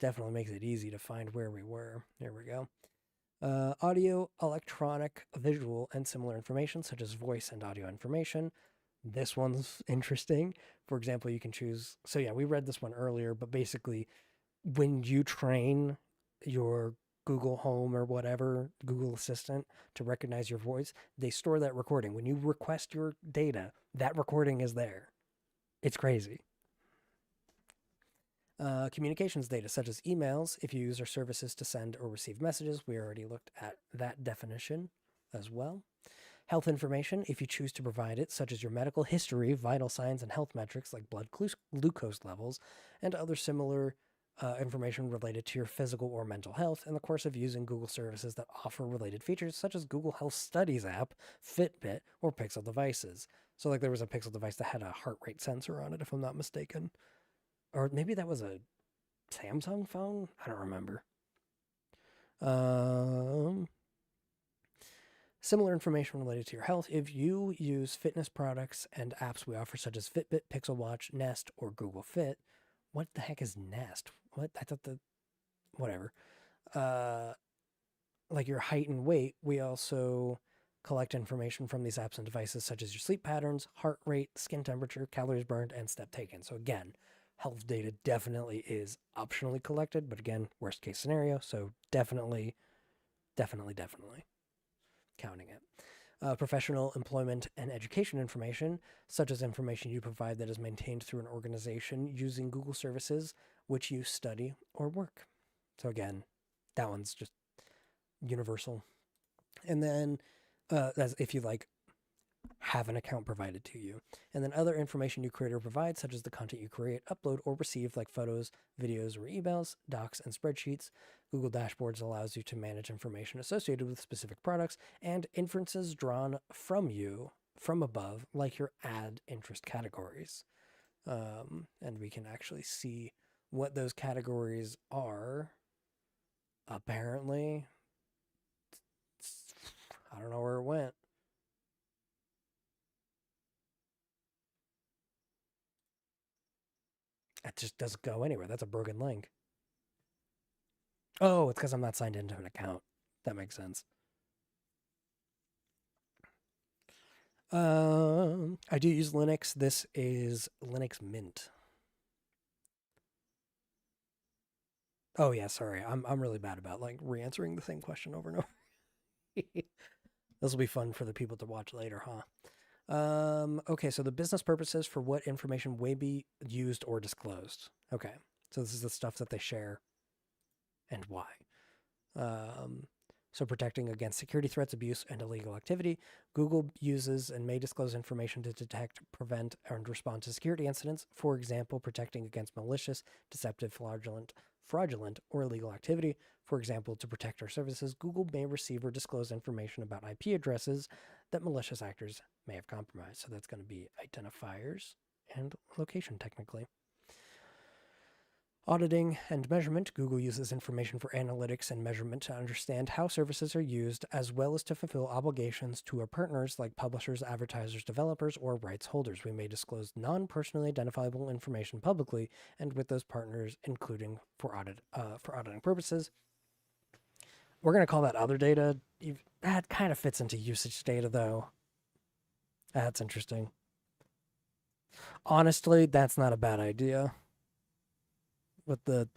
Definitely makes it easy to find where we were. There we go. Audio, electronic, visual, and similar information, such as voice and audio information. This one's interesting. For example, you can choose. So, yeah, we read this one earlier, but basically, when you train your Google Home or whatever, Google Assistant, to recognize your voice, they store that recording. When you request your data, that recording is there. It's crazy. Communications data, such as emails, if you use our services to send or receive messages. We already looked at that definition as well. Health information, if you choose to provide it, such as your medical history, vital signs, and health metrics like blood glucose levels, and other similar information related to your physical or mental health in the course of using Google services that offer related features, such as Google Health Studies app, Fitbit, or Pixel devices. So, like, there was a Pixel device that had a heart rate sensor on it, if I'm not mistaken. Or maybe that was a Samsung phone? I don't remember. Um, Similar information related to your health. If you use fitness products and apps we offer, such as Fitbit, Pixel Watch, Nest, or Google Fit, what the heck is Nest? What? I thought whatever. Uh, like your height and weight, we also collect information from these apps and devices, such as your sleep patterns, heart rate, skin temperature, calories burned, and step taken. So again, health data definitely is optionally collected, but again, worst case scenario. So definitely counting it. Professional, employment, and education information, such as information you provide that is maintained through an organization using Google services which you study or work. So again, that one's just universal. And then, as if you like, have an account provided to you. And then other information you create or provide, such as the content you create, upload, or receive, like photos, videos, or emails, docs, and spreadsheets. Google Dashboards allows you to manage information associated with specific products and inferences drawn from you from above, like your ad interest categories. And we can actually see what those categories are. Apparently, I don't know where it went. It just doesn't go anywhere. That's a broken link. Oh, it's because I'm not signed into an account. That makes sense. I do use Linux. This is Linux Mint. Oh yeah, sorry. I'm really bad about like re-answering the same question over and over. This will be fun for the people to watch later, huh? Okay, so the business purposes for what information may be used or disclosed. Okay, so this is the stuff that they share and why. Um, so protecting against security threats, abuse, and illegal activity. Google uses and may disclose information to detect, prevent, and respond to security incidents. For example, protecting against malicious, deceptive, fraudulent, or illegal activity. For example, to protect our services, Google may receive or disclose information about IP addresses that malicious actors may have compromised. So that's going to be identifiers and location, technically. Auditing and measurement. Google uses information for analytics and measurement to understand how services are used, as well as to fulfill obligations to our partners like publishers, advertisers, developers, or rights holders. We may disclose non-personally identifiable information publicly and with those partners, including for auditing purposes. We're going to call that other data. That kind of fits into usage data, though. That's interesting. Honestly, that's not a bad idea. With the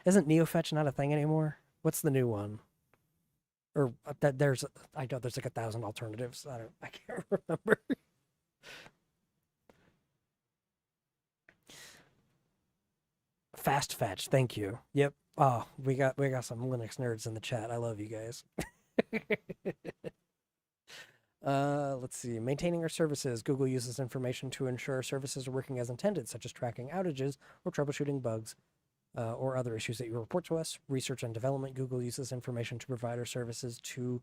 isn't NeoFetch not a thing anymore? What's the new one? Or that there's I know there's like 1,000 alternatives. I can't remember. Fast fetch, thank you. Yep. Oh, we got some Linux nerds in the chat. I love you guys. Let's see. Maintaining our services. Google uses information to ensure our services are working as intended, such as tracking outages or troubleshooting bugs or other issues that you report to us. Research and development. Google uses information to provide our services to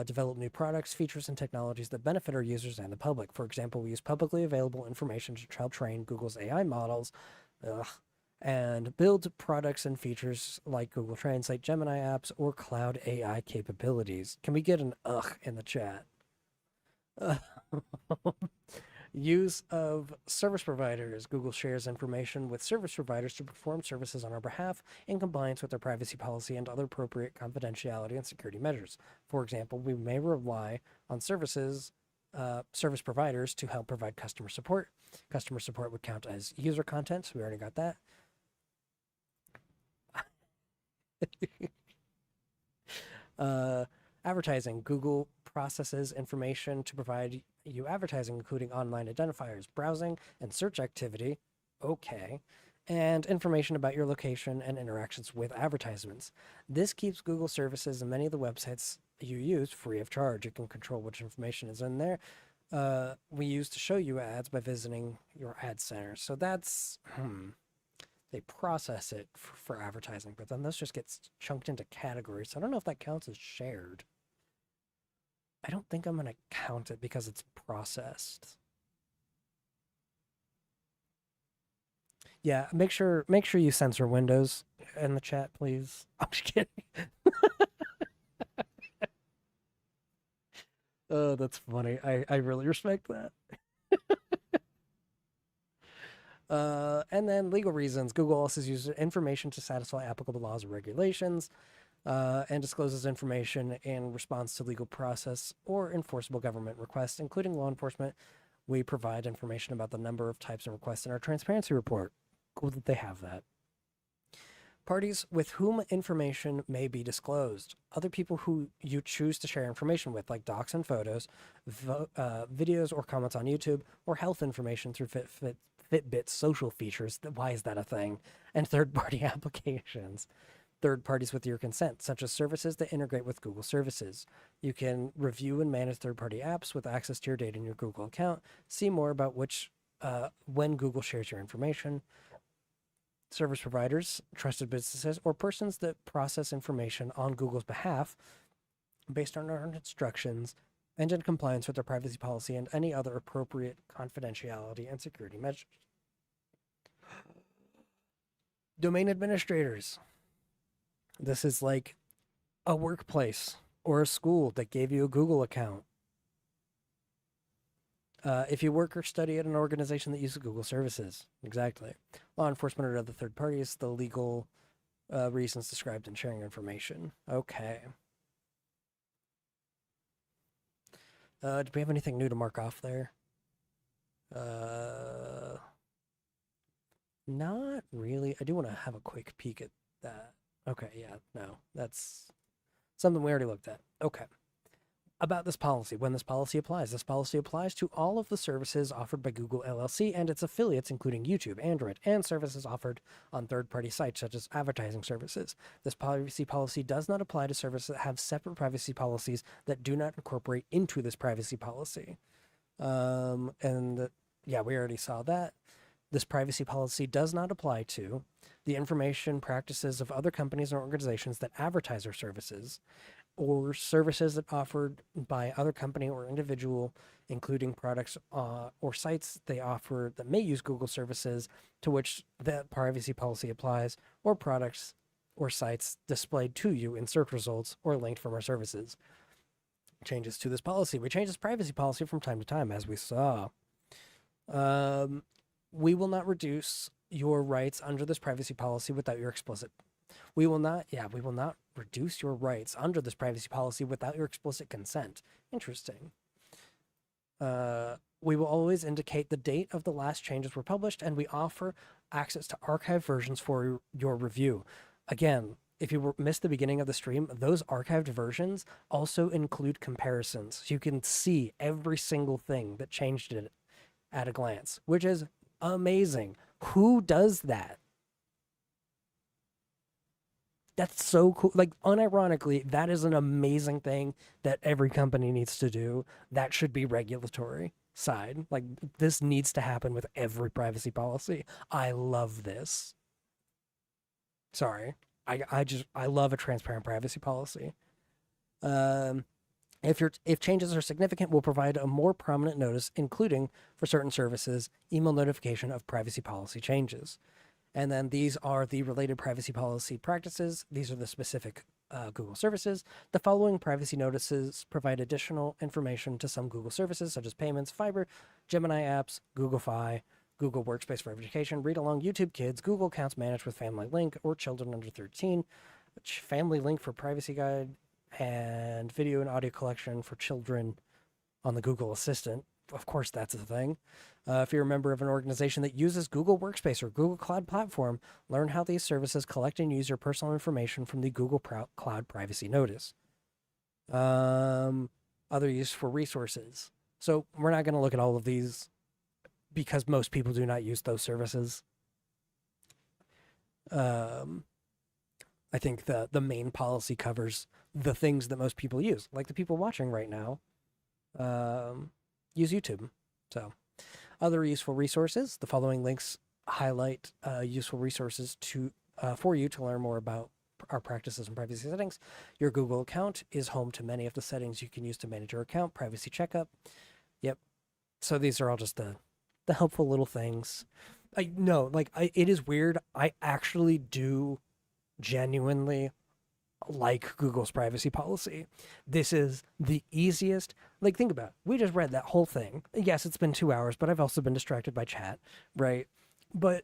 develop new products, features, and technologies that benefit our users and the public. For example, we use publicly available information to help train Google's AI models and build products and features like Google Translate, Gemini apps, or cloud AI capabilities. Can we get an ugh in the chat? Use of service providers. Google shares information with service providers to perform services on our behalf in compliance with our privacy policy and other appropriate confidentiality and security measures. For example, we may rely on service providers to help provide customer support. Customer support would count as user content. So we already got that. Advertising. Google processes information to provide you advertising, including online identifiers, browsing, and search activity. Okay. And information about your location and interactions with advertisements. This keeps Google services and many of the websites you use free of charge. You can control which information is in there. We use to show you ads by visiting your ad center. So that's, they process it for advertising, but then this just gets chunked into categories. So I don't know if that counts as shared. I don't think I'm going to count it because it's processed. Yeah, make sure you censor Windows in the chat, please. I'm just kidding. Oh, that's funny. I really respect that. And then legal reasons. Google also uses information to satisfy applicable laws or regulations. And discloses information in response to legal process or enforceable government requests, including law enforcement. We provide information about the number of types of requests in our transparency report. Cool that they have that. Parties with whom information may be disclosed. Other people who you choose to share information with, like docs and photos, videos or comments on YouTube, or health information through Fitbit social features. Why is that a thing? And third-party applications. Third parties with your consent, such as services that integrate with Google services. You can review and manage third-party apps with access to your data in your Google account. See more about when Google shares your information. Service providers, trusted businesses, or persons that process information on Google's behalf based on our instructions and in compliance with our privacy policy and any other appropriate confidentiality and security measures. Domain administrators. This is like a workplace. or a school that gave you a Google account. If you work or study at an organization that uses Google services. Exactly. Law enforcement or other third parties, the legal reasons described in sharing information. Okay. Do we have anything new to mark off there? Not really. I do want to have a quick peek at that. Okay, yeah, no. That's something we already looked at. Okay. About this policy, when this policy applies to all of the services offered by Google LLC and its affiliates, including YouTube, Android, and services offered on third-party sites such as advertising services. This privacy policy does not apply to services that have separate privacy policies that do not incorporate into this privacy policy. Yeah, we already saw that. This privacy policy does not apply to the information practices of other companies or organizations that advertise their services, or services that offered by other company or individual, including products or sites they offer that may use Google services to which the privacy policy applies, or products or sites displayed to you in search results or linked from our services. Changes to this policy. We change this privacy policy from time to time, as we saw. We will not reduce your rights under this privacy policy without your explicit. We will not reduce your rights under this privacy policy without your explicit consent. Interesting. We will always indicate the date of the last changes were published, and we offer access to archived versions for your review. Again, if you missed the beginning of the stream, those archived versions also include comparisons. So you can see every single thing that changed it at a glance, which is amazing. Who does that? That's so cool. Like, unironically, that is an amazing thing that every company needs to do. That should be regulatory side. Like, this needs to happen with every privacy policy. I love this. Sorry. I love a transparent privacy policy. If changes are significant, we'll provide a more prominent notice, including for certain services, email notification of privacy policy changes. And then these are the related privacy policy practices. These are the specific Google services. The following privacy notices provide additional information to some Google services, such as payments, Fiber, Gemini apps, Google Fi, Google Workspace for Education, Read Along, YouTube Kids, Google accounts managed with Family Link or children under 13, Family Link for privacy guide, and video and audio collection for children on the Google Assistant. Of course, that's a thing. If you're a member of an organization that uses Google Workspace or Google Cloud Platform, learn how these services collect and use your personal information from the Google Cloud Privacy Notice. Other useful resources. So we're not going to look at all of these because most people do not use those services. I think the main policy covers the things that most people use, like the people watching right now use YouTube. So other useful resources. The following links highlight useful resources for you to learn more about our practices and privacy settings. Your Google account is home to many of the settings you can use to manage your account. Privacy checkup. Yep. So these are all just the helpful little things. It is weird. I actually do genuinely like Google's privacy policy. This is the easiest. Like, think about it. We just read that whole thing. Yes, it's been 2 hours, but I've also been distracted by chat, right? But,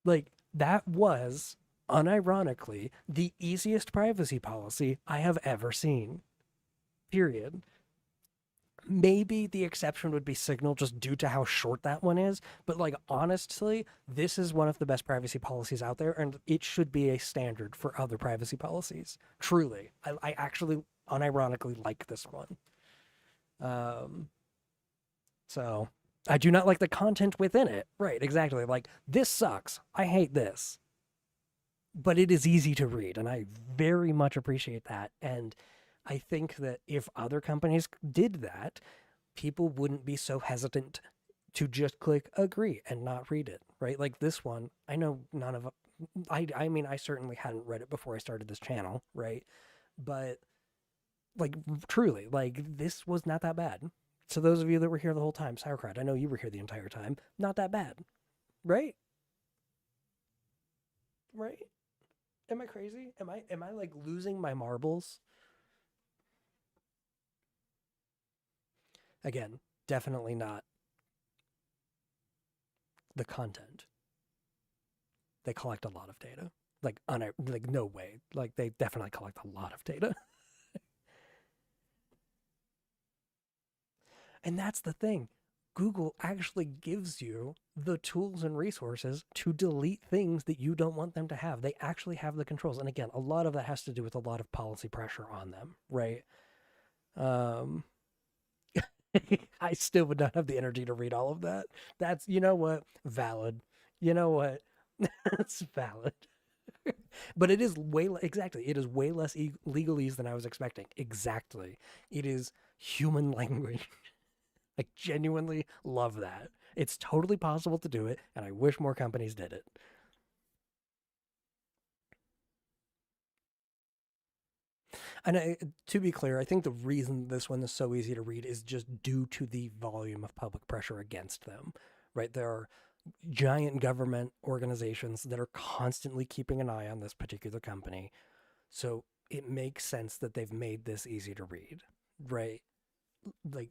like, that was, unironically, the easiest privacy policy I have ever seen. Period. Maybe the exception would be Signal just due to how short that one is. But, like, honestly, this is one of the best privacy policies out there, and it should be a standard for other privacy policies. Truly. I actually, unironically, like this one. So, I do not like the content within it. Right, exactly. Like, this sucks. I hate this. But it is easy to read, and I very much appreciate that. And I think that if other companies did that, people wouldn't be so hesitant to just click agree and not read it, right? Like this one, I know none of, I mean, I certainly hadn't read it before I started this channel, right? But like truly, like this was not that bad. So those of you that were here the whole time, Sauerkraut, I know you were here the entire time, not that bad, right? Right? Am I crazy? Am I like losing my marbles? Again, definitely not the content. They collect a lot of data. Like no way. Like they definitely collect a lot of data. And that's the thing. Google actually gives you the tools and resources to delete things that you don't want them to have. They actually have the controls. And again, a lot of that has to do with a lot of policy pressure on them, right? Um, I still would not have the energy to read all of that. That's, you know what? Valid. You know what? That's valid. But it is exactly. It is way less legalese than I was expecting. Exactly. It is human language. I genuinely love that. It's totally possible to do it, and I wish more companies did it. And to be clear, I think the reason this one is so easy to read is just due to the volume of public pressure against them, right? There are giant government organizations that are constantly keeping an eye on this particular company. So it makes sense that they've made this easy to read, right? Like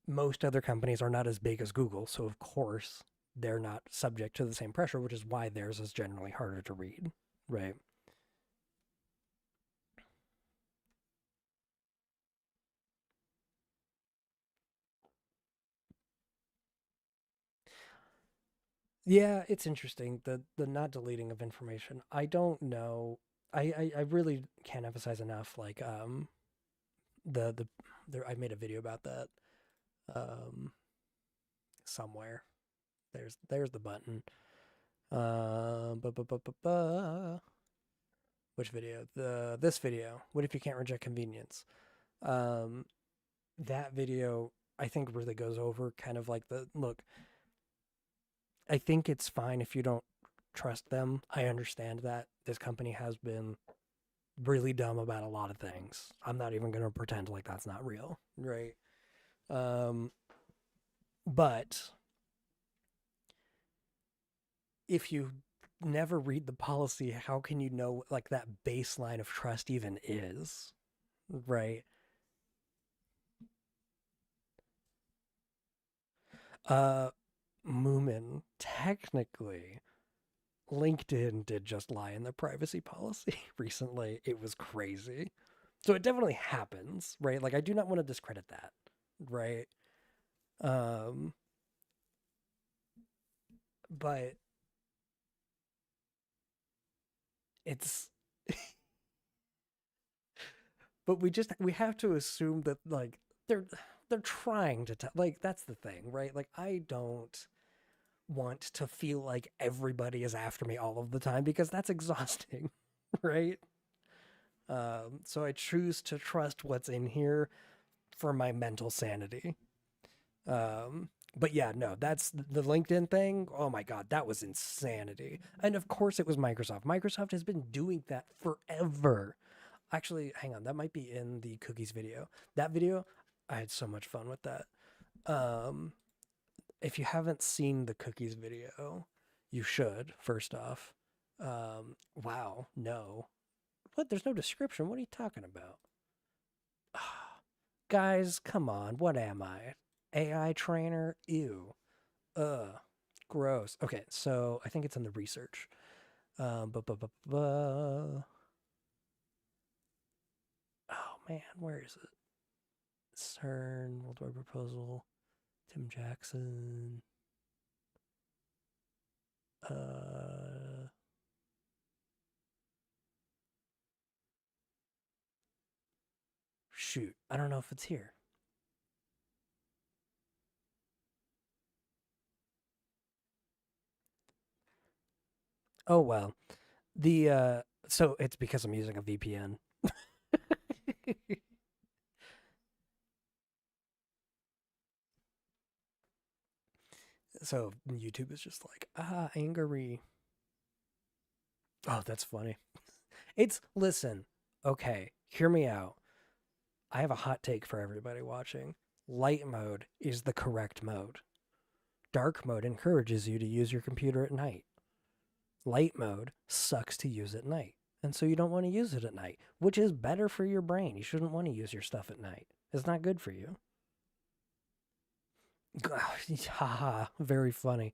most other companies are not as big as Google, so of course they're not subject to the same pressure, which is why theirs is generally harder to read, right? Yeah, it's interesting the not deleting of information. I don't know. I really can't emphasize enough. Like the there I made a video about that um somewhere. There's the button. Bu- bu- bu- bu- bu- which video? This video. What if you can't reject convenience? Um, that video I think really goes over kind of like the look. I think it's fine if you don't trust them. I understand that this company has been really dumb about a lot of things. I'm not even going to pretend like that's not real, right? Um, but if you never read the policy, how can you know what, like that baseline of trust even is, right? Uh, Moomin, technically, LinkedIn did just lie in their privacy policy recently. It was crazy. So it definitely happens, right? Like I do not want to discredit that, right? Um, but it's but we have to assume that like they're trying to tell like that's the thing, right? Like I don't want to feel like everybody is after me all of the time because that's exhausting, right? So I choose to trust what's in here for my mental sanity. But yeah, no, that's the LinkedIn thing. Oh my God, that was insanity. And of course it was Microsoft. Microsoft has been doing that forever. Actually, hang on, that might be in the cookies video. That video, I had so much fun with that. Um, if you haven't seen the cookies video, you should, first off. Wow, no. What? There's no description. What are you talking about? Guys, come on. What am I? AI trainer? Ew. Ugh. Gross. Okay, so I think it's in the research. Oh man, where is it? CERN, Worldwide Proposal, Tim Jackson. Uh, Shoot, I don't know if it's here. Oh well, the so it's because I'm using a VPN. So YouTube is just like angry. Oh, that's funny. It's listen. Okay, hear me out. I have a hot take for everybody watching. Light mode is the correct mode. Dark mode encourages you to use your computer at night. Light mode sucks to use at night. And so you don't want to use it at night, which is better for your brain. You shouldn't want to use your stuff at night. It's not good for you. Haha, very funny.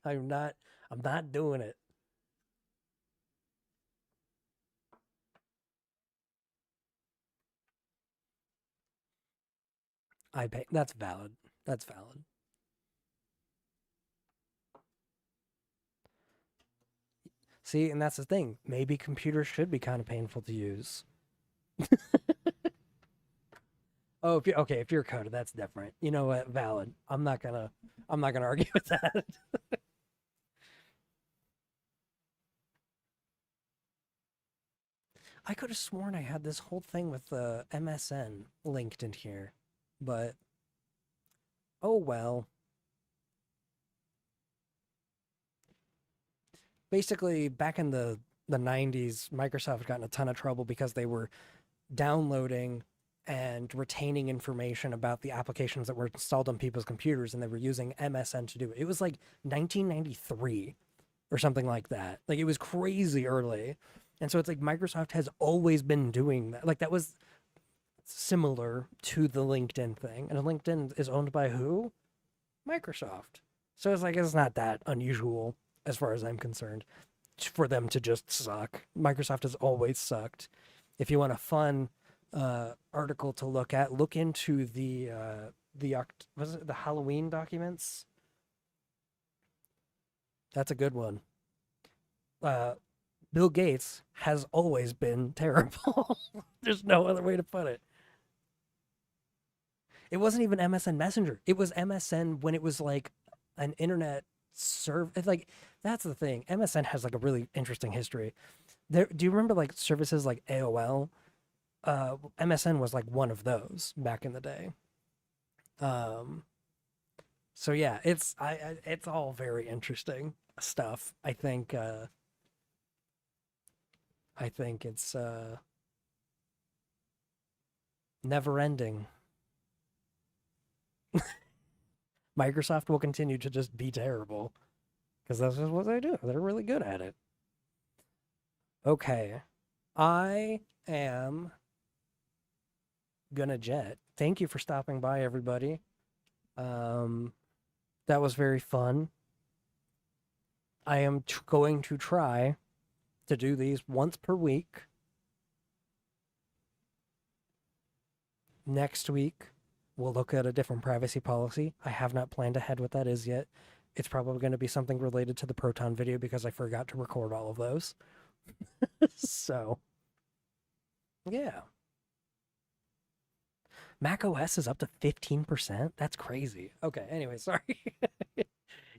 I'm not I'm not doing it. I pay. That's valid. That's valid. See, and that's the thing. Maybe computers should be kind of painful to use. Oh, if you okay, if you're a coder, that's different. You know what? Valid. I'm not gonna argue with that. I could have sworn I had this whole thing with the MSN linked in here, but oh well. Basically, back in the 90s, Microsoft got in a ton of trouble because they were downloading and retaining information about the applications that were installed on people's computers, and they were using MSN to do it. It was like 1993 or something like that. Like it was crazy early. And so it's like Microsoft has always been doing that. Like that was similar to the LinkedIn thing. And LinkedIn is owned by who? Microsoft. So it's like it's not that unusual as far as I'm concerned for them to just suck. Microsoft has always sucked. If you want a fun article to look at, look into was it the Halloween documents? That's a good one. Uh, Bill Gates has always been terrible. There's no other way to put it. It wasn't even MSN Messenger. It was MSN when it was like an internet serve. Like that's the thing. MSN has like a really interesting history. Do you remember like services like AOL? MSN was like one of those back in the day. Um, so yeah, it's all very interesting stuff. I think it's never ending. Microsoft will continue to just be terrible because that's just what they do. They're really good at it. Okay, I am gonna jet. Thank you for stopping by, everybody. Um, that was very fun. I am going to try to do these once per week. Next week, we'll look at a different privacy policy. I have not planned ahead what that is yet. It's probably going to be something related to the Proton video because I forgot to record all of those. So, yeah. Mac OS is up to 15%. That's crazy. Okay, anyway, sorry.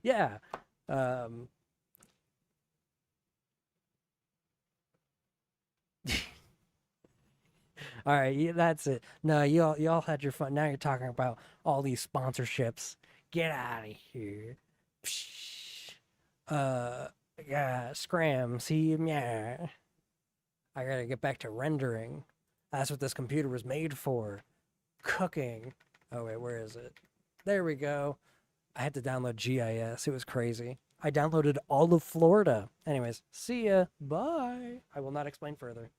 Yeah. Um, all right, yeah, that's it. No, y'all had your fun. Now you're talking about all these sponsorships. Get out of here. Psh. Yeah, scram. See, yeah. I gotta get back to rendering. That's what this computer was made for. Cooking. Oh wait, where is it? There we go. I had to download GIS. It was crazy. I downloaded all of Florida. Anyways, see ya. Bye. I will not explain further.